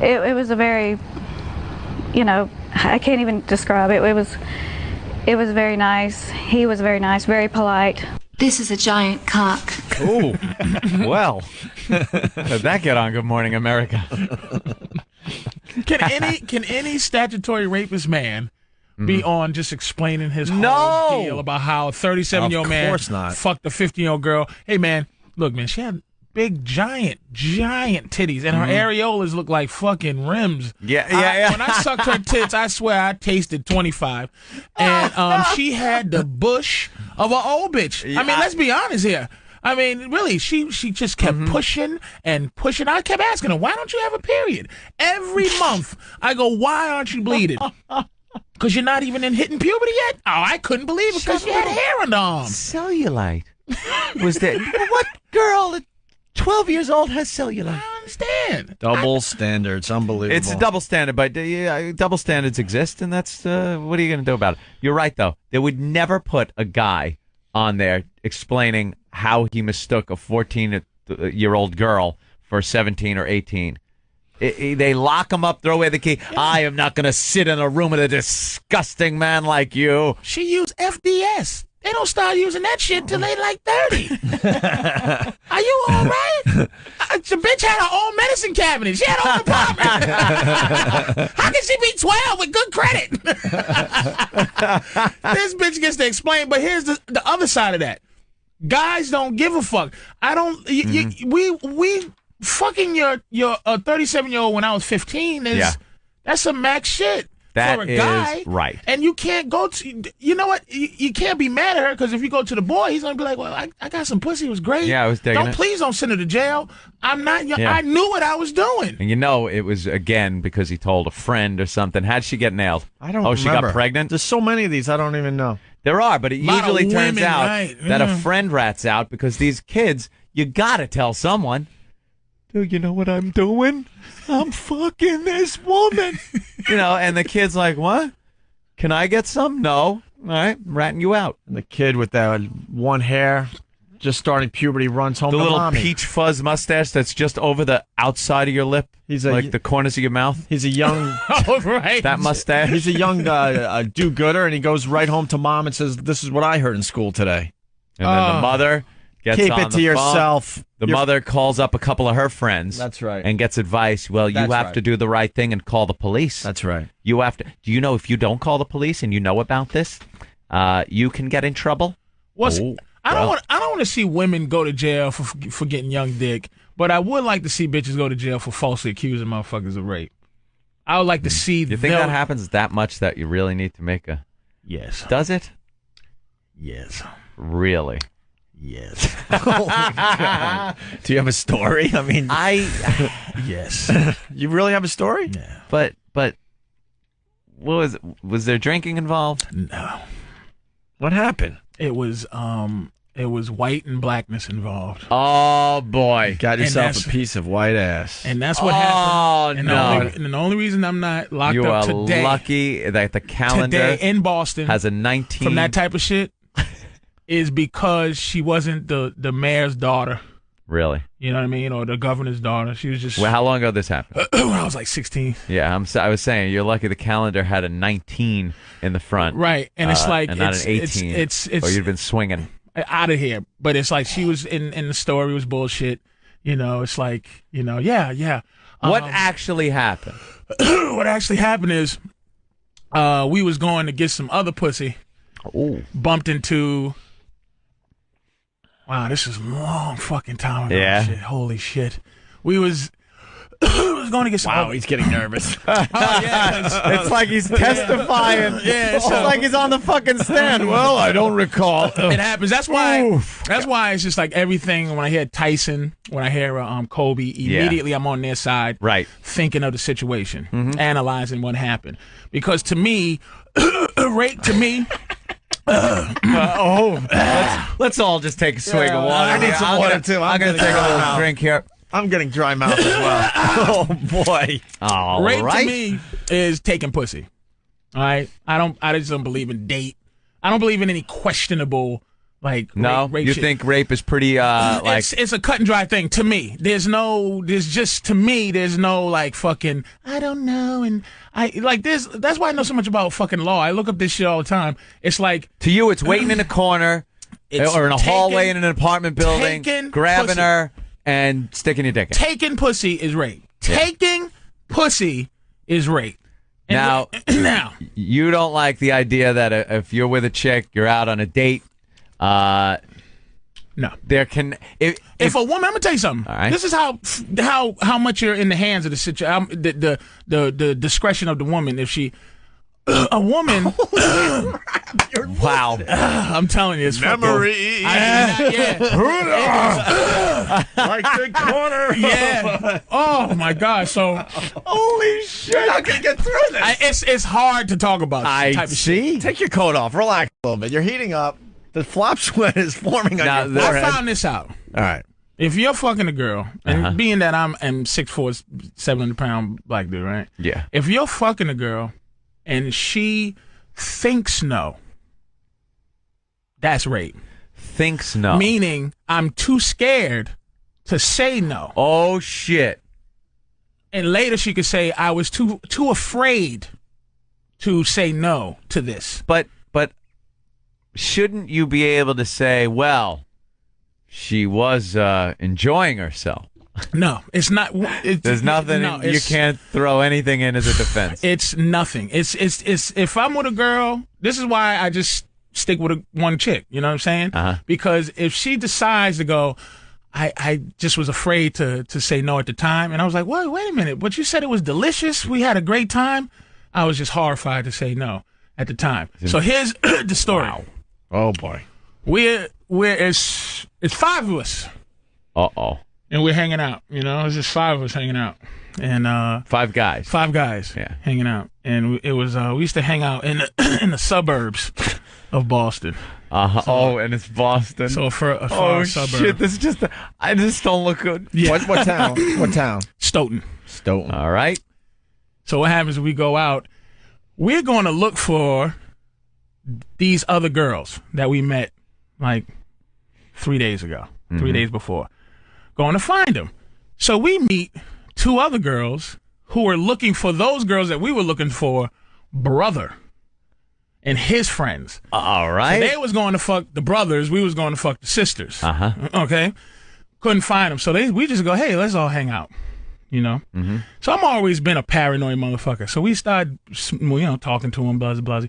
it was a very, I can't even describe it. It It was very nice. He was very nice, very polite. This is a giant cock. Ooh, well, how'd that get on Good Morning America? Can any statutory rapist man be on just explaining his whole deal about how a 37-year-old man fucked a 15-year-old girl? Hey, man, look, man, she had big, giant titties, and her areolas look like fucking rims. Yeah. When I sucked her tits, I swear I tasted 25. And she had the bush of an old bitch. I mean, let's be honest here. I mean, really, she just kept pushing and pushing. I kept asking her, why don't you have a period? Every month, I go, why aren't you bleeding? Because you're not even in hitting puberty yet? Oh, I couldn't believe it because she had hair on the arm. Cellulite. Was that what girl at 12 years old has cellulite? I don't understand. Double standards, unbelievable. It's a double standard, but double standards exist, and that's what are you going to do about it? You're right, though. They would never put a guy on there explaining how he mistook a 14-year-old girl for 17 or 18. They lock him up, throw away the key. Yeah. I am not going to sit in a room with a disgusting man like you. She used FDS. They don't start using that shit till they like 30. Are you all right? The bitch had her own medicine cabinet. She had her own apartment. How can she be 12 with good credit? This bitch gets to explain, but here's the other side of that. Guys don't give a fuck. I don't. We fucking your 37-year-old when I was 15 is that's some max shit. That for a guy, is right. And you can't go to, you know what? You can't be mad at her because if you go to the boy, he's going to be like, well, I got some pussy. It was great. Yeah, I was digging it. Please don't send her to jail. I'm not, I knew what I was doing. And it was, again, because he told a friend or something. How'd she get nailed? I don't know. remember. She got pregnant? There's so many of these, I don't even know. There are, but it usually turns women, out right, that a friend rats out because these kids, you got to tell someone. Do you know what I'm doing? I'm fucking this woman. And the kid's like, what? Can I get some? No. All right, I'm ratting you out. And the kid with that one hair, just starting puberty, runs home the to little mommy. Peach fuzz mustache that's just over the outside of your lip. He's like the corners of your mouth. He's a young... Oh, right. That mustache. He's a young do-gooder, and he goes right home to mom and says, this is what I heard in school today. And then the mother... Keep it to yourself. The mother calls up a couple of her friends. That's right. And gets advice. Well, you have to do the right thing and call the police. That's right. You have to. Do you know if you don't call the police and you know about this, you can get in trouble? I don't want to see women go to jail for getting young dick, but I would like to see bitches go to jail for falsely accusing motherfuckers of rape. I would like to see. You think that happens that much that you really need to make a? Yes. Does it? Yes. Really? Yes. Oh my God. Do you have a story? I mean, yes. You really have a story? Yeah. But what was there drinking involved? No. What happened? It was white and blackness involved. Oh boy. Got yourself a piece of white ass. And that's what happened. Oh no. And the only reason I'm not locked you up are today. Lucky that the calendar today in Boston has a 19 from that type of shit. Is because she wasn't the mayor's daughter. Really? You know what I mean? Or the governor's daughter. She was just... Well, how long ago this happened? When I was like 16. Yeah, I was saying, you're lucky the calendar had a 19 in the front. Right, and it's like... and not an 18. It's or you'd been swinging. Out of here. But it's like she was in the story was bullshit. It's like, yeah. What actually happened? What actually happened is we was going to get some other pussy. Ooh. Bumped into... Wow, this is a long fucking time ago. Yeah. Shit. Holy shit. We was going to get some... Wow, he's getting nervous. It's like he's testifying. Yeah, it's like he's on the fucking stand. Well, I don't recall. It happens. That's why. That's why it's just like everything. When I hear Tyson, when I hear Kobe, immediately I'm on their side, right? Thinking of the situation, analyzing what happened. Because to me, rape to me. Let's all just take a swig of water. I need some water too. I'm going to take a little drink here. I'm getting dry mouth as well. Oh boy! All rape right. to me is taking pussy. All right, I just don't believe in date. I don't believe in any questionable Like No, rape you shit. think rape is pretty like It's a cut and dry thing to me. There's no like fucking I don't know and I like this. That's why I know so much about fucking law. I look up this shit all the time. It's like to you, it's waiting in a corner It's or in a taking- hallway in an apartment building, taking grabbing pussy. her and sticking your dick in. taking pussy is rape. Taking pussy is rape. And Now, you don't like the idea that if you're with a chick, you're out on a date. No. There can If a woman, I'm gonna tell you something. All right. This is how much you're in the hands of the situation. The discretion of the woman. If she, a woman. Wow. I'm telling you, it's Memory. Like the corner. Yeah. Oh my God. So. Holy shit! You're not gonna get through this. It's hard to talk about. This type of shit. Take your coat off. Relax a little bit. You're heating up. The flop sweat is forming on your forehead. I found this out. All right. If you're fucking a girl, and being that I'm 6'4", 700-pound black dude, right? Yeah. If you're fucking a girl, and she thinks no, that's rape. Thinks no. Meaning I'm too scared to say no. Oh shit. And later she could say I was too afraid to say no to this. But shouldn't you be able to say, well, she was enjoying herself? No, it's not. There's nothing. No, You can't throw anything in as a defense. It's nothing. It's if I'm with a girl, this is why I just stick with one chick. You know what I'm saying? Because if she decides to go, I just was afraid to say no at the time, and I was like, wait a minute, but you said it was delicious. We had a great time. I was just horrified to say no at the time. So here's the story. Wow. Oh boy. It's 5 of us. And we're hanging out, you know. It's just 5 of us hanging out, and 5 guys. 5 guys, hanging out, and it was we used to hang out in the suburbs of Boston. So, and it's Boston. So for a far suburb. Shit! This is just I just don't look good. Yeah. What town? What town? Stoughton. All right. So what happens is we go out. We're going to look for these other girls that we met like 3 days ago, 3 days before. Going to find them. So we meet 2 other girls who were looking for those girls that we were looking for, brother and his friends. All right. So they was going to fuck the brothers. We was going to fuck the sisters. Okay. Couldn't find them. So we just go, hey, let's all hang out. You know? So I'm always been a paranoid motherfucker. So we started, talking to them, blah, blah, blah.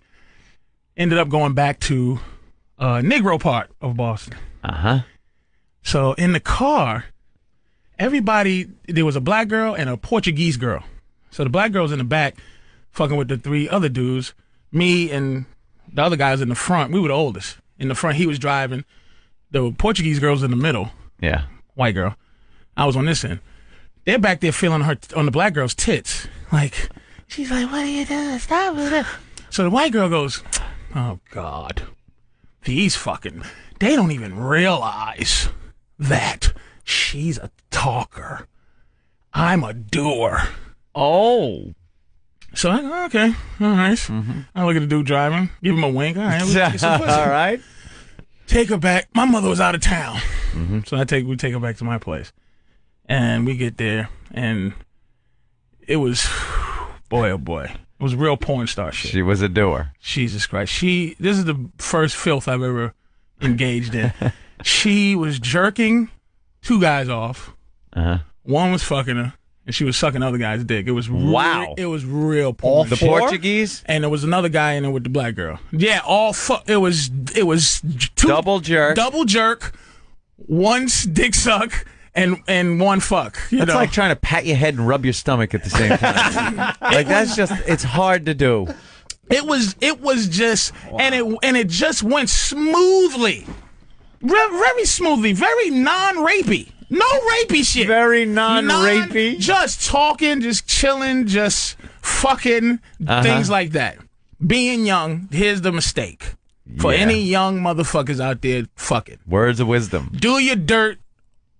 Ended up going back to Negro part of Boston. So in the car, there was a black girl and a Portuguese girl. So the black girl's in the back, fucking with the 3 other dudes. Me and the other guys in the front. We were the oldest. In the front, he was driving. The Portuguese girl's in the middle. Yeah. White girl. I was on this end. They're back there feeling her on the black girl's tits. Like, she's like, what are you doing? Stop it. So the white girl goes, oh, God. These fucking, they don't even realize that she's a talker. I'm a doer. Oh. So I go, okay, all right. I look at the dude driving, give him a wink. All right, let's get some pussy. All right. Take her back. My mother was out of town. So we take her back to my place. And we get there, and it was, boy, oh boy. It was real porn star shit. She was a doer. Jesus Christ. This is the first filth I've ever engaged in. She was jerking 2 guys off. One was fucking her, and she was sucking other guy's dick. It was wow. It was real porn. The Portuguese? And there was another guy in there with the black girl. Yeah, it was 2 double jerk, 1 dick suck, and 1 fuck. That's like trying to pat your head and rub your stomach at the same time. It's hard to do. It was just, and it just went smoothly, very smoothly, very non-rapey. No rapey shit. Very non-rapey. Just talking, just chilling, just fucking, things like that. Being young, here's the mistake. For any young motherfuckers out there, fuck it. Words of wisdom. Do your dirt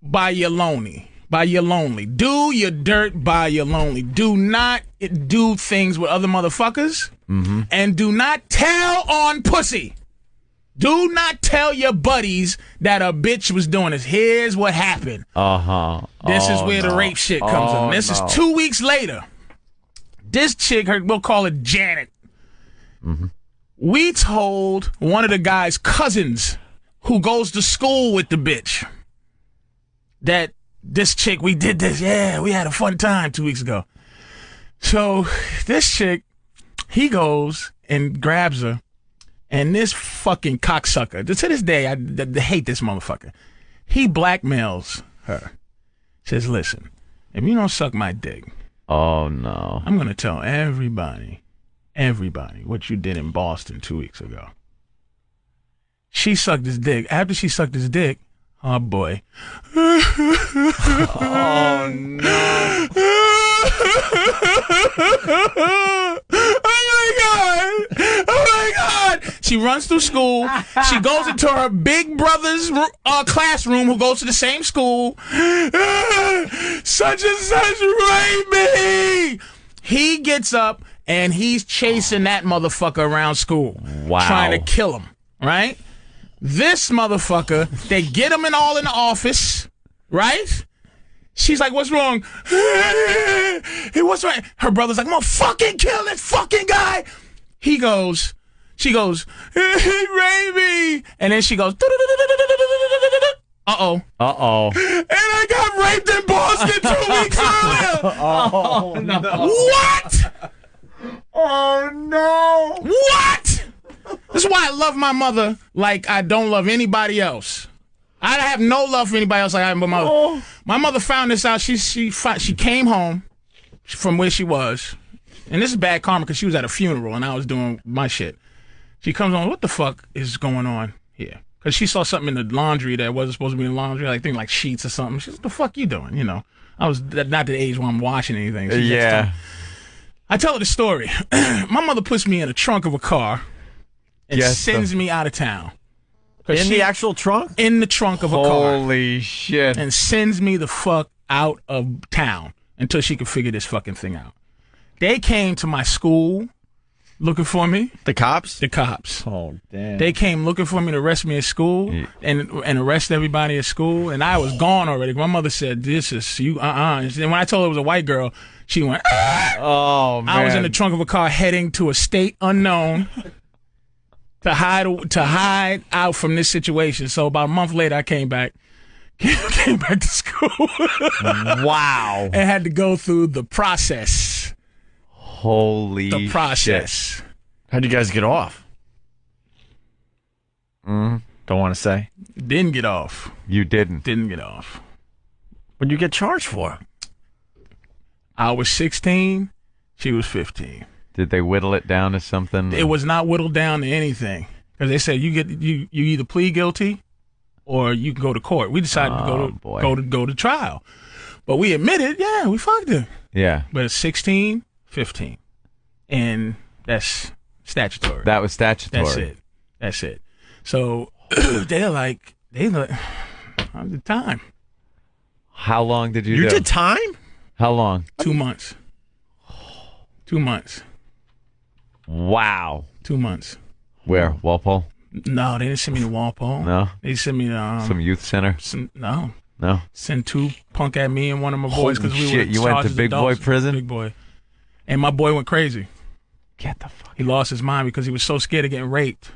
by your lonely. Do your dirt by your lonely. Do not do things with other motherfuckers. And do not tell on pussy. Do not tell your buddies that a bitch was doing this. Here's what happened. This is where the rape shit comes in. This is 2 weeks later. This chick, we'll call her Janet. We told one of the guy's cousins who goes to school with the bitch that this chick, we did this. Yeah, we had a fun time 2 weeks ago. So this chick, he goes and grabs her, and this fucking cocksucker, to this day, I hate this motherfucker. He blackmails her. Says, listen, if you don't suck my dick, oh no, I'm going to tell everybody what you did in Boston 2 weeks ago. She sucked his dick. After she sucked his dick, oh boy. Oh no. Oh my God! She runs through school. She goes into her big brother's classroom, who goes to the same school. Such and such raped me. He gets up and he's chasing that motherfucker around school, trying to kill him. Right? This motherfucker, they get him in the office, right? She's like, what's wrong? Hey, what's wrong? Her brother's like, I'm gonna fucking kill this fucking guy. She goes, he raped me. And then she goes, uh-oh. And I got raped in Boston 2 weeks earlier. Oh, no. What? Oh, no. What? This is why I love my mother like I don't love anybody else. I have no love for anybody else like I have my mother. Oh. My mother found this out. She came home from where she was. And this is bad karma because she was at a funeral and I was doing my shit. She comes on, what the fuck is going on here? Because she saw something in the laundry that wasn't supposed to be in the laundry, like things like sheets or something. She's what the fuck you doing? You know, I was not the age where I'm washing anything. So yeah. I tell her the story. My mother puts me in the trunk of a car and sends me out of town. In the actual trunk? In the trunk of a car. Holy shit. And sends me the fuck out of town until she could figure this fucking thing out. They came to my school looking for me. The cops? The cops. Oh, damn. They came looking for me to arrest me at school and arrest everybody at school. And I was gone already. My mother said, this is you, And when I told her it was a white girl, she went, oh, man. I was in the trunk of a car heading to a state unknown to hide out from this situation. So about a month later, I came back to school. Wow. And had to go through the process. Holy process. Shit. How'd you guys get off? Don't want to say. Didn't get off. You didn't? Didn't get off. What'd you get charged for? I was 16. She was 15. Did they whittle it down to something? It was not whittled down to anything. Because they said you either plead guilty or you can go to court. We decided to go to trial. But we admitted, yeah, we fucked her. Yeah. But it's 16, 15. And that's statutory. That was statutory. That's it. So they're like, I did time. How long did you do? You did time? How long? 2 months. 2 months. Wow. 2 months. Where? Walpole? No, they didn't send me to Walpole. No? They sent me to... some youth center? No. No? Sent two punk at me and one of my boys because we were You went to big adults. boy prison? Big boy. And my boy went crazy. Get the fuck. He lost his mind because he was so scared of getting raped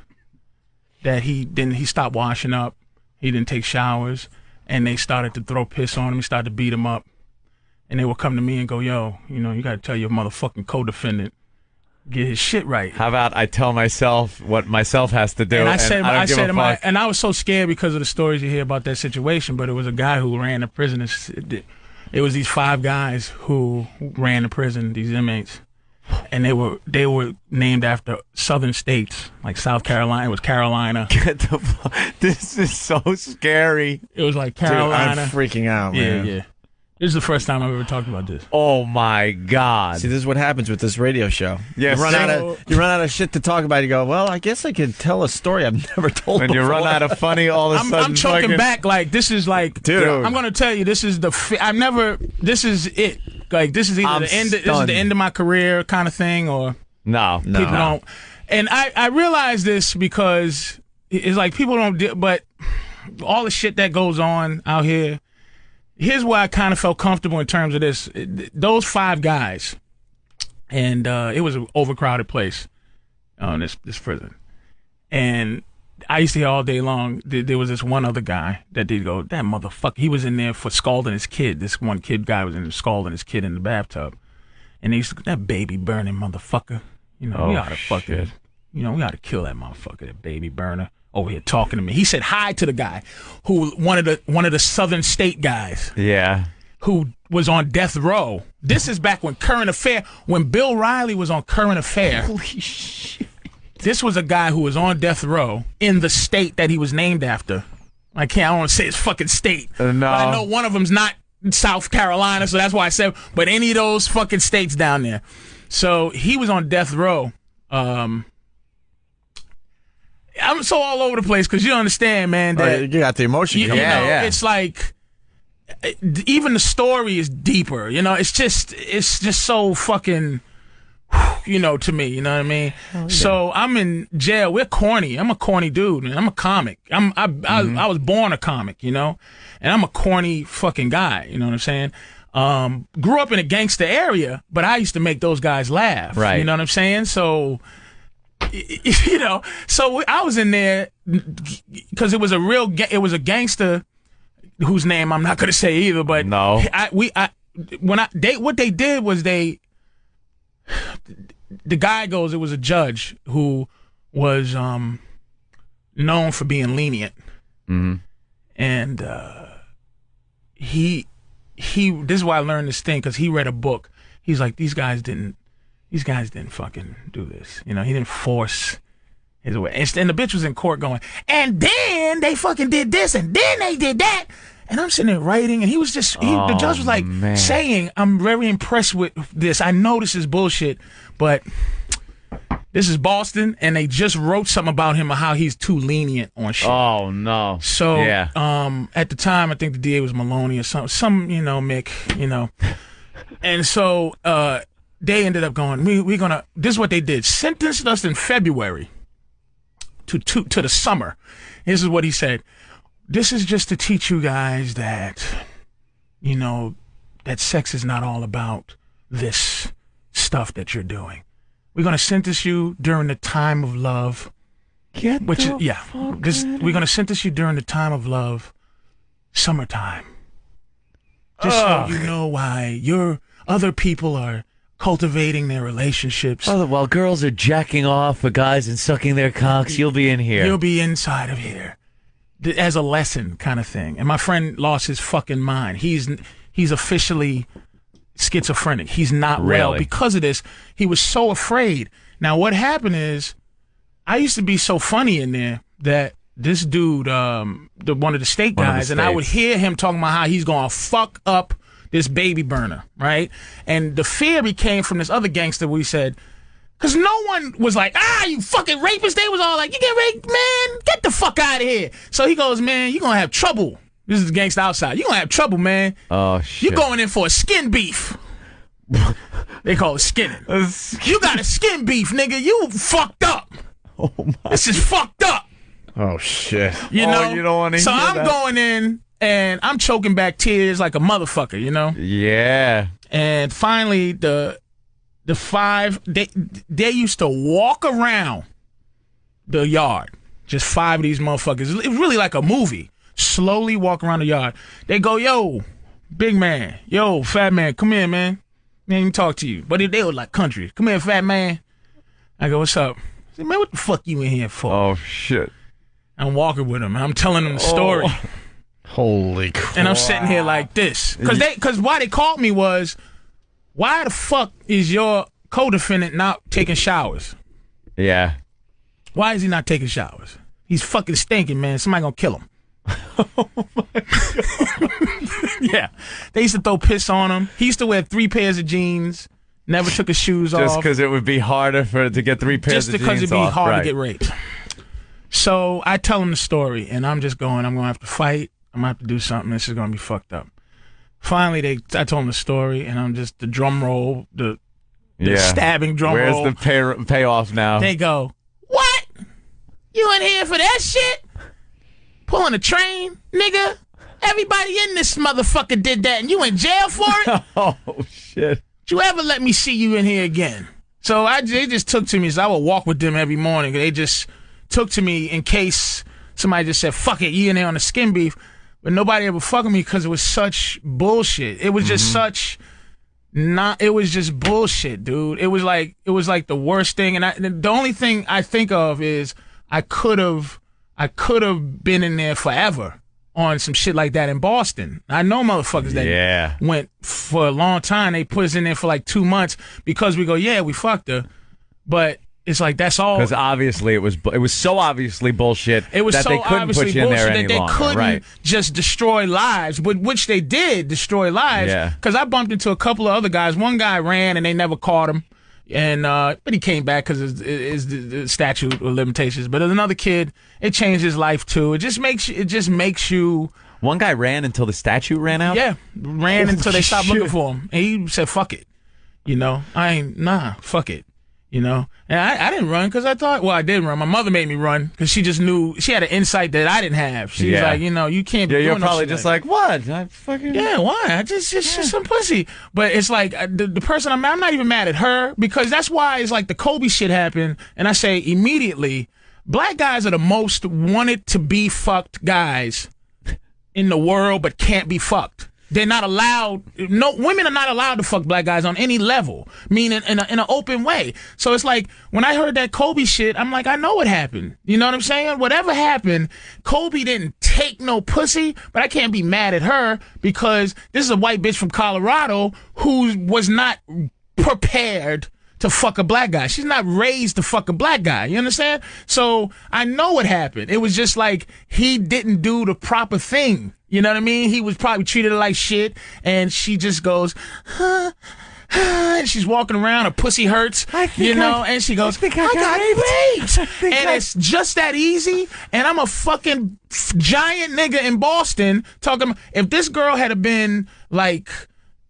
that he stopped washing up. He didn't take showers. And they started to throw piss on him. He started to beat him up. And they would come to me and go, yo, you got to tell your motherfucking co-defendant, get his shit right. How about I tell myself what myself has to do? And I said to my, and I was so scared because of the stories you hear about that situation, but it was a guy who ran the prison. It was these 5 guys who ran the prison, these inmates. And they were named after southern states, like South Carolina. It was Carolina. Get the fuck. This is so scary. It was like Carolina. Dude, I'm freaking out, man. Yeah. This is the first time I've ever talked about this. Oh my God! See, this is what happens with this radio show. Yes, you run out of shit to talk about. You go, well, I guess I could tell a story I've never told. When you run out of funny, all of a sudden, I'm choking back. Like this is like, dude. I'm gonna tell you, this is this is it. Like this is either the end. This is the end of my career, kind of thing, or no. People don't. And I realize this because it's like people don't, but all the shit that goes on out here. Here's why I kind of felt comfortable in terms of this. Those 5 guys, and it was an overcrowded place, this prison. And I used to hear all day long, there was this one other guy that did go, that motherfucker, he was in there for scalding his kid. This one guy was in there scalding his kid in the bathtub. And they used to go, that baby burning motherfucker. We ought to fucking, we ought to kill that motherfucker, that baby burner. Over here talking to me. He said hi to the guy who one of the Southern State guys. Yeah. Who was on death row. This is back when when Bill Riley was on Current Affair. Holy shit. This was a guy who was on death row in the state that he was named after. I don't want to say his fucking state. No. But I know one of them's not South Carolina, so that's why I said, but any of those fucking states down there. So he was on death row. I'm so all over the place because you understand, man. That you got the emotion. Yeah. It's like even the story is deeper. It's just so fucking, to me. You know what I mean? Yeah. So I'm in jail. We're corny. I'm a corny dude, man. I'm a comic. I was born a comic, and I'm a corny fucking guy. You know what I'm saying? Grew up in a gangster area, but I used to make those guys laugh. Right. You know what I'm saying? So. So I was in there because it was a gangster whose name I'm not going to say either, but no. What they did was the guy goes, it was a judge who was known for being lenient. Mm-hmm. And he this is why I learned this thing, because he read a book. He's like, these guys didn't fucking do this. He didn't force his way. And the bitch was in court going, and then they fucking did this, and then they did that. And I'm sitting there writing, and he was just, the judge was like saying, I'm very impressed with this. I know this is bullshit, but this is Boston, and they just wrote something about him, how he's too lenient on shit. Oh, no. So, yeah. At the time, I think the DA was Maloney or some Mick, And so, they ended up going, we're going to, this is what they did. Sentenced us in February to the summer. This is what he said. This is just to teach you guys that, that sex is not all about this stuff that you're doing. We're going to sentence you during the time of love. We're going to sentence you during the time of love, summertime. Just so you know why your other people are cultivating their relationships. While girls are jacking off for guys and sucking their cocks, you'll be in here. You'll be inside of here. As a lesson kind of thing. And my friend lost his fucking mind. He's officially schizophrenic. He's not well because of this. He was so afraid. Now what happened is, I used to be so funny in there that this dude, one of the state guys, and I would hear him talking about how he's going to fuck up this baby burner, right? And the fear became from this other gangster where he said, because no one was like, you fucking rapist. They was all like, you get raped, man. Get the fuck out of here. So he goes, man, you're going to have trouble. This is the gangster outside. You're going to have trouble, man. Oh, shit. You're going in for a skin beef. They call it skinning. You got a skin beef, nigga. You fucked up. Oh, my. This is fucked up. Oh, shit. You know? You don't want to so hear I'm that. going in, and I'm choking back tears like a motherfucker, Yeah. And finally, the 5, they used to walk around the yard. Just 5 of these motherfuckers. It was really like a movie. Slowly walk around the yard. They go, yo, big man. Yo, fat man, come here, man. Man, let me talk to you. But they were like country. Come here, fat man. I go, what's up? I said, man, what the fuck you in here for? Oh, shit. I'm walking with him. I'm telling him the story. Holy crap. And I'm sitting here like this. Because why they called me was, why the fuck is your co-defendant not taking showers? Yeah. Why is he not taking showers? He's fucking stinking, man. Somebody gonna kill him. Oh my God. Yeah. They used to throw piss on him. He used to wear 3 pairs of jeans, never took his shoes off. Just because it would be harder to get 3 pairs of jeans off. Just because it'd be hard to get raped. So I tell him the story, and I'm just going, I'm going to have to fight. I'm going to have to do something. This is going to be fucked up. Finally, I told him the story, and I'm just the drum roll, the stabbing drum roll. Where's the payoff now? They go, what? You in here for that shit? Pulling a train, nigga? Everybody in this motherfucker did that, and you in jail for it? Oh, shit. Don't you ever let me see you in here again? So they just took to me. So I would walk with them every morning. They just took to me in case somebody just said, fuck it, you in there on the skin beef. But nobody ever fucked with me because it was such bullshit. It was just it was just bullshit, dude. It was like the worst thing. And the only thing I think of is I could have been in there forever on some shit like that in Boston. I know motherfuckers that went for a long time. They put us in there for like 2 months because we go, yeah, we fucked her. But it's like, that's all. Because obviously it was so obviously bullshit that they couldn't put you in there any longer. They couldn't just destroy lives, but which they did destroy lives. Because I bumped into a couple of other guys. One guy ran and they never caught him. And but he came back because it's the statute of limitations. But there's another kid, it changed his life too. It just makes you. One guy ran until the statute ran out. Yeah, ran until they stopped looking for him, and he said, "Fuck it," fuck it. And I didn't run because I thought, well, I did run. My mother made me run because she just knew, she had an insight that I didn't have. She was like, you can't be doing you're probably no just like, what? I fucking... Yeah, why? I just some pussy. But it's like, the person, I'm not even mad at her because that's why it's like the Kobe shit happened. And I say immediately, black guys are the most wanted to be fucked guys in the world but can't be fucked. They're not allowed. No, women are not allowed to fuck black guys on any level, meaning in an open way. So it's like when I heard that Kobe shit, I'm like, I know what happened. You know what I'm saying? Whatever happened, Kobe didn't take no pussy, but I can't be mad at her because this is a white bitch from Colorado who was not prepared to fuck a black guy. She's not raised to fuck a black guy. You understand? So I know what happened. It was just like he didn't do the proper thing. You know what I mean? He was probably treated her like shit, and she just goes, and she's walking around, her pussy hurts, and she goes, I got raped. And it's just that easy, and I'm a fucking giant nigga in Boston talking, if this girl had been like,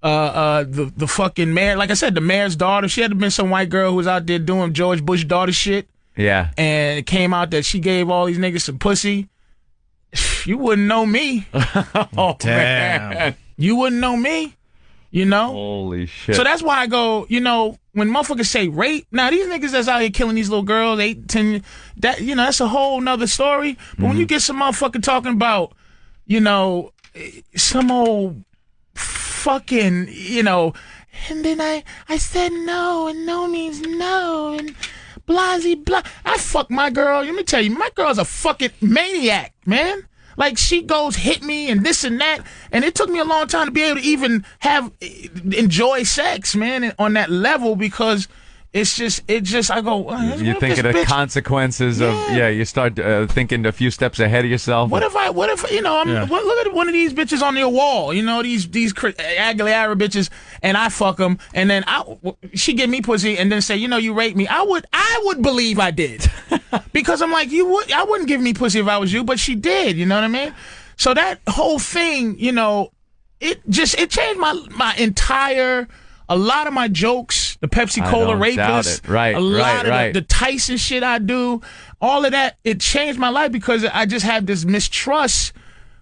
the fucking mayor, like I said, the mayor's daughter, she had been some white girl who was out there doing George Bush daughter shit. Yeah. And it came out that she gave all these niggas some pussy. You wouldn't know me. Oh, damn. Man. You wouldn't know me, Holy shit. So that's why I go, when motherfuckers say rape, now these niggas that's out here killing these little girls, 8, 10, that, that's a whole nother story. But when you get some motherfucker talking about, some old fucking, and then I said no, and no means no, and blasey blah. I fuck my girl. Let me tell you, my girl's a fucking maniac, man. Like, she goes hit me and this and that, and it took me a long time to be able to even enjoy sex, man, on that level because it's just I go. You think of the consequences of you start thinking a few steps ahead of yourself. What if look at one of these bitches on your wall, these Aguilera bitches, and I fuck them, and then she give me pussy, and then say, you raped me. I would believe I did, because I'm like, I wouldn't give me pussy if I was you, but she did. You know what I mean? So that whole thing, it changed my entire. A lot of my jokes, the Pepsi Cola rapist, a lot of the Tyson shit I do, all of that, it changed my life because I just have this mistrust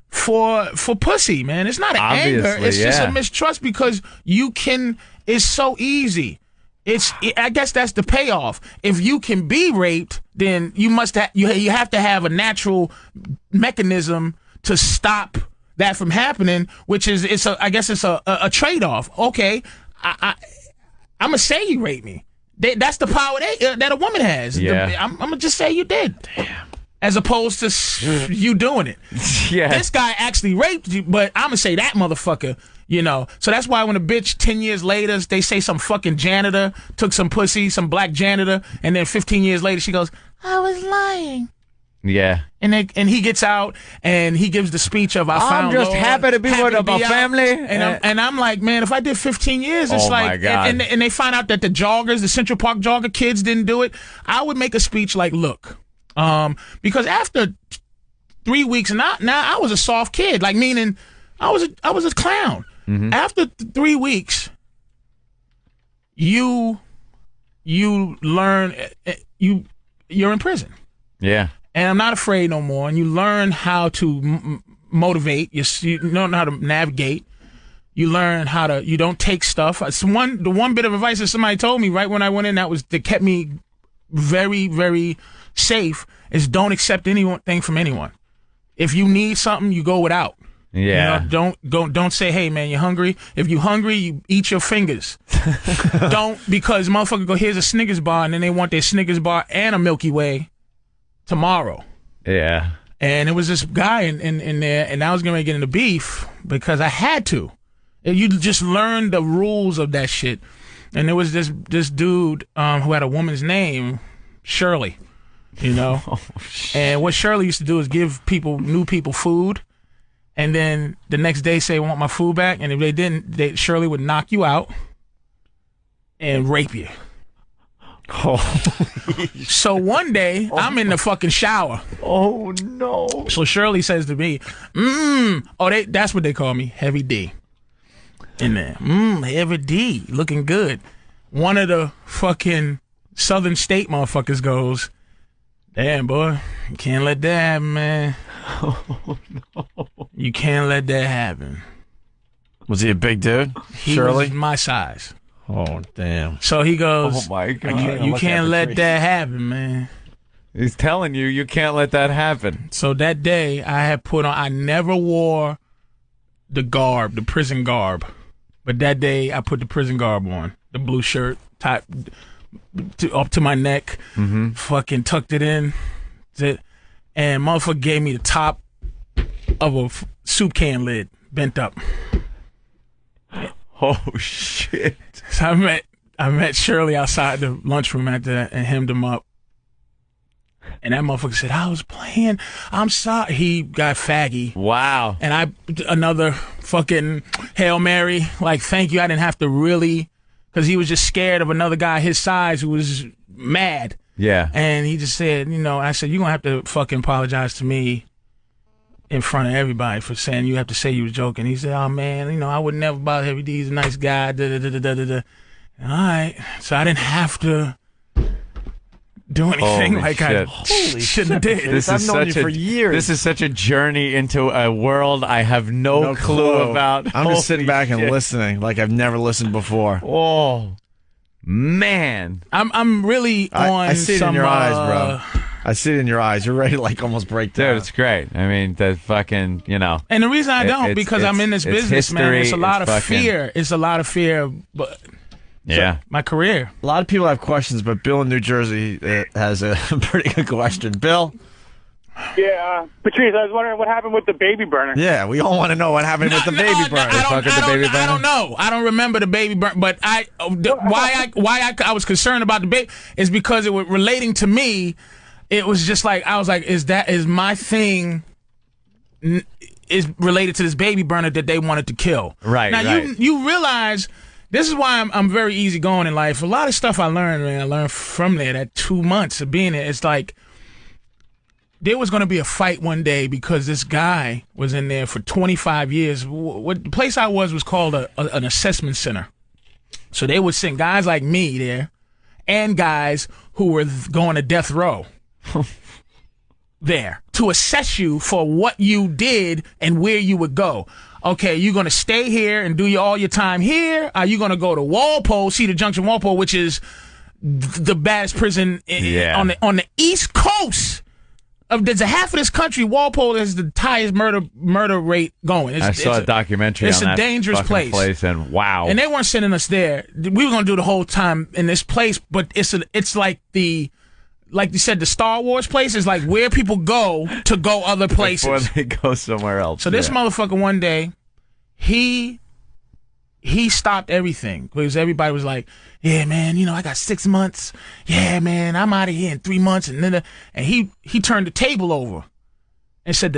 for pussy, man. It's not an anger, it's just a mistrust because it's so easy. I guess that's the payoff. If you can be raped, then you have to have a natural mechanism to stop that from happening, which is I guess it's a trade-off. Okay. I'm gonna say you raped me. That's the power that a woman has. Yeah. I'm gonna just say you did. Damn. As opposed to you doing it. Yeah. This guy actually raped you, but I'm gonna say that motherfucker. So that's why when a bitch 10 years later they say some fucking janitor took some pussy, some black janitor, and then 15 years later she goes, I was lying. Yeah. And he gets out and he gives the speech of I'm just happy to be with my family. And I'm like, man, if I did 15 years, it's my God. And they find out that the joggers, the Central Park jogger kids didn't do it. I would make a speech like, look, because after 3 weeks, and now I was a soft kid, like meaning I was a clown. Mm-hmm. After 3 weeks, you learn you're in prison. Yeah. and I'm not afraid no more. And you learn how to motivate. You learn how to navigate. You learn how to. You don't take stuff. The one bit of advice that somebody told me right when I went in that kept me very, very safe is don't accept anything from anyone. If you need something, you go without. Yeah. You know, don't say, hey man, you're hungry. If you're hungry, you eat your fingers. Don't, because motherfucker go, here's a Snickers bar, and then they want their Snickers bar and a Milky Way tomorrow. Yeah. And it was this guy in there, and I was going to get into beef because I had to. And you just learn the rules of that shit. And there was this dude who had a woman's name, Shirley, you know. And what Shirley used to do is give new people food. And then the next day say, I want my food back. And if they didn't, Shirley would knock you out and rape you. So one day, I'm in the fucking shower. Oh, no. So Shirley says to me, that's what they call me, Heavy D. In there. Heavy D, looking good. One of the fucking Southern State motherfuckers goes, damn, boy, you can't let that happen, man. Oh, no. You can't let that happen. Was he a big dude? He Shirley? was my size. Oh, damn. So he goes, oh my God. You can't let that happen, man. He's telling you can't let that happen. So that day I never wore the prison garb. But that day I put the prison garb on. The blue shirt, top up to my neck, fucking tucked it in. And motherfucker gave me the top of a soup can lid, bent up. Oh, shit. So I met Shirley outside the lunchroom after that and hemmed him up. And that motherfucker said, I was playing. I'm sorry. He got faggy. Wow. And another fucking Hail Mary. Like, thank you. I didn't have to really, because he was just scared of another guy his size who was mad. Yeah. And he just said, I said, you're going to have to fucking apologize to me in front of everybody for saying you have to say you was joking. He said, oh, man, I would never bother Heavy D. He's a nice guy. Da-da-da-da-da-da. All right. So I didn't have to do anything like I shouldn't have did. I've known you for years. This is such a journey into a world I have no clue about. I'm just sitting back and listening like I've never listened before. Oh, man. I'm really on I see it in your eyes, bro. I see it in your eyes. You're ready to like almost break down. Dude, it's great. I mean, the fucking, And the reason I don't, because I'm in this business, history, man. It's a lot of fear. It's a lot of fear, but... Yeah. My career. A lot of people have questions, but Bill in New Jersey has a pretty good question. Bill? Yeah, Patrice, I was wondering what happened with the baby burner. Yeah, we all want to know what happened with the baby burner. I don't know. I don't remember the baby burner, but why I was concerned about the baby is because it was relating to me. It was just like, I was like, is my thing is related to this baby burner that they wanted to kill. Right, now, right. You realize... This is why I'm very easygoing in life. A lot of stuff I learned from there, that 2 months of being there. It's like there was going to be a fight one day because this guy was in there for 25 years. The place I was called an assessment center. So they would send guys like me there and guys who were going to death row there to assess you for what you did and where you would go. Okay, you're going to stay here and do all your time here? Are you going to go to Walpole, Cedar Junction, Walpole, which is the baddest prison on the East Coast? There's a half of this country, Walpole is the highest murder rate going. I saw a documentary on that. It's a dangerous place. And wow. And they weren't sending us there. We were going to do the whole time in this place, but it's like like you said, the Star Wars place is like where people go to go other places. Before they go somewhere else. So this motherfucker one day, he stopped everything because everybody was like, yeah, man, I got 6 months. Yeah, man, I'm out of here in 3 months. And he turned the table over and said,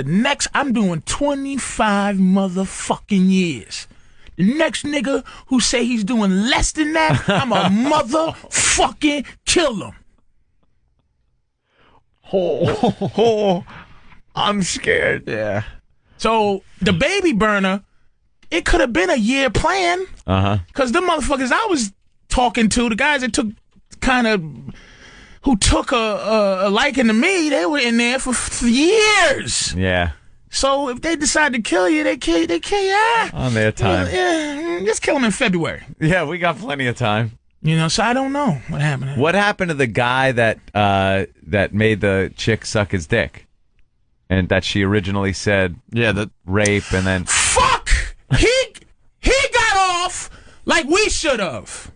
I'm doing 25 motherfucking years. The next nigga who say he's doing less than that, I'm a motherfucking kill him. Oh, I'm scared. Yeah. So the baby burner, it could have been a year plan. Because the motherfuckers I was talking to, the guys that took kind of who took a liking to me, they were in there for years. Yeah. So if they decide to kill you, they kill you. On their time. Yeah, just kill them in February. Yeah, we got plenty of time. You know, so I don't know what happened. What happened to the guy that that made the chick suck his dick, and that she originally said rape, and then fuck he got off like we should have,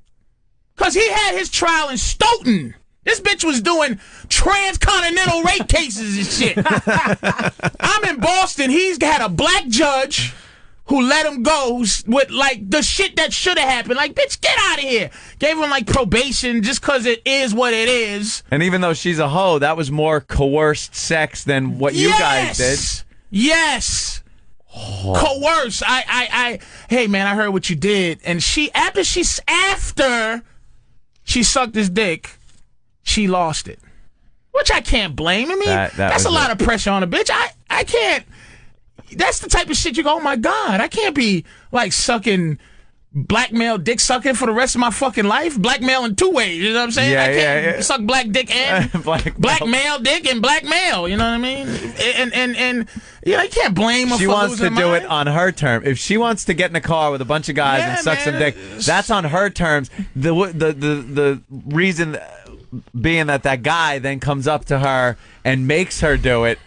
cause he had his trial in Stoughton. This bitch was doing transcontinental rape cases and shit. I'm in Boston. He's had a black judge who let him go with, like, the shit that should have happened. Like, bitch, get out of here. Gave him, like, probation just because it is what it is. And even though she's a hoe, that was more coerced sex than what you guys did. Yes. Coerce. Hey, man, I heard what you did. And after she sucked his dick, she lost it, which I can't blame. I mean, that's a lot of pressure on a bitch. I can't. That's the type of shit you go, oh my God, I can't be like sucking blackmail dick sucking for the rest of my fucking life. Blackmail in two ways, you know what I'm saying? I can't suck black dick and blackmail dick and blackmail, you know what I mean? And you can't blame her. She for wants to losing do mind. it on her term. If she wants to get in a car with a bunch of guys and suck some dick, that's on her terms. The reason being that guy then comes up to her and makes her do it,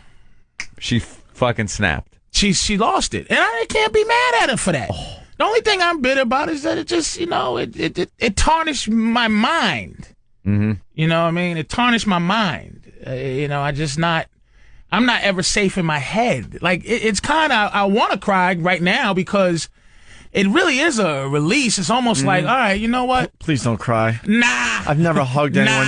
she fucking snapped. She lost it, and I can't be mad at her for that. The only thing I'm bitter about is that it just, it tarnished my mind. Mm-hmm. You know what I mean? It tarnished my mind. I'm not ever safe in my head. Like, it's kind of, I want to cry right now because it really is a release. It's almost like, all right, you know what? Please don't cry. Nah. I've never hugged anyone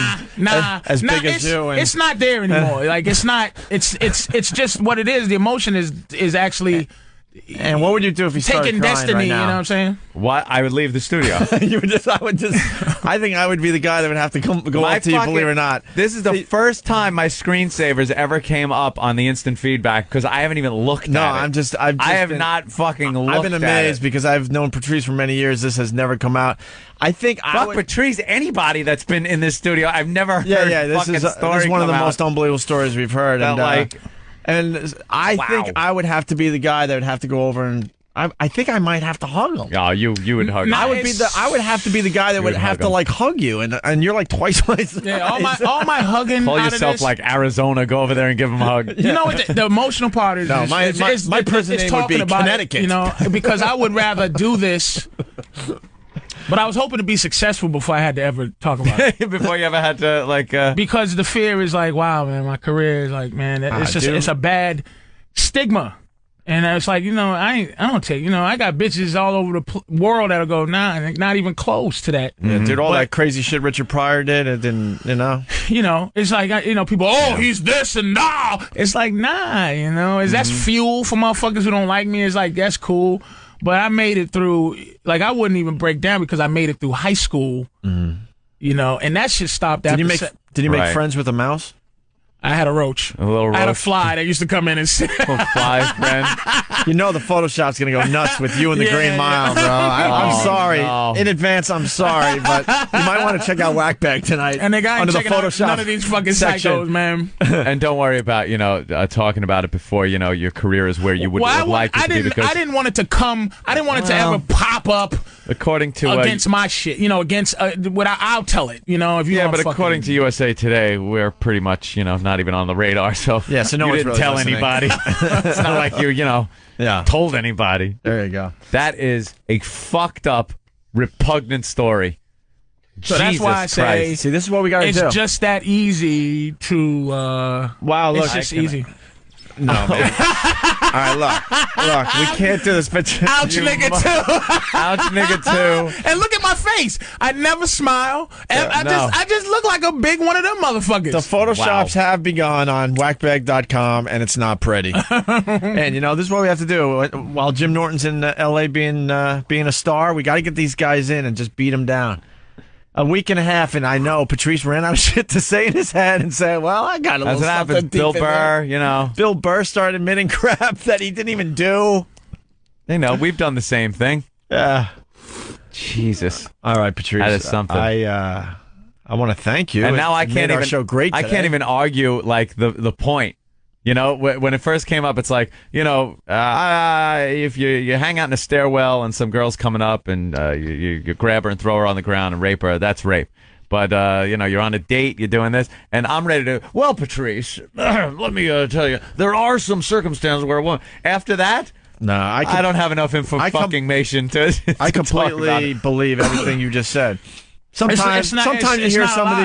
as big as you. And it's not there anymore. Like, it's not, it's just what it is. The emotion is actually... And what would you do if you started taking crying destiny? right now? You know what I'm saying? What? I would leave the studio. I think I would be the guy that would have to go up to you, believe it or not. This is the first time my screensavers ever came up on the instant feedback because I haven't even looked at it. I have not fucking looked at it. I've been amazed because I've known Patrice for many years. This has never come out. I think Patrice, anybody that's been in this studio, I've never heard this is one of the most unbelievable stories we've heard. And I think I would have to be the guy that would have to go over and I think I might have to hug him. Oh, you would hug him. I would have to be the guy that would have to like hug you, and you're like twice my size. Yeah, all my hugging. Call out yourself of this, like Arizona. Go over there and give him a hug. You know what the emotional part is? No, my prison name would be Connecticut. You know, because I would rather do this. But I was hoping to be successful before I had to ever talk about it. Before you ever had to because the fear is like, wow, man, my career is like, man, it's a bad stigma, and it's like, I don't take, I got bitches all over the world that'll go, nah, not even close to that. Yeah, dude, all that crazy shit Richard Pryor did, and then it's like, people, he's this and nah. It's like, nah, that's fuel for motherfuckers who don't like me. It's like, that's cool. But I made it through, like, I wouldn't even break down because I made it through high school, and that shit stopped. Did you make friends with a mouse? I had a roach. A little roach. I had a fly that used to come in and sit. A fly friend. You know the Photoshop's going to go nuts with you and the Green Mile, bro. I'm sorry. No. In advance, I'm sorry, but you might want to check out Whackbag tonight. And the guy under the checking out Photoshop none of these fucking section. psychos, man. And don't worry about, talking about it before, your career is where you would like it to be. Because I didn't want it to come. I didn't want it to ever pop up. According to against my shit, against what I'll tell it, if you. Yeah, but according to USA Today, we're pretty much, not even on the radar. So yeah, so no you one's didn't really tell listening. anybody. It's not like you, told anybody. There you go. That is a fucked up, repugnant story. So Jesus that's why I say, see, this is what we got to do. It's just that easy to. Wow, look, it's just easy. No, man. All right, look, we can't do this, but ouch, nigga, too. Ouch, nigga, too. And look at my face. I never smile. I just look like a big one of them motherfuckers. The Photoshops have begun on whackbag.com, and it's not pretty. And, this is what we have to do. While Jim Norton's in L.A. being a star, we got to get these guys in and just beat them down. A week and a half, and I know Patrice ran out of shit to say in his head and said, well, I got a little something deep Bill in Burr, there. Bill Burr started admitting crap that he didn't even do. We've done the same thing. Yeah. Jesus. All right, Patrice. That is something. I I want to thank you. And now I It can't made our even show great I today. can't even argue like the point. You know, when it first came up, it's like, you know, if you hang out in a stairwell and some girl's coming up and you grab her and throw her on the ground and rape her, that's rape. But, you know, you're on a date, you're doing this, and I'm ready to, well, Patrice, let me tell you, there are some circumstances where a woman, after that, no, I don't have enough information to I to talk about completely it. believe everything you just said. Sometimes you hear some of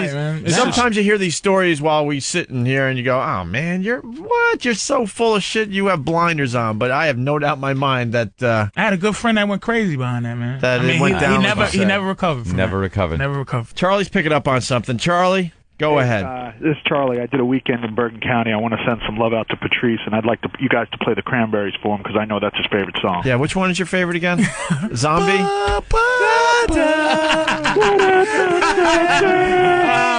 these. Sometimes you hear these stories while we sit in here, and you go, "Oh man, you're so full of shit. You have blinders on." But I have no doubt in my mind that I had a good friend that went crazy behind that, man. That I mean, it went down. He never recovered. From Never that. recovered. Never recovered. Charlie's picking up on something. Charlie, go ahead. This is Charlie. I did a weekend in Bergen County. I want to send some love out to Patrice, and I'd like you guys to play the Cranberries for him because I know that's his favorite song. Yeah, which one is your favorite again? Zombie.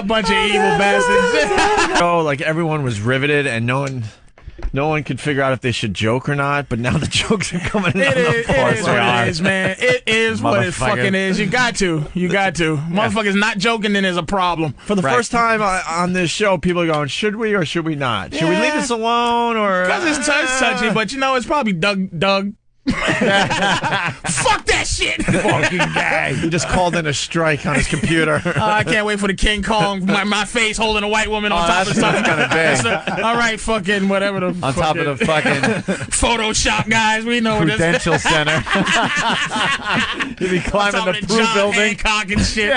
Bunch of evil bastards. Oh, like everyone was riveted, and no one could figure out if they should joke or not. But now the jokes are coming in. It is what it is, man. It is what it fucking is. You got to. Motherfuckers not joking, then there's a problem. For the first time on this show, people are going, should we or should we not? Should we leave this alone or? Because it's touchy, but you know, it's probably Doug. Fuck that shit. Fucking guy. He just called in a strike on his computer. I can't wait for the King Kong, my face holding a white woman on top of something. Kind of big. All right, fucking whatever the On top of the fucking Photoshop guys, we know this. Prudential Center. You'd be climbing the Prue John building. Hancock and shit.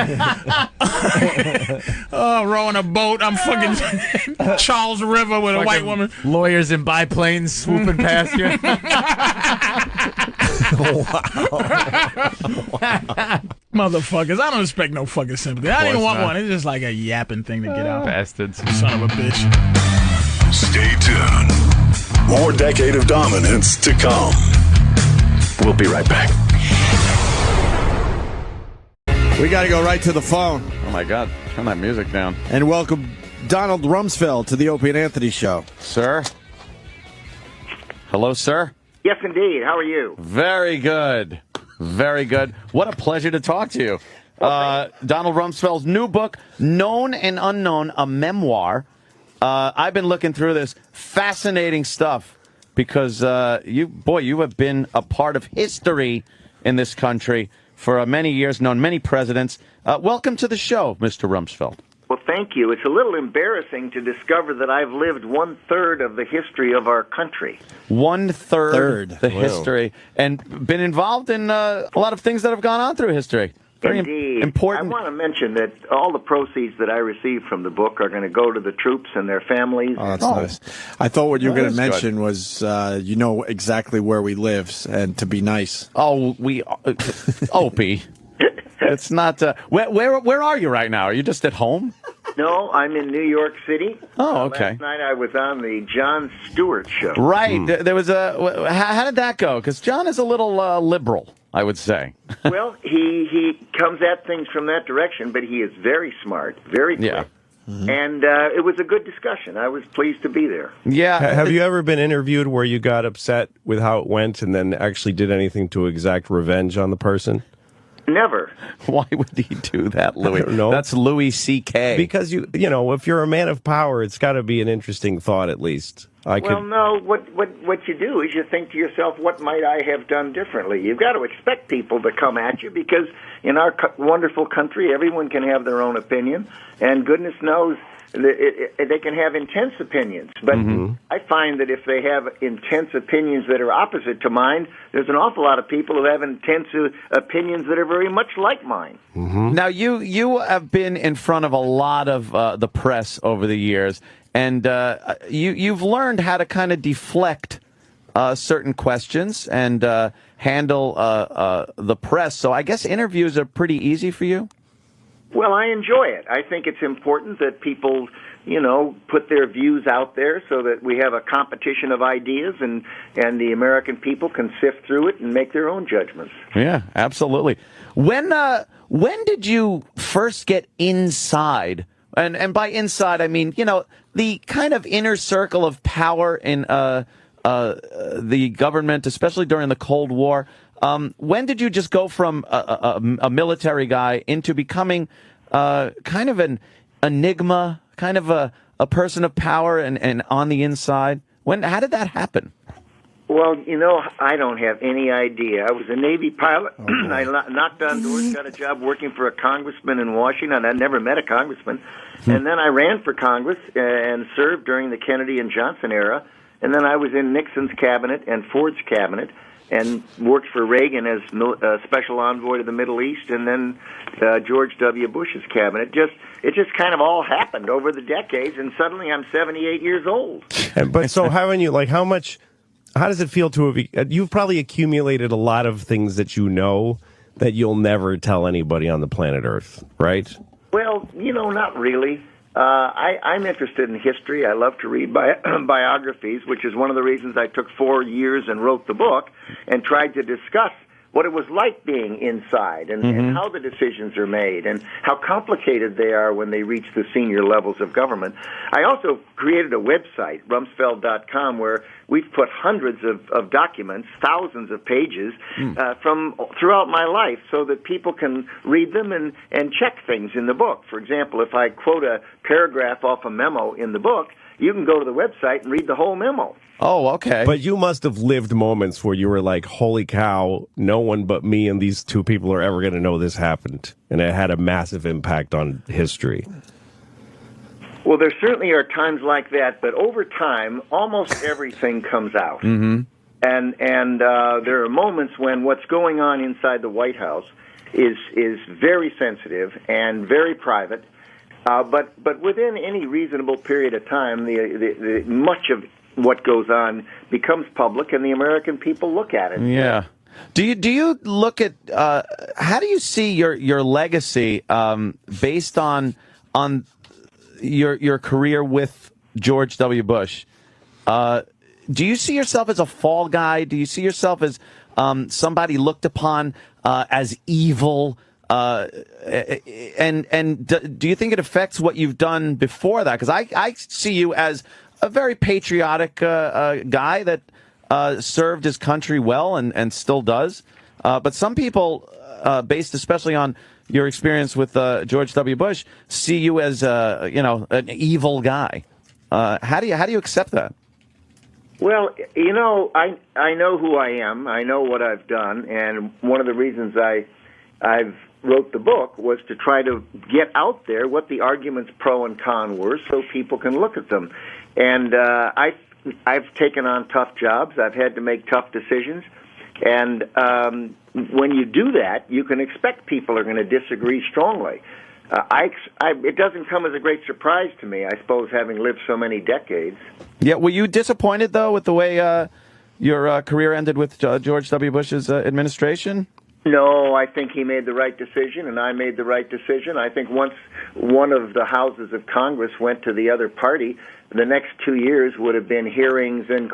Rowing a boat. I'm fucking Charles River with a white woman. Lawyers in biplanes swooping past you. Motherfuckers, I don't expect no fucking sympathy. I didn't want one. It's just like a yapping thing to get out. Bastards. Son of a bitch. Stay tuned. More decade of dominance to come. We'll be right back. We got to go right to the phone. Oh, my God. Turn that music down. And welcome Donald Rumsfeld to the Opie and Anthony show. Sir? Hello, sir? Yes, indeed. How are you? Very good. Very good. What a pleasure to talk to you. Donald Rumsfeld's new book, Known and Unknown, a memoir. I've been looking through this. Fascinating stuff because you have been a part of history in this country for many years, known many presidents. Welcome to the show, Mr. Rumsfeld. Well, thank you. It's a little embarrassing to discover that I've lived 1/3 of the history of our country. 1/3 the Wow. history, and been involved in a lot of things that have gone on through history. Very Indeed. important. I want to mention that all the proceeds that I received from the book are going to go to the troops and their families. Oh, that's nice. I thought what you were That going to is mention was you know exactly where we live and to be nice. Oh, Opie. It's not. Where are you right now? Are you just at home? No, I'm in New York City. Oh, okay. Last night I was on the Jon Stewart show. Right. There was a. How did that go? Because John is a little liberal, I would say. Well, he comes at things from that direction, but he is very smart, very quick. Yeah. And it was a good discussion. I was pleased to be there. Yeah. Have you ever been interviewed where you got upset with how it went and then actually did anything to exact revenge on the person? Never. Why would he do that, Louis? I don't know. That's Louis C.K. Because you know, if you're a man of power, it's got to be an interesting thought at least. No. What you do is you think to yourself, what might I have done differently? You've got to expect people to come at you because in our wonderful country, everyone can have their own opinion, and goodness knows they can have intense opinions. But I find that if they have intense opinions that are opposite to mine, there's an awful lot of people who have intense opinions that are very much like mine. Now, you have been in front of a lot of the press over the years, and you've learned how to kind of deflect certain questions and handle the press. So I guess interviews are pretty easy for you? Well, I enjoy it. I think it's important that people, put their views out there so that we have a competition of ideas and the American people can sift through it and make their own judgments. Yeah, absolutely. When did you first get inside? And by inside, I mean, the kind of inner circle of power in the government, especially during the Cold War. When did you just go from a military guy into becoming kind of an enigma, kind of a person of power and on the inside. How did that happen? Well, I don't have any idea. I was a Navy pilot. I knocked on doors, got a job working for a congressman in Washington. I'd never met a congressman. And then I ran for Congress and served during the Kennedy and Johnson era. And then I was in Nixon's cabinet and Ford's cabinet and worked for Reagan as special envoy to the Middle East, and then George W. Bush's cabinet. It just kind of all happened over the decades, and suddenly I'm 78 years old. But so haven't you, how does it feel to have, you've probably accumulated a lot of things that you know that you'll never tell anybody on the planet Earth, right? Well, not really. I'm interested in history. I love to read biographies, which is one of the reasons I took 4 years and wrote the book and tried to discuss what it was like being inside and how the decisions are made and how complicated they are when they reach the senior levels of government. I also created a website, rumsfeld.com, where we've put hundreds of documents, thousands of pages from throughout my life so that people can read them and check things in the book. For example, if I quote a paragraph off a memo in the book, you can go to the website and read the whole memo. Oh, okay. But you must have lived moments where you were like, holy cow, no one but me and these two people are ever going to know this happened. And it had a massive impact on history. Well, there certainly are times like that, but over time, almost everything comes out. Mm-hmm. And there are moments when what's going on inside the White House is very sensitive and very private. But within any reasonable period of time, the much of what goes on becomes public, and the American people look at it. Yeah. Do you look at how do you see your legacy based on your career with George W. Bush? Do you see yourself as a fall guy? Do you see yourself as somebody looked upon as evil? And do you think it affects what you've done before that? Because I see you as a very patriotic guy that served his country well and still does. But some people, based especially on your experience with George W. Bush, see you as an evil guy. How do you accept that? Well, I know who I am. I know what I've done, and one of the reasons I've wrote the book was to try to get out there what the arguments pro and con were so people can look at them. And I've taken on tough jobs. I've had to make tough decisions. And when you do that, you can expect people are going to disagree strongly. It doesn't come as a great surprise to me, I suppose, having lived so many decades. Yeah, were you disappointed, though, with the way your career ended with George W. Bush's administration? No, I think he made the right decision, and I made the right decision. I think once one of the houses of Congress went to the other party, the next 2 years would have been hearings, and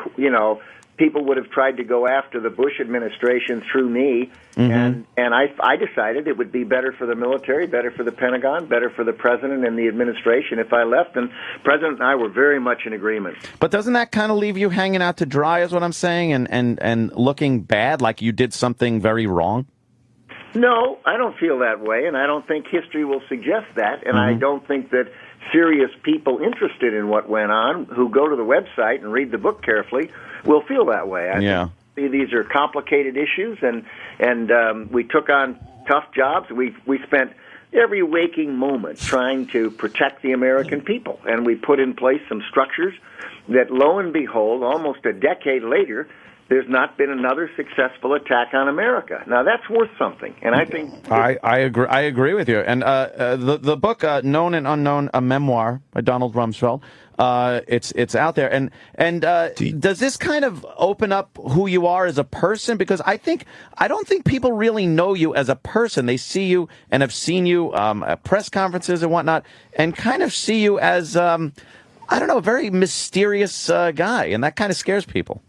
people would have tried to go after the Bush administration through me. Mm-hmm. And I decided it would be better for the military, better for the Pentagon, better for the president and the administration if I left. And the president and I were very much in agreement. But doesn't that kind of leave you hanging out to dry, is what I'm saying, and looking bad, like you did something very wrong? No, I don't feel that way, and I don't think history will suggest that, and I don't think that serious people interested in what went on, who go to the website and read the book carefully, will feel that way. I think these are complicated issues, and we took on tough jobs. We spent every waking moment trying to protect the American people, and we put in place some structures that, lo and behold, almost a decade later, there's not been another successful attack on America. Now, that's worth something, and I think... I agree. I agree with you. And the book, Known and Unknown, a memoir by Donald Rumsfeld, it's out there. And does this kind of open up who you are as a person? Because I don't think people really know you as a person. They see you and have seen you at press conferences and whatnot, and kind of see you as, a very mysterious guy, and that kind of scares people.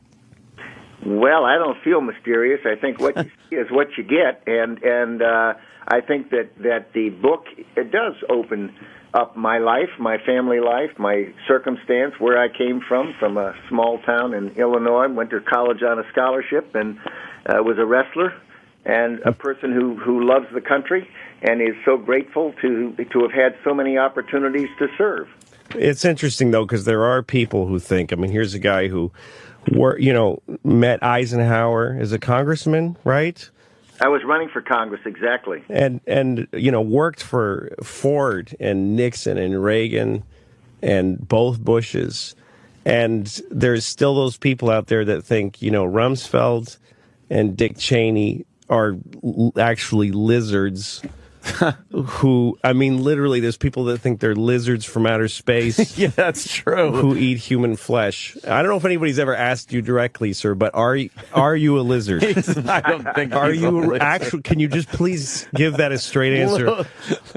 Well, I don't feel mysterious. I think what you see is what you get, and I think that the book, it does open up my life, my family life, my circumstance, where I came from a small town in Illinois, went to college on a scholarship, and was a wrestler, and a person who loves the country and is so grateful to have had so many opportunities to serve. It's interesting, though, because there are people who think, I mean, here's a guy who, met Eisenhower as a congressman, right? I was running for Congress, exactly. And worked for Ford and Nixon and Reagan and both Bushes. And there's still those people out there that think, Rumsfeld and Dick Cheney are actually lizards. Who, I mean, literally, there's people that think they're lizards from outer space. Yeah, that's true. Who eat human flesh. I don't know if anybody's ever asked you directly, sir, but are you a lizard? I don't think. Are you actually? Can you just please give that a straight answer?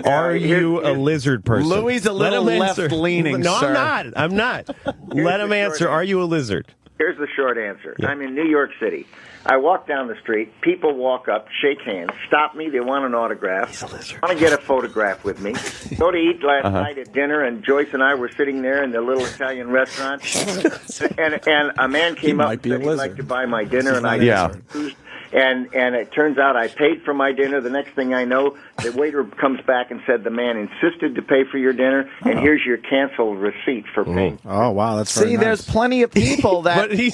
Are you a lizard person? Louis a little left-leaning. No, sir. I'm not. Let him answer. Are you a lizard? Here's the short answer. I'm in New York City. I walk down the street. People walk up, shake hands, stop me. They want an autograph. Want to get a photograph with me. Go to eat last night at dinner, and Joyce and I were sitting there in the little Italian restaurant. and a man came up and said he'd like to buy my dinner, and I refused. And it turns out I paid for my dinner. The next thing I know, the waiter comes back and said the man insisted to pay for your dinner, and here's your canceled receipt for paying. Oh, wow, that's very See, there's plenty of people that... But you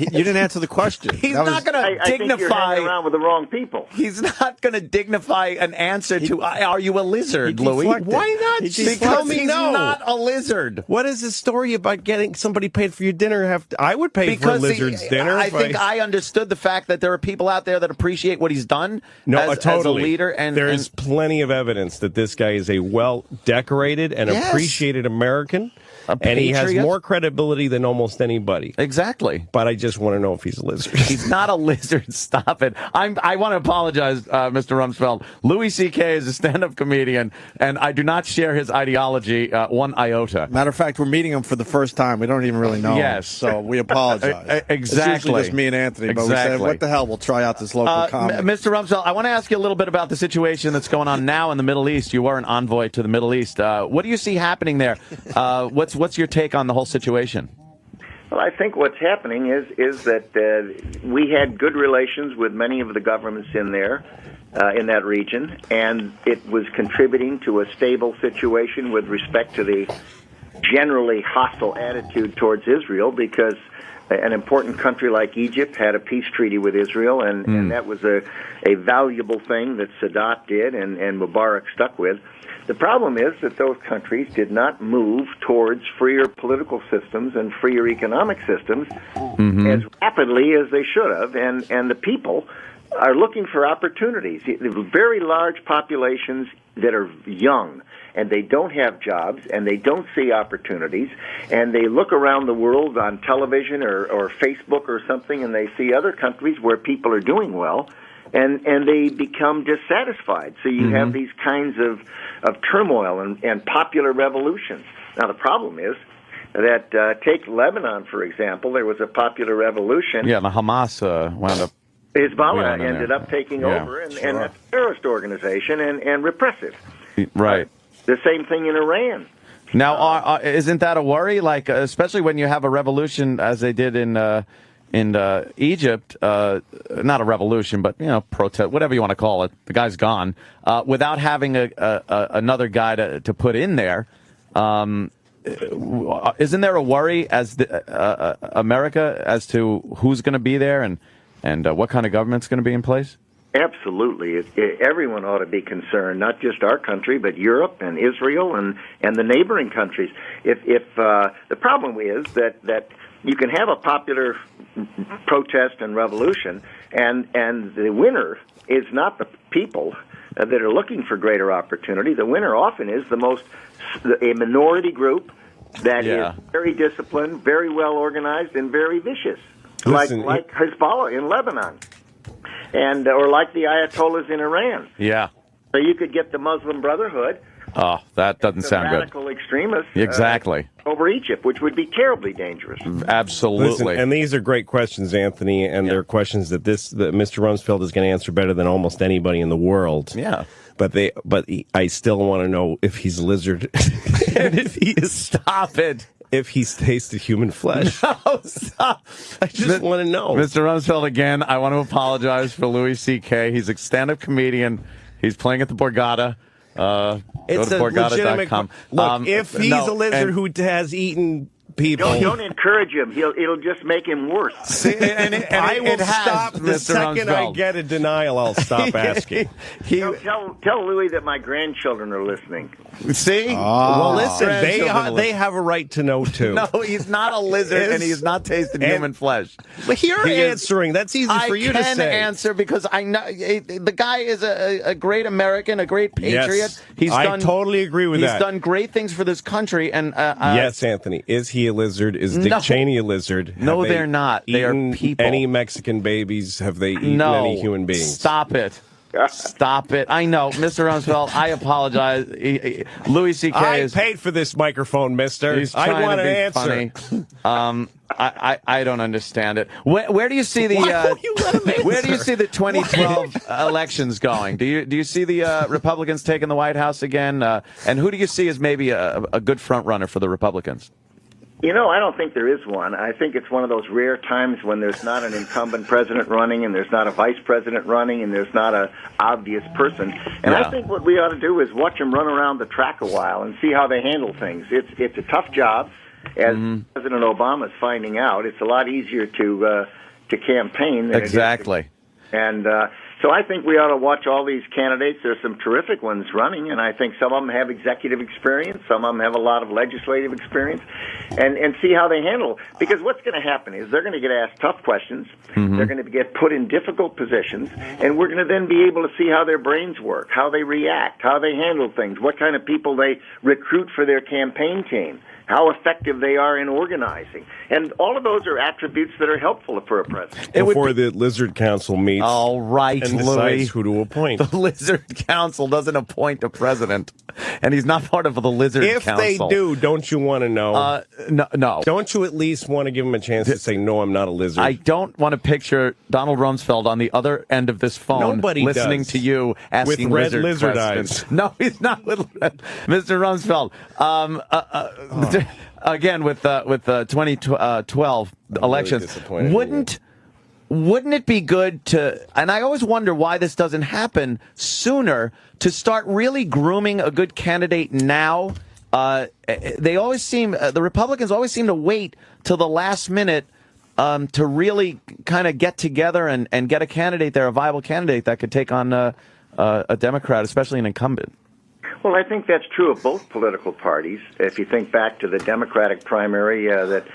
didn't answer the question. He's not going to dignify... I think you're hanging around with the wrong people. He's not going to dignify an answer to, are you a lizard, Louis? Why not? Because he's not a lizard. What is the story about getting somebody paid for your dinner? I would pay for a lizard's dinner. I think I understood the fact that there are people out there that appreciate what he's done as a leader. And there's plenty of evidence that this guy is a well-decorated and appreciated American. And he has more credibility than almost anybody. Exactly. But I just want to know if he's a lizard. He's not a lizard. Stop it. I want to apologize, Mr. Rumsfeld. Louis C.K. is a stand-up comedian, and I do not share his ideology one iota. Matter of fact, we're meeting him for the first time. We don't even really know him. So we apologize. Exactly. It's usually just me and Anthony, but we said, what the hell, we'll try out this local comedy. Mr. Rumsfeld, I want to ask you a little bit about the situation that's going on now in the Middle East. You were an envoy to the Middle East. What do you see happening there? What's your take on the whole situation? Well, I think what's happening is that we had good relations with many of the governments in there, in that region, and it was contributing to a stable situation with respect to the generally hostile attitude towards Israel, because an important country like Egypt had a peace treaty with Israel, and that was a valuable thing that Sadat did and Mubarak stuck with. The problem is that those countries did not move towards freer political systems and freer economic systems as rapidly as they should have, and the people are looking for opportunities. Very large populations that are young, and they don't have jobs, and they don't see opportunities, and they look around the world on television or Facebook or something, and they see other countries where people are doing well, and they become dissatisfied. So you have these kinds of turmoil and popular revolutions. Now, the problem is that, take Lebanon, for example, there was a popular revolution. Yeah, the Hamas wound up... Hezbollah ended up taking over, and that's a terrorist organization and repressive. Right. The same thing in Iran. Now, isn't that a worry? Like, especially when you have a revolution, as they did in Egypt, not a revolution, but protest, whatever you want to call it. The guy's gone without having another guy to put in there. Isn't there a worry as America as to who's going to be there and what kind of government's going to be in place? Absolutely. Everyone ought to be concerned, not just our country, but Europe and Israel and the neighboring countries. If the problem is that you can have a popular protest and revolution, and the winner is not the people that are looking for greater opportunity. The winner often is a minority group that is very disciplined, very well organized, and very vicious, like Hezbollah in Lebanon, or like the Ayatollahs in Iran. Yeah. So you could get the Muslim Brotherhood. Oh, that doesn't sound good. Radical extremists. Exactly. Over Egypt, which would be terribly dangerous. Absolutely. Listen, and these are great questions, Anthony, and they're questions that Mr. Rumsfeld is going to answer better than almost anybody in the world. Yeah. But I still want to know if he's a lizard and if he is. Stop it. if he's tasted human flesh. No, stop. I just want to know. Mr. Rumsfeld, again, I want to apologize for Louis C.K. He's a stand-up comedian. He's playing at the Borgata. It's go to a legitimate. borgata.com. Look, if he's a lizard who has eaten people, Don't encourage him. It'll just make him worse. I will stop the Mr. second I Rumsfeld. get a denial. I'll stop asking. Tell Louis that my grandchildren are listening. See? Well, listen, they have a right to know too. No, he's not a lizard, and he's not tasted human flesh. But you're answering. That's easy for you to say. I can answer because I know the guy is a great American, a great patriot. Yes, I totally agree with that. He's done great things for this country. And yes, Anthony, is he a lizard? Is Dick Cheney a lizard? No, they're not. They are people. Any Mexican babies? Have they eaten any human beings? Stop it. Stop it. I know, Mr. Rumsfeld, I apologize. Louis C.K. I paid for this microphone, mister. He's I trying want to an be answer. funny. I don't understand it. Where do you see the where do you see the 2012 elections going? Do you see the Republicans taking the White House again? And who do you see as maybe a good front runner for the Republicans? You know, I don't think there is one. I think it's one of those rare times when there's not an incumbent president running and there's not a vice president running and there's not an obvious person. And I think what we ought to do is watch them run around the track a while and see how they handle things. It's a tough job, as President Obama is finding out. It's a lot easier to campaign than exactly. And so I think we ought to watch all these candidates. There's some terrific ones running, and I think some of them have executive experience. Some of them have a lot of legislative experience, and see how they handle. Because what's going to happen is they're going to get asked tough questions. They're going to get put in difficult positions, and we're going to then be able to see how their brains work, how they react, how they handle things, what kind of people they recruit for their campaign team, how effective they are in organizing. And all of those are attributes that are helpful for a president. Before the Lizard Council meets all right, and decides Louis. who to appoint. The Lizard Council doesn't appoint a president, and he's not part of the Lizard Council. If they do, don't you want to know? No. Don't you at least want to give him a chance to say, no, I'm not a lizard? I don't want to picture Donald Rumsfeld on the other end of this phone listening to you asking with red lizard eyes. No, he's not with Mr. Rumsfeld. Again, with 2012 elections, wouldn't it be good to? And I always wonder why this doesn't happen sooner. To start really grooming a good candidate now. They always seem the Republicans always seem to wait till the last minute to really kind of get together and get a candidate there, a viable candidate that could take on a Democrat, especially an incumbent. Well, I think that's true of both political parties. If you think back to the Democratic primary that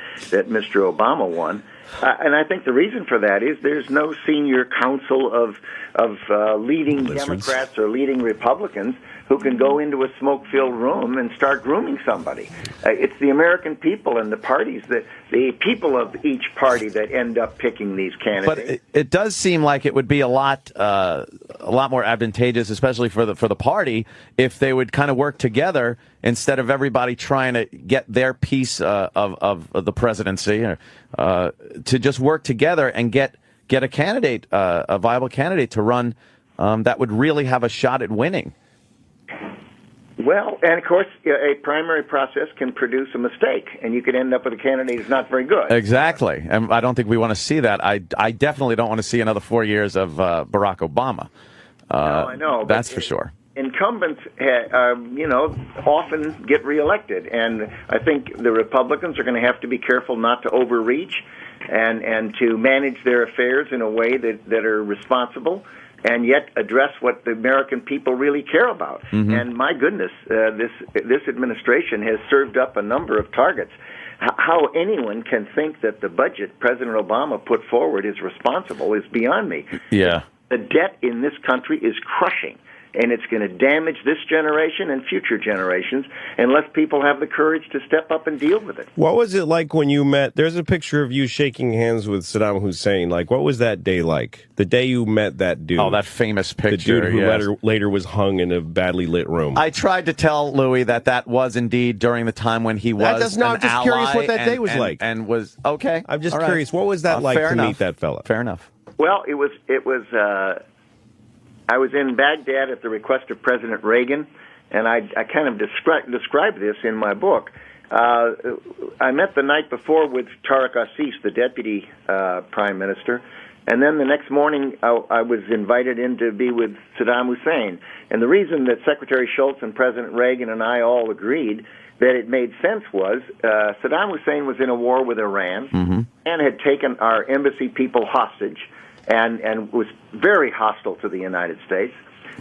Mr. Obama won, and I think the reason for that is there's no senior council of leading Democrats or leading Republicans who can go into a smoke-filled room and start grooming somebody. It's the American people and the parties, the people of each party that end up picking these candidates. But it does seem like it would be a lot more advantageous, especially for the party, if they would kind of work together instead of everybody trying to get their piece of the presidency, to just work together and get a candidate, a viable candidate to run that would really have a shot at winning. Well, and of course, a primary process can produce a mistake, and you could end up with a candidate who's not very good. Exactly, and I don't think we want to see that. I definitely don't want to see another 4 years of Barack Obama. No, I know. That's for sure. Incumbents, often get reelected, and I think the Republicans are going to have to be careful not to overreach and to manage their affairs in a way that are responsible, and yet address what the American people really care about. And my goodness, this administration has served up a number of targets. How anyone can think that the budget President Obama put forward is responsible is beyond me. Yeah. The debt in this country is crushing, and it's going to damage this generation and future generations unless people have the courage to step up and deal with it. What was it like when you met? There's a picture of you shaking hands with Saddam Hussein. Like, what was that day like? The day you met that dude. Oh, that famous picture. The dude who later was hung in a badly lit room. I tried to tell Louis that was indeed during the time when he was I'm just curious what that day was like. And was okay. I'm just curious. What was that like to meet that fella? Fair enough. Well, it was. I was in Baghdad at the request of President Reagan, and I kind of describe this in my book. I met the night before with Tariq Assis, the deputy prime minister, and then the next morning I was invited in to be with Saddam Hussein. And the reason that Secretary Shultz and President Reagan and I all agreed that it made sense was Saddam Hussein was in a war with Iran and had taken our embassy people hostage and was very hostile to the United States.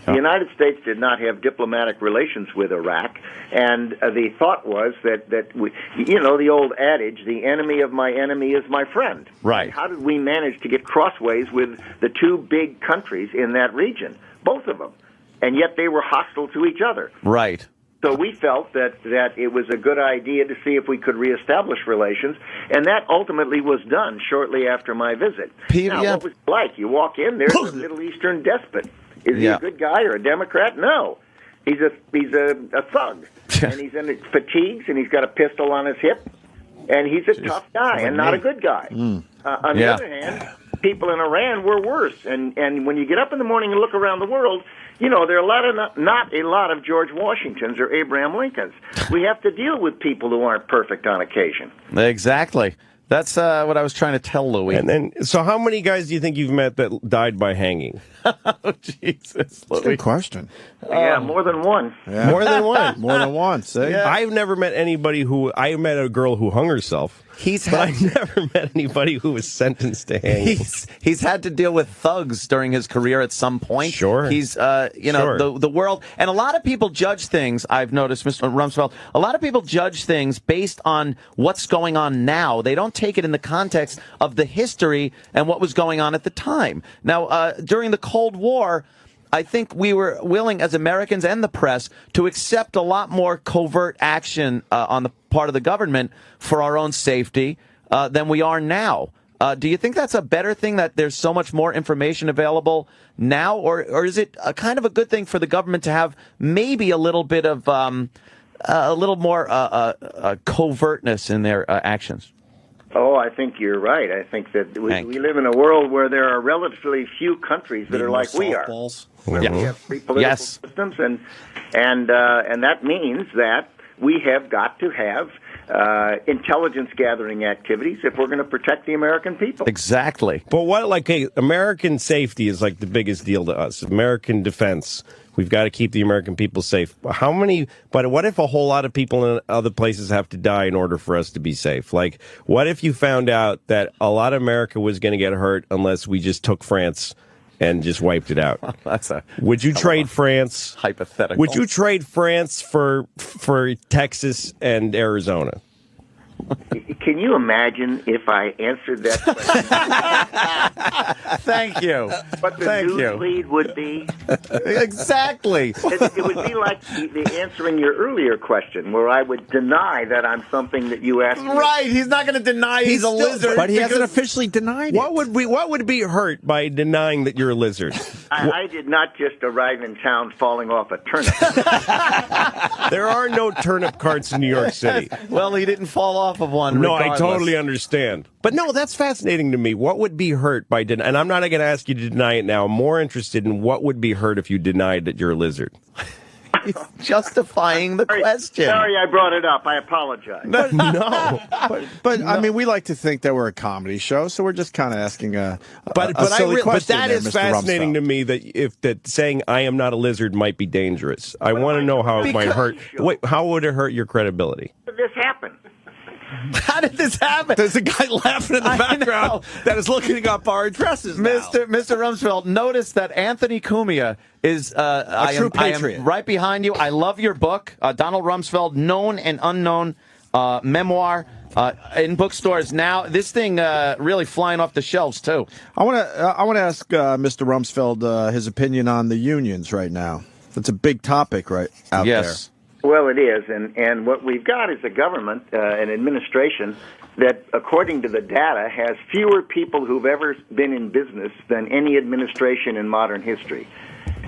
The United States did not have diplomatic relations with Iraq, and the thought was that we, the old adage, the enemy of my enemy is my friend. Right. How did we manage to get crossways with the two big countries in that region, both of them, and yet they were hostile to each other? Right. So we felt that it was a good idea to see if we could reestablish relations, and that ultimately was done shortly after my visit. Now, what was it like? You walk in, there's a Middle Eastern despot. Is he a good guy or a Democrat? No. He's a thug, and he's in fatigues, and he's got a pistol on his hip, and he's a tough guy and not a good guy. On the other hand, people in Iran were worse, and when you get up in the morning and look around the world, there are not a lot of George Washingtons or Abraham Lincolns. We have to deal with people who aren't perfect on occasion. Exactly. That's what I was trying to tell Louis. And then, so how many guys do you think you've met that died by hanging? Oh, Jesus, Louis. Good question. Yeah, more than one. Yeah. More than one. More than one. See? Yeah. I've never met anybody I met a girl who hung herself. But I never met anybody who was sentenced to hanging. He's had to deal with thugs during his career at some point. Sure. He's, the world. And a lot of people judge things, I've noticed, Mr. Rumsfeld, a lot of people judge things based on what's going on now. They don't take it in the context of the history and what was going on at the time. Now, during the Cold War, I think we were willing, as Americans and the press, to accept a lot more covert action on the part of the government for our own safety than we are now. Do you think that's a better thing, that there's so much more information available now, or is it a kind of a good thing for the government to have maybe a little bit of a little more covertness in their actions? Oh, I think you're right. I think that we live in a world where there are relatively few countries that are like we are. We have free political systems, and that means that we have got to have intelligence gathering activities if we're going to protect the American people. Exactly. But American safety is like the biggest deal to us. American defense. We've got to keep the American people safe. But what if a whole lot of people in other places have to die in order for us to be safe? Like, what if you found out that a lot of America was going to get hurt unless we just took France and just wiped it out? Would you trade France? Hypothetical. Would you trade France for Texas and Arizona? Can you imagine if I answered that question? Thank you. What the news lead would be? Exactly. It would be like the answering your earlier question, where I would deny that I'm something that you asked me. Right. He's not going to deny he's a lizard. But he hasn't officially denied it. What would be hurt by denying that you're a lizard? I did not just arrive in town falling off a turnip. There are no turnip carts in New York City. Well, he didn't fall off of one. No, regardless. I totally understand. But no, that's fascinating to me. What would be hurt by denying? And I'm not going to ask you to deny it now. I'm more interested in what would be hurt if you denied that you're a lizard. He's justifying the question. Sorry, I brought it up. I apologize. But I mean, we like to think that we're a comedy show, so we're just kind of asking a silly question. But that there, is Mr. fascinating Rumsfeld. to me that saying I am not a lizard might be dangerous. I want to know how it might hurt. Wait, how would it hurt your credibility? How did this happen? How did this happen? There's a guy laughing in the background that is looking up our addresses now. Mr. Rumsfeld, notice that Anthony Cumia is a true patriot. I am right behind you. I love your book, Donald Rumsfeld, Known and Unknown Memoir, in bookstores now. This thing really flying off the shelves too. I want to ask Mr. Rumsfeld his opinion on the unions right now. It's a big topic right out there. Well, it is, and what we've got is a government, an administration, that, according to the data, has fewer people who've ever been in business than any administration in modern history.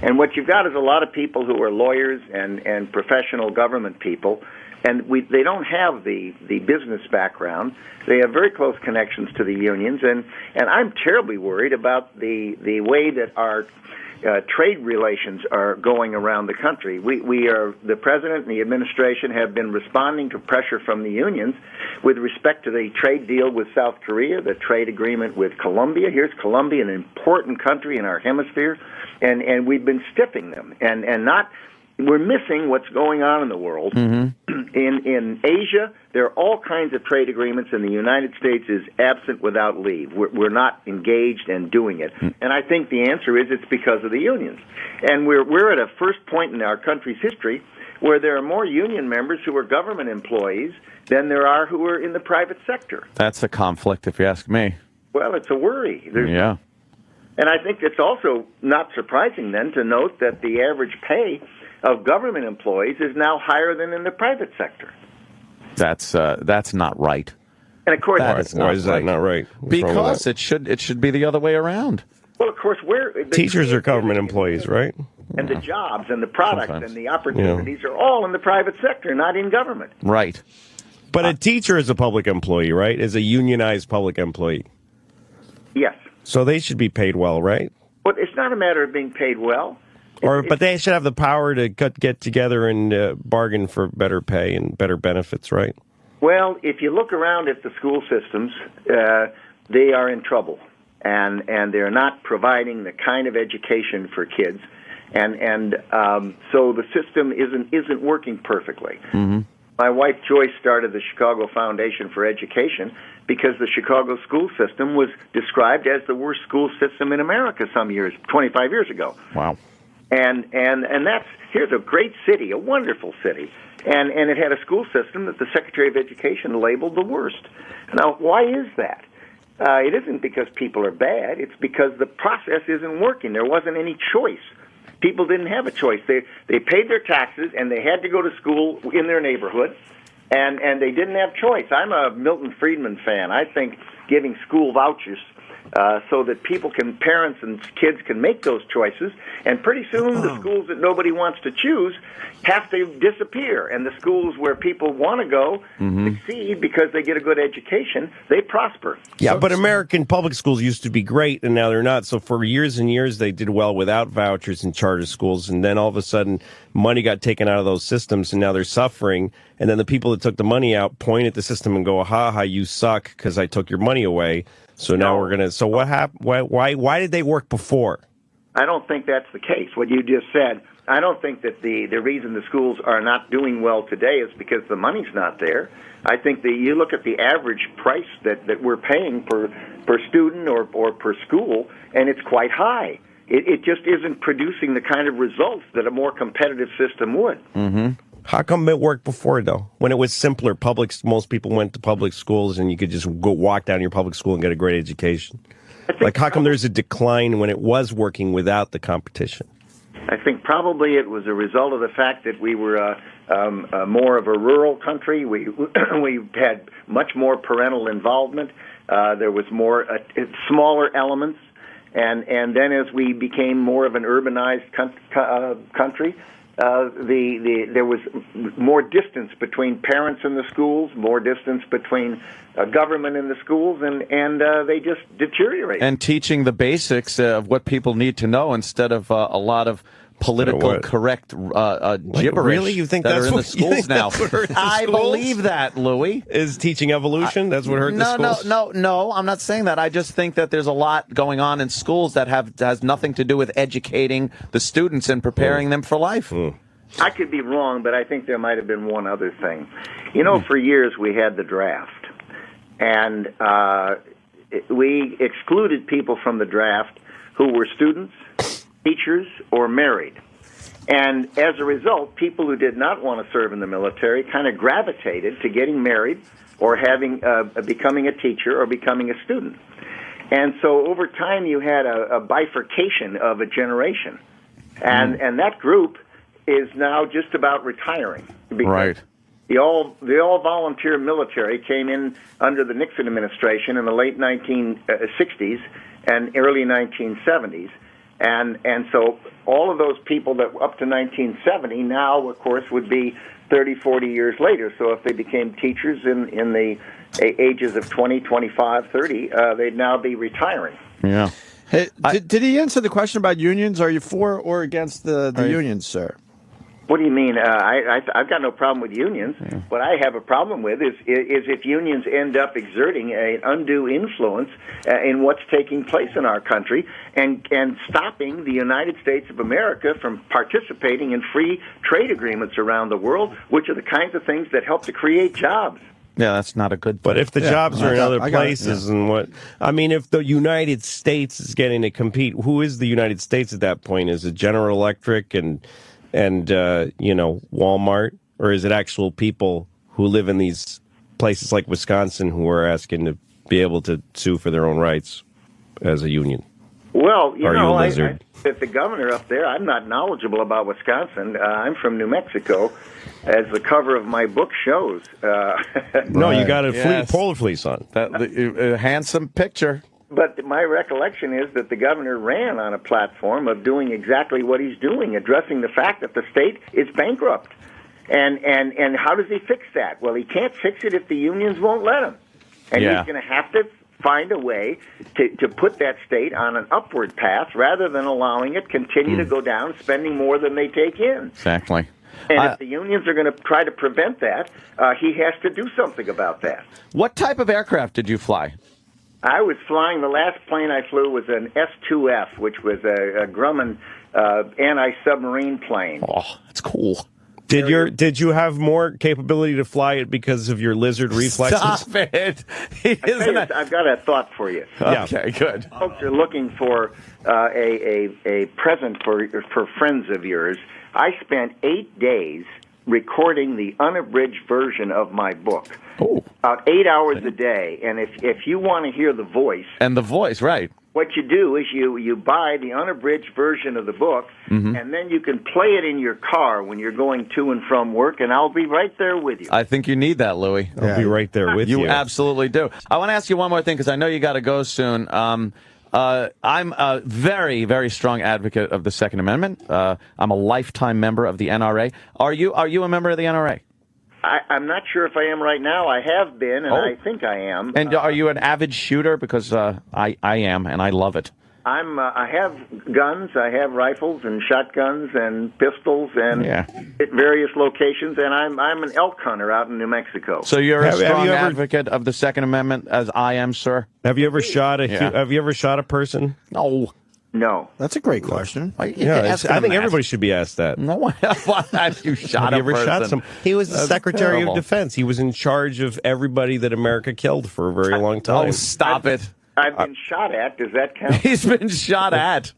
And what you've got is a lot of people who are lawyers and professional government people, and they don't have the business background. They have very close connections to the unions, and I'm terribly worried about the way that our trade relations are going around the country. The president and the administration have been responding to pressure from the unions with respect to the trade deal with South Korea, the trade agreement with Colombia. Here's Colombia, an important country in our hemisphere, and we've been stiffing them and not. We're missing what's going on in the world. In Asia, there are all kinds of trade agreements, and the United States is absent without leave. We're not engaged in doing it. And I think the answer is it's because of the unions. And we're at a first point in our country's history where there are more union members who are government employees than there are who are in the private sector. That's a conflict, if you ask me. Well, it's a worry. Yeah. And I think it's also not surprising then to note that the average pay of government employees is now higher than in the private sector. That's not right. And of course, why is that not right? Because it should be the other way around. Well, of course, teachers are government employees, right? And the jobs and the products and the opportunities are all in the private sector, not in government. Right. But a teacher is a public employee, right? Is a unionized public employee. Yes. So they should be paid well, right? But it's not a matter of being paid well. But they should have the power to get together and bargain for better pay and better benefits, right? Well, if you look around at the school systems, they are in trouble, and they're not providing the kind of education for kids, and so the system isn't working perfectly. Mm-hmm. My wife Joyce started the Chicago Foundation for Education because the Chicago school system was described as the worst school system in America 25 years ago. Wow. And here's a great city, a wonderful city, and it had a school system that the Secretary of Education labeled the worst. Now, why is that? It isn't because people are bad. It's because the process isn't working. There wasn't any choice. People didn't have a choice. They paid their taxes, and they had to go to school in their neighborhood, and they didn't have choice. I'm a Milton Friedman fan. I think giving school vouchers so that parents and kids can make those choices, and pretty soon the schools that nobody wants to choose have to disappear, and the schools where people want to go succeed because they get a good education, they prosper. Yeah, but American public schools used to be great, and now they're not. So for years and years, they did well without vouchers and charter schools, and then all of a sudden, money got taken out of those systems, and now they're suffering. And then the people that took the money out point at the system and go, "Ha ha, you suck because I took your money away." So now we're gonna. So what happened? Why did they work before? I don't think that's the case. What you just said. I don't think that the reason the schools are not doing well today is because the money's not there. I think that you look at the average price that we're paying per student or per school, and it's quite high. It just isn't producing the kind of results that a more competitive system would. Mm-hmm. How come it worked before, though? When it was simpler, most people went to public schools, and you could just go walk down your public school and get a great education. Like, how come there's a decline when it was working without the competition? I think probably it was a result of the fact that we were more of a rural country. We had much more parental involvement. There was more smaller elements, and then as we became more of an urbanized country, there was more distance between parents and the schools, more distance between government and the schools, and they just deteriorate. And teaching the basics of what people need to know instead of a lot of political correct gibberish. Really? You think that's are in what, the schools now? I believe that, Louis. Is teaching evolution? That's what hurt the schools? No, I'm not saying that. I just think that there's a lot going on in schools that has nothing to do with educating the students and preparing them for life. I could be wrong, but I think there might have been one other thing. You know, for years we had the draft, and we excluded people from the draft who were students, teachers, or married. And as a result, people who did not want to serve in the military kind of gravitated to getting married or becoming a teacher or becoming a student. And so over time you had a bifurcation of a generation. And that group is now just about retiring. Right. The all-volunteer military came in under the Nixon administration in the late 1960s and early 1970s. And so all of those people that were up to 1970 now, of course, would be 30, 40 years later. So if they became teachers in the ages of 20, 25, 30, they'd now be retiring. Yeah. Hey, did he answer the question about unions? Are you for or against the unions, sir? What do you mean? I've got no problem with unions. Yeah. What I have a problem with is if unions end up exerting an undue influence in what's taking place in our country and stopping the United States of America from participating in free trade agreements around the world, which are the kinds of things that help to create jobs. Yeah, that's not a good thing. But if the jobs are in other places and if the United States is getting to compete, who is the United States at that point? Is it General Electric and Walmart, or is it actual people who live in these places like Wisconsin who are asking to be able to sue for their own rights as a union? Well, if the governor up there, I'm not knowledgeable about Wisconsin. I'm from New Mexico, as the cover of my book shows. No, you got a polar fleece on. A handsome picture. But my recollection is that the governor ran on a platform of doing exactly what he's doing, addressing the fact that the state is bankrupt. And how does he fix that? Well, he can't fix it if the unions won't let him. And he's going to have to find a way to put that state on an upward path rather than allowing it continue to go down, spending more than they take in. Exactly. And if the unions are going to try to prevent that, he has to do something about that. What type of aircraft did you fly? I was flying, the last plane I flew was an S-2F, which was a Grumman anti-submarine plane. Oh, that's cool. Did you have more capability to fly it because of your lizard reflexes? Stop it. I've got a thought for you. Okay, good. Folks are looking for a present for friends of yours. I spent 8 days recording the unabridged version of my book. About 8 hours a day. And if you want to hear the voice... And the voice, right. What you do is you buy the unabridged version of the book, and then you can play it in your car when you're going to and from work, and I'll be right there with you. I think you need that, Louie. I'll be right there with you. You absolutely do. I want to ask you one more thing, because I know you got to go soon. I'm a very, very strong advocate of the Second Amendment. I'm a lifetime member of the NRA. Are you a member of the NRA? I'm not sure if I am right now. I have been, and I think I am. And are you an avid shooter? Because I am, and I love it. I have guns. I have rifles and shotguns and pistols and at various locations, and I'm an elk hunter out in New Mexico. So you're a strong advocate of the Second Amendment, as I am, sir? Have you ever shot a person? No. That's a great question. I think everybody should be asked that. No, have you shot a person? Shot some? He was the Secretary of Defense. He was in charge of everybody that America killed for a very long time. Oh, stop it. I've been shot at. Does that count? He's been shot at.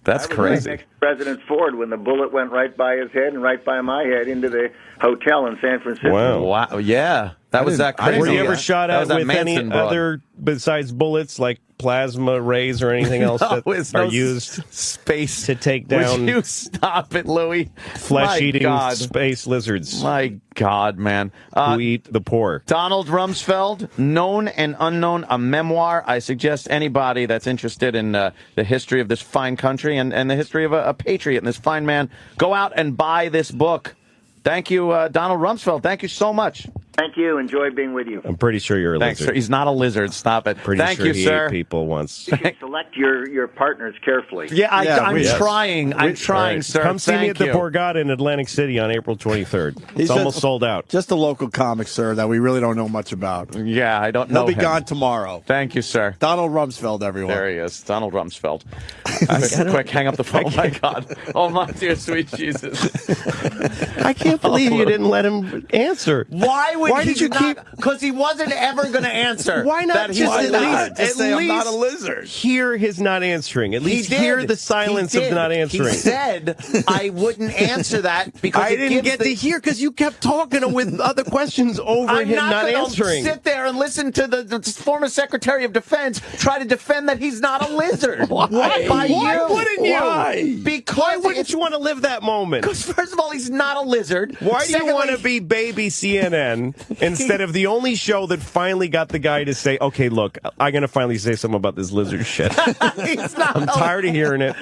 That's crazy. Right next to President Ford when the bullet went right by his head and right by my head into the hotel in San Francisco. Wow. Yeah. That was that crazy. Were you ever shot at with any other, besides bullets, like plasma rays or anything else that are used space to take down? Would you stop it, Louie? Flesh-eating space lizards. My God, man. Who eat the poor. Donald Rumsfeld, Known and Unknown, a memoir. I suggest anybody that's interested in the history of this fine country and the history of a patriot and this fine man, go out and buy this book. Thank you, Donald Rumsfeld. Thank you so much. Thank you. Enjoy being with you. I'm pretty sure you're a lizard. Sir. He's not a lizard. Stop it. Thank you, sir. He ate people once. You should select your partners carefully. Yeah, I'm trying. I'm trying, sir. Come see me at the Borgata in Atlantic City on April 23rd. It's almost sold out. Just a local comic, sir, that we really don't know much about. Yeah, I don't know. He'll be gone tomorrow. Thank you, sir. Donald Rumsfeld, everyone. There he is. Donald Rumsfeld. Quick, hang up the phone. Oh, my God. Oh, my dear sweet Jesus. I can't believe you didn't let him answer. Why did you keep... Because he wasn't ever going to answer. Why not just say I'm not a lizard? Hear his not answering. At least hear the silence of not answering. He said I wouldn't answer that because I didn't get to hear because you kept talking with other questions over him not answering. Sit there and listen to the former Secretary of Defense try to defend that he's not a lizard. Why? Why wouldn't you? Why? Because why wouldn't you want to live that moment? Because first of all, he's not a lizard. Why do you want to be baby CNN? instead of the only show that finally got the guy to say, okay, look, I'm going to finally say something about this lizard shit. I'm tired of hearing it.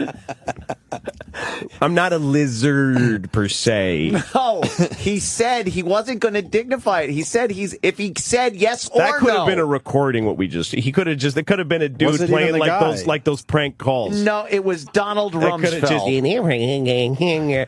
I'm not a lizard per se. No, he said he wasn't going to dignify it. He said if he said yes or no. That could have been a recording. What we just it could have been a dude playing like those prank calls. No, it was Donald Rumsfeld.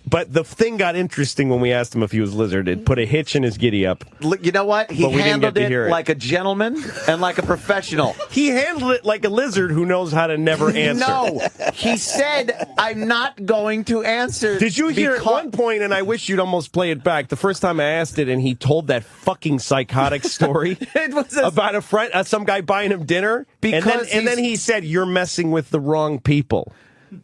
But the thing got interesting when we asked him if he was lizard. It put a hitch in his giddy up. You know what? He handled it like a gentleman and like a professional. He handled it like a lizard who knows how to never answer. No, he said, I'm not going to answer. Did you hear at one point, and I wish you'd almost play it back, the first time I asked it, and he told that fucking psychotic story about some guy buying him dinner, and then he said, you're messing with the wrong people.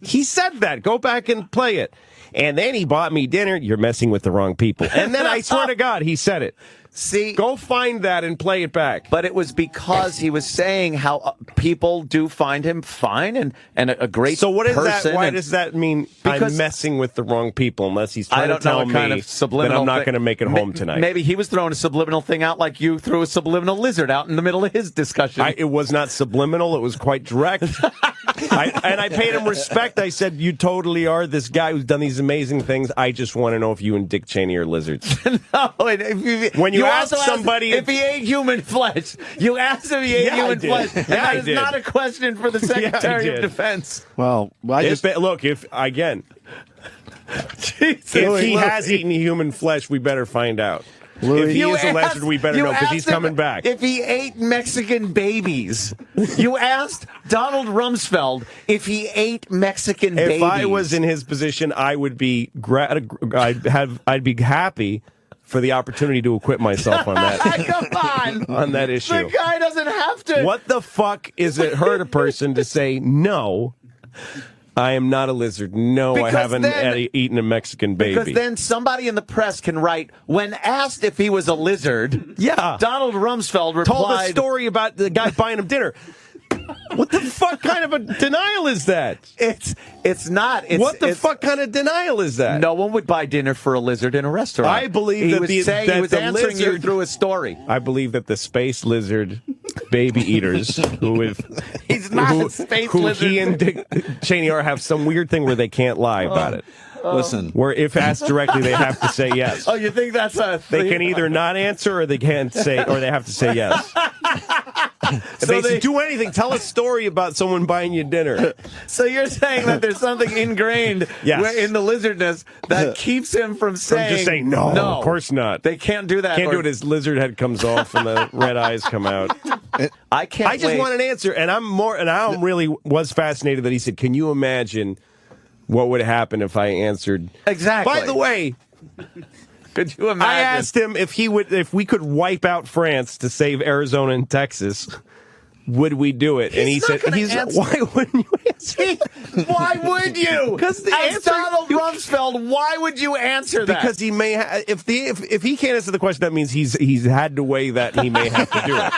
He said that. Go back and play it. And then he bought me dinner. You're messing with the wrong people. And then I swear to God, he said it. See, go find that and play it back. But it was because he was saying how people do find him fine and a great person. So what is that? Why does that mean I'm messing with the wrong people? Unless he's trying to tell me that I'm not going to make it home tonight. Maybe he was throwing a subliminal thing out like you threw a subliminal lizard out in the middle of his discussion. It was not subliminal. It was quite direct. I paid him respect. I said, you totally are this guy who's done these amazing things. I just want to know if you and Dick Cheney are lizards. No, when you ask somebody if he ate human flesh, you asked if he ate human flesh. And that is not a question for the Secretary of Defense. Well, look, if he has eaten human flesh, we better find out. If he is a lizard, we better know because he's coming back. If he ate Mexican babies, you asked Donald Rumsfeld if he ate Mexican babies. If I was in his position, I would be I'd be happy for the opportunity to acquit myself on that. Come on that issue. The guy doesn't have to. What the fuck is it hurt a person to say no? I am not a lizard. No, I haven't eaten a Mexican baby. Because then somebody in the press can write, when asked if he was a lizard, Donald Rumsfeld replied... Told a story about the guy buying him dinner. What the fuck kind of a denial is that? It's not. What the fuck kind of denial is that? No one would buy dinner for a lizard in a restaurant. I believe he was answering you through a story. I believe that the space lizard baby eaters he's not a space lizard. He and Dick Cheney have some weird thing where they can't lie about it. Listen, where if asked directly, they have to say yes. Oh, you think that's a thing? They can either not answer or they can't say, or they have to say yes. If they do anything, tell a story about someone buying you dinner. So you're saying that there's something ingrained in the lizardness that keeps him from just saying no, of course not. They can't do that. Can't do it. His lizard head comes off and the red eyes come out. I just want an answer, and I really was fascinated that he said, "Can you imagine what would happen if I answered?" Exactly. By the way, could you imagine? I asked him if we could wipe out France to save Arizona and Texas. Would we do it? And he said, why wouldn't you answer? Why would you? Because as Donald Rumsfeld, why would you answer that? Because he may if he can't answer the question, that means he's had to weigh that he may have to do it.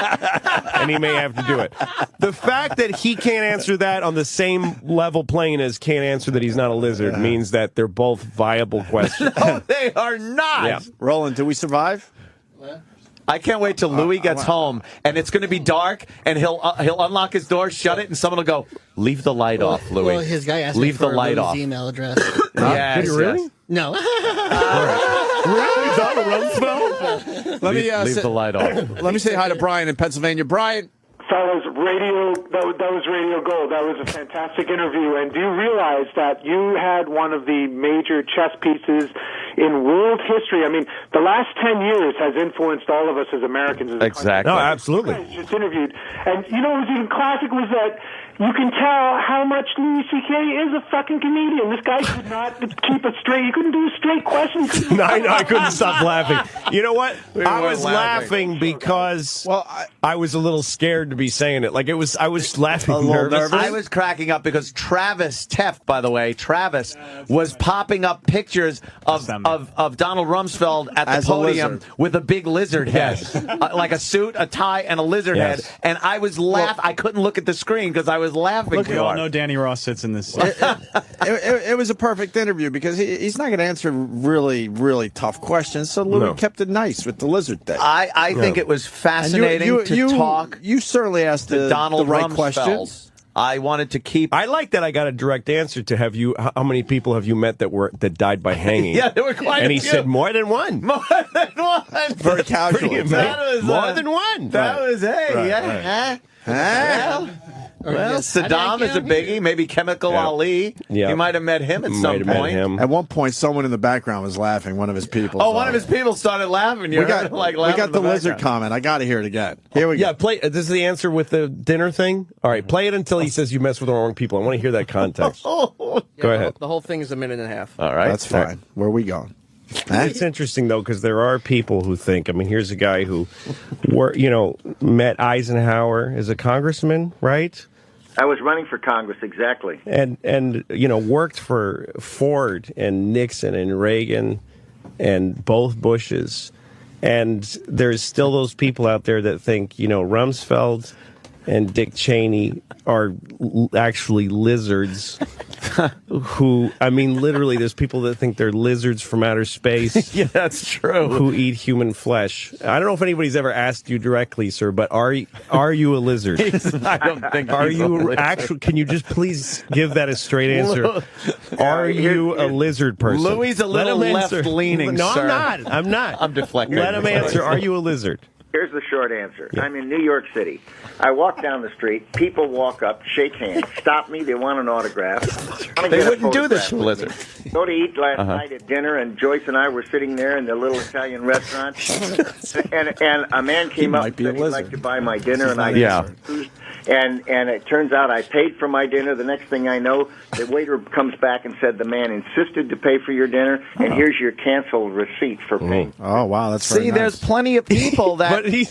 And he may have to do it. The fact that he can't answer that on the same level plane as can't answer that he's not a lizard means that they're both viable questions. No, they are not. Yeah. Roland, did we survive? I can't wait till Louis gets home, and it's going to be dark, and he'll unlock his door, shut it, and someone will go, "Leave the light off, Louis." Well, his guy asked Leave me for the light Louis' off. email address. Did you really? No. Really? Donald Rumsfeld? Leave the light off. Let me say hi to Brian in Pennsylvania. Brian. Fellas, that was Radio Gold. That was a fantastic interview. And do you realize that you had one of the major chess pieces in world history? I mean, the last 10 years has influenced all of us as Americans. Exactly. No, absolutely. Just interviewed. And you know what was even classic was that you can tell how much Louis C.K. is a fucking comedian. This guy could not keep it straight. He couldn't do a straight question. No, I couldn't stop laughing. You know what? I was laughing because I was a little scared to be saying it. Like I was laughing a little nervous. I was cracking up because Travis Teft, by the way, was popping up pictures of Donald Rumsfeld at the podium with a big lizard head, like a suit, a tie, and a lizard head. And I was laughing. I couldn't look at the screen because I was was laughing Look, too we all hard. know Danny Ross sits in this seat. It was a perfect interview because he's not going to answer really, really tough questions. So Louis kept it nice with the lizard thing. I think it was fascinating to talk. You certainly asked to Donald the right Rumsfeld. questions. I wanted to keep. I like that I got a direct answer to how many people have you met that died by hanging? Yeah, there were quite and a he few. said more than one. More than one. Very casual. More than one. That was Right, yeah. right. Well, Saddam is a biggie. Maybe Chemical Ali. Yeah. You might have met him at some point. At one point, someone in the background was laughing. One of his people. Oh, one of his people started laughing. We got the lizard comment. I got to hear it again. Here we go. Yeah, play. This is the answer with the dinner thing. All right, play it until he says you mess with the wrong people. I want to hear that context. Go ahead. The whole thing is a minute and a half. All right, that's fine. Where are we going? It's interesting though because there are people who think. I mean, here's a guy who, met Eisenhower as a congressman, right? I was running for Congress, exactly. And worked for Ford and Nixon and Reagan and both Bushes. And there's still those people out there that think, Rumsfeld and Dick Cheney are actually lizards who, literally, there's people that think they're lizards from outer space. Yeah, that's true. Who eat human flesh. I don't know if anybody's ever asked you directly, sir, but are you a lizard? I don't think Are he's a you lizard. actually? Can you just please give that a straight answer? Are you a lizard person? Louis a little Let him answer. left-leaning, No, sir. I'm not. I'm deflecting. Let him answer. Are you a lizard? Here's the short answer. I'm in New York City. I walk down the street. People walk up, shake hands, stop me. They want an autograph. They wouldn't do this to Blizzard. Go to eat last night at dinner, and Joyce and I were sitting there in the little Italian restaurant. and a man came up and said he'd like to buy my dinner, and I said, and it turns out I paid for my dinner. The next thing I know, the waiter comes back and said the man insisted to pay for your dinner, and here's your canceled receipt for paying. Oh, wow, that's very nice. There's plenty of people that But you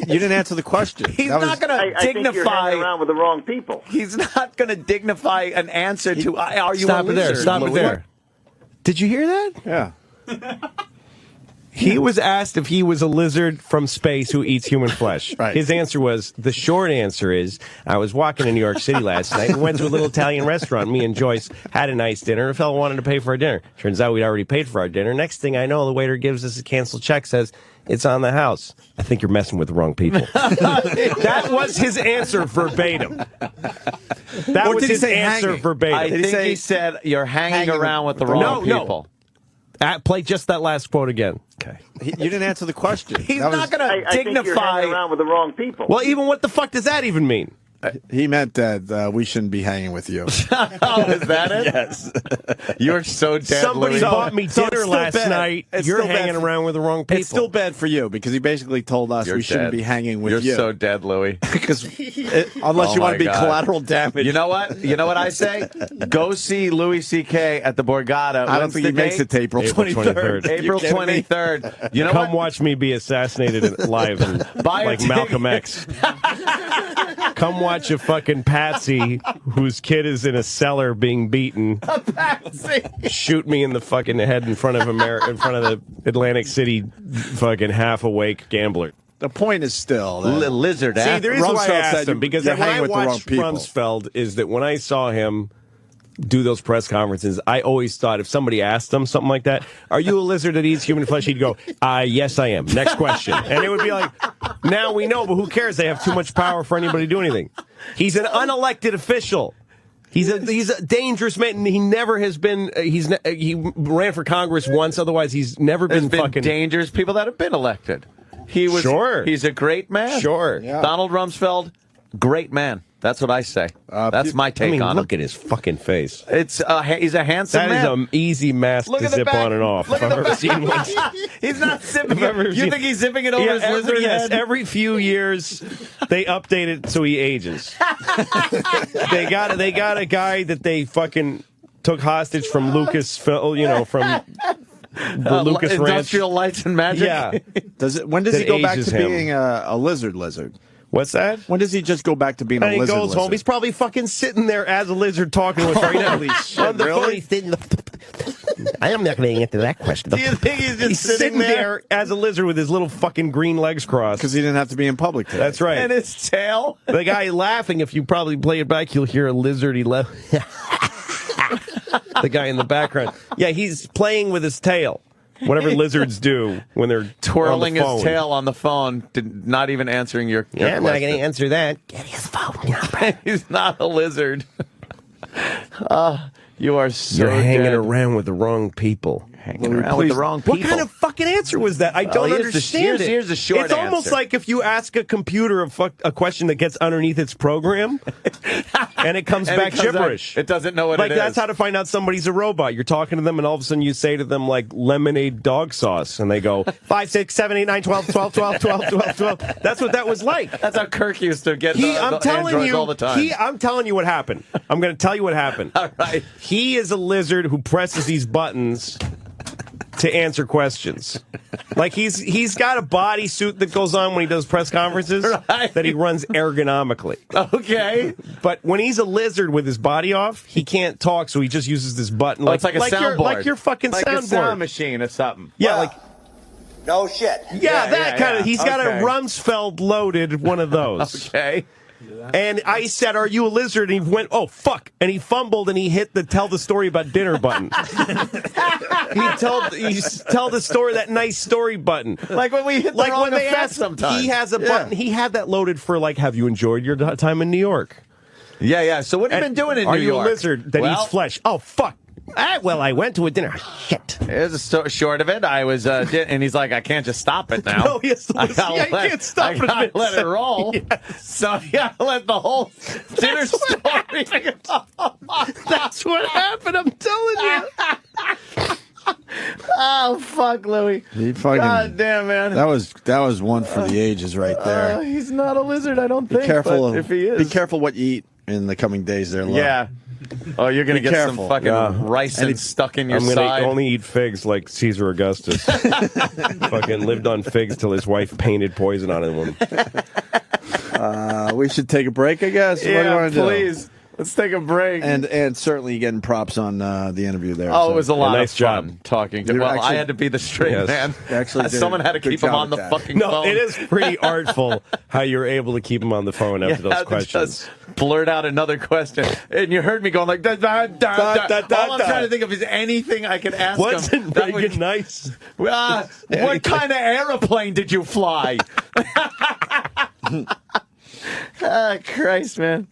didn't answer the question. he's not going to I think you're dignify. hanging around with the wrong people. He's not going to dignify an answer to. Are you Stop a it there. lizard? Stop it Louis? there. Did you hear that? Yeah. He was asked if he was a lizard from space who eats human flesh. Right. His answer was, the short answer is, I was walking in New York City last night and went to a little Italian restaurant. Me and Joyce had a nice dinner. A fellow wanted to pay for our dinner. Turns out we'd already paid for our dinner. Next thing I know, the waiter gives us a canceled check, says, it's on the house. I think you're messing with the wrong people. That was his answer verbatim. That Or was did he his say answer hanging? verbatim. I think he said you're hanging around with the wrong people. Play just that last quote again. Okay. You didn't answer the question. He's not going to I think you're dignify. hanging around with the wrong people. Well, even what the fuck does that even mean? He meant that we shouldn't be hanging with you. Oh, is that it? Yes. You're so dead. Somebody Louis. bought me So it's dinner still last bad. night. It's You're still bad hanging for- around with the wrong people. It's still bad for you because he basically told us You're we shouldn't dead. be hanging with You're you. so dead, Louis. Because unless you want to be collateral damage. You know what? You know what I say? Go see Louis C.K. at the Borgata. I don't When's think the he makes date? it to April 23rd. April You kidding me? 23rd. You know Come what? watch me be assassinated live Buy a like ticket. Malcolm X. Come watch a fucking patsy whose kid is in a cellar being beaten. Shoot me in the fucking head in front of in front of the Atlantic City fucking half-awake gambler. The point is still that lizard. See, the reason why I Rumsfeld asked said him, because you're when I hanging with the wrong watched people. Rumsfeld, is that when I saw him do those press conferences, I always thought if somebody asked him something like that, are you a lizard that eats human flesh? He'd go, yes, I am. Next question. And it would be like, now we know, but who cares? They have too much power for anybody to do anything. He's an unelected official. He's a dangerous man. He never has been. He ran for Congress once. Otherwise, he's never There's been fucking dangerous people that have been elected. He was. Sure. He's a great man. Sure. Yeah. Donald Rumsfeld, great man. That's what I say. That's my take on look him. at his fucking face. It's he's a handsome That man. is an easy mask Look to at the zip back. on and off. Look If at I've the ever seen one. He's not zipping If I've ever it. You seen- think he's zipping it over his lizard head? Every few years, they update it so he ages. they got a guy that they fucking took hostage from Lucasfilm, from the Lucas Ranch. Industrial Lights and Magic. Yeah. When does That he go back ages to him. being a lizard? What's that? When does he just go back to being And a he lizard? goes home. He's probably fucking sitting there as a lizard talking with right now. Holy shit, On the really? phone, he's I am not going to answer that question. Do you think he's just sitting there as a lizard with his little fucking green legs crossed? Because he didn't have to be in public today. That's right. And his tail. The guy laughing, if you probably play it back, you'll hear a lizardy laugh. The guy in the background. Yeah, he's playing with his tail. Whatever lizards do when they're twirling on the phone. his tail on the phone, not even answering your I'm not going to question. answer that. Get his phone. He's not a lizard. You are so You're hanging dead. around with the wrong people. Hanging around with the wrong people. What kind of fucking answer was that? I don't understand it. Here's the short It's almost answer. like if you ask a computer a question that gets underneath its program, and it comes back gibberish. It doesn't know what like it is. that's how to find out somebody's a robot. You're talking to them, and all of a sudden you say to them like lemonade dog sauce, and they go 5, 6, 7, 8, 9, 12, 12, 12, 12, 12, 12. That's what that was like. That's how Kirk used to get I'm telling androids you, all the time. I'm telling you what happened. I'm going to tell you what happened. All right. He is a lizard who presses these buttons to answer questions. Like he's got a bodysuit that goes on when he does press conferences that he runs ergonomically. Okay. But when he's a lizard with his body off, he can't talk, so he just uses this button. It's like a soundboard. Like your fucking like soundboard. a sound machine or something. Yeah, No shit. Yeah, that kind of. He's got a Okay. Rumsfeld loaded one of those. Okay. And I said, "Are you a lizard?" And he went, "Oh fuck!" And he fumbled and he hit the "tell the story about dinner" button. he tell the story, that nice story button. Like when we hit the wrong effect sometimes. He has a button. He had that loaded for like, "Have you enjoyed your time in New York?" Yeah. So what have you been doing in New Are you York? a lizard that eats flesh? Oh fuck! Well, I went to a dinner. Shit. Here's a short of it. I was, and he's like, I can't just stop it now. No, he has to listen. Yeah, he can't stop it. I gotta let it roll. Yes. So yeah, let the whole dinner story. That's what happened. I'm telling you. Oh fuck, Louie. He fucking, God damn, man. That was one for the ages right there. He's not a lizard, I don't Be think. careful. But if he is, Be careful what you eat in the coming days there, Lo. Yeah. Oh, you're gonna Be get careful. some fucking ricin stuck in your I'm gonna side. only eat figs like Caesar Augustus. Fucking lived on figs till his wife painted poison on him. We should take a break, I guess. What do you Yeah, want to do? please. Let's take a break. And certainly getting props on the interview there. Oh, so. it was a lot nice of job. fun talking to. You Well, actually- I had to be the straight Yes. man. You actually did Someone a had to good keep him job on the at that. fucking No, phone. it is pretty artful how you're able to keep him on the phone after those questions. Just blurt out another question, and you heard me going like, da, da, da, da. da, da, All I'm da. trying to think of is anything I could ask What's him. in that Reagan would- nice? What kind of aeroplane did you fly? Ah, Christ, man.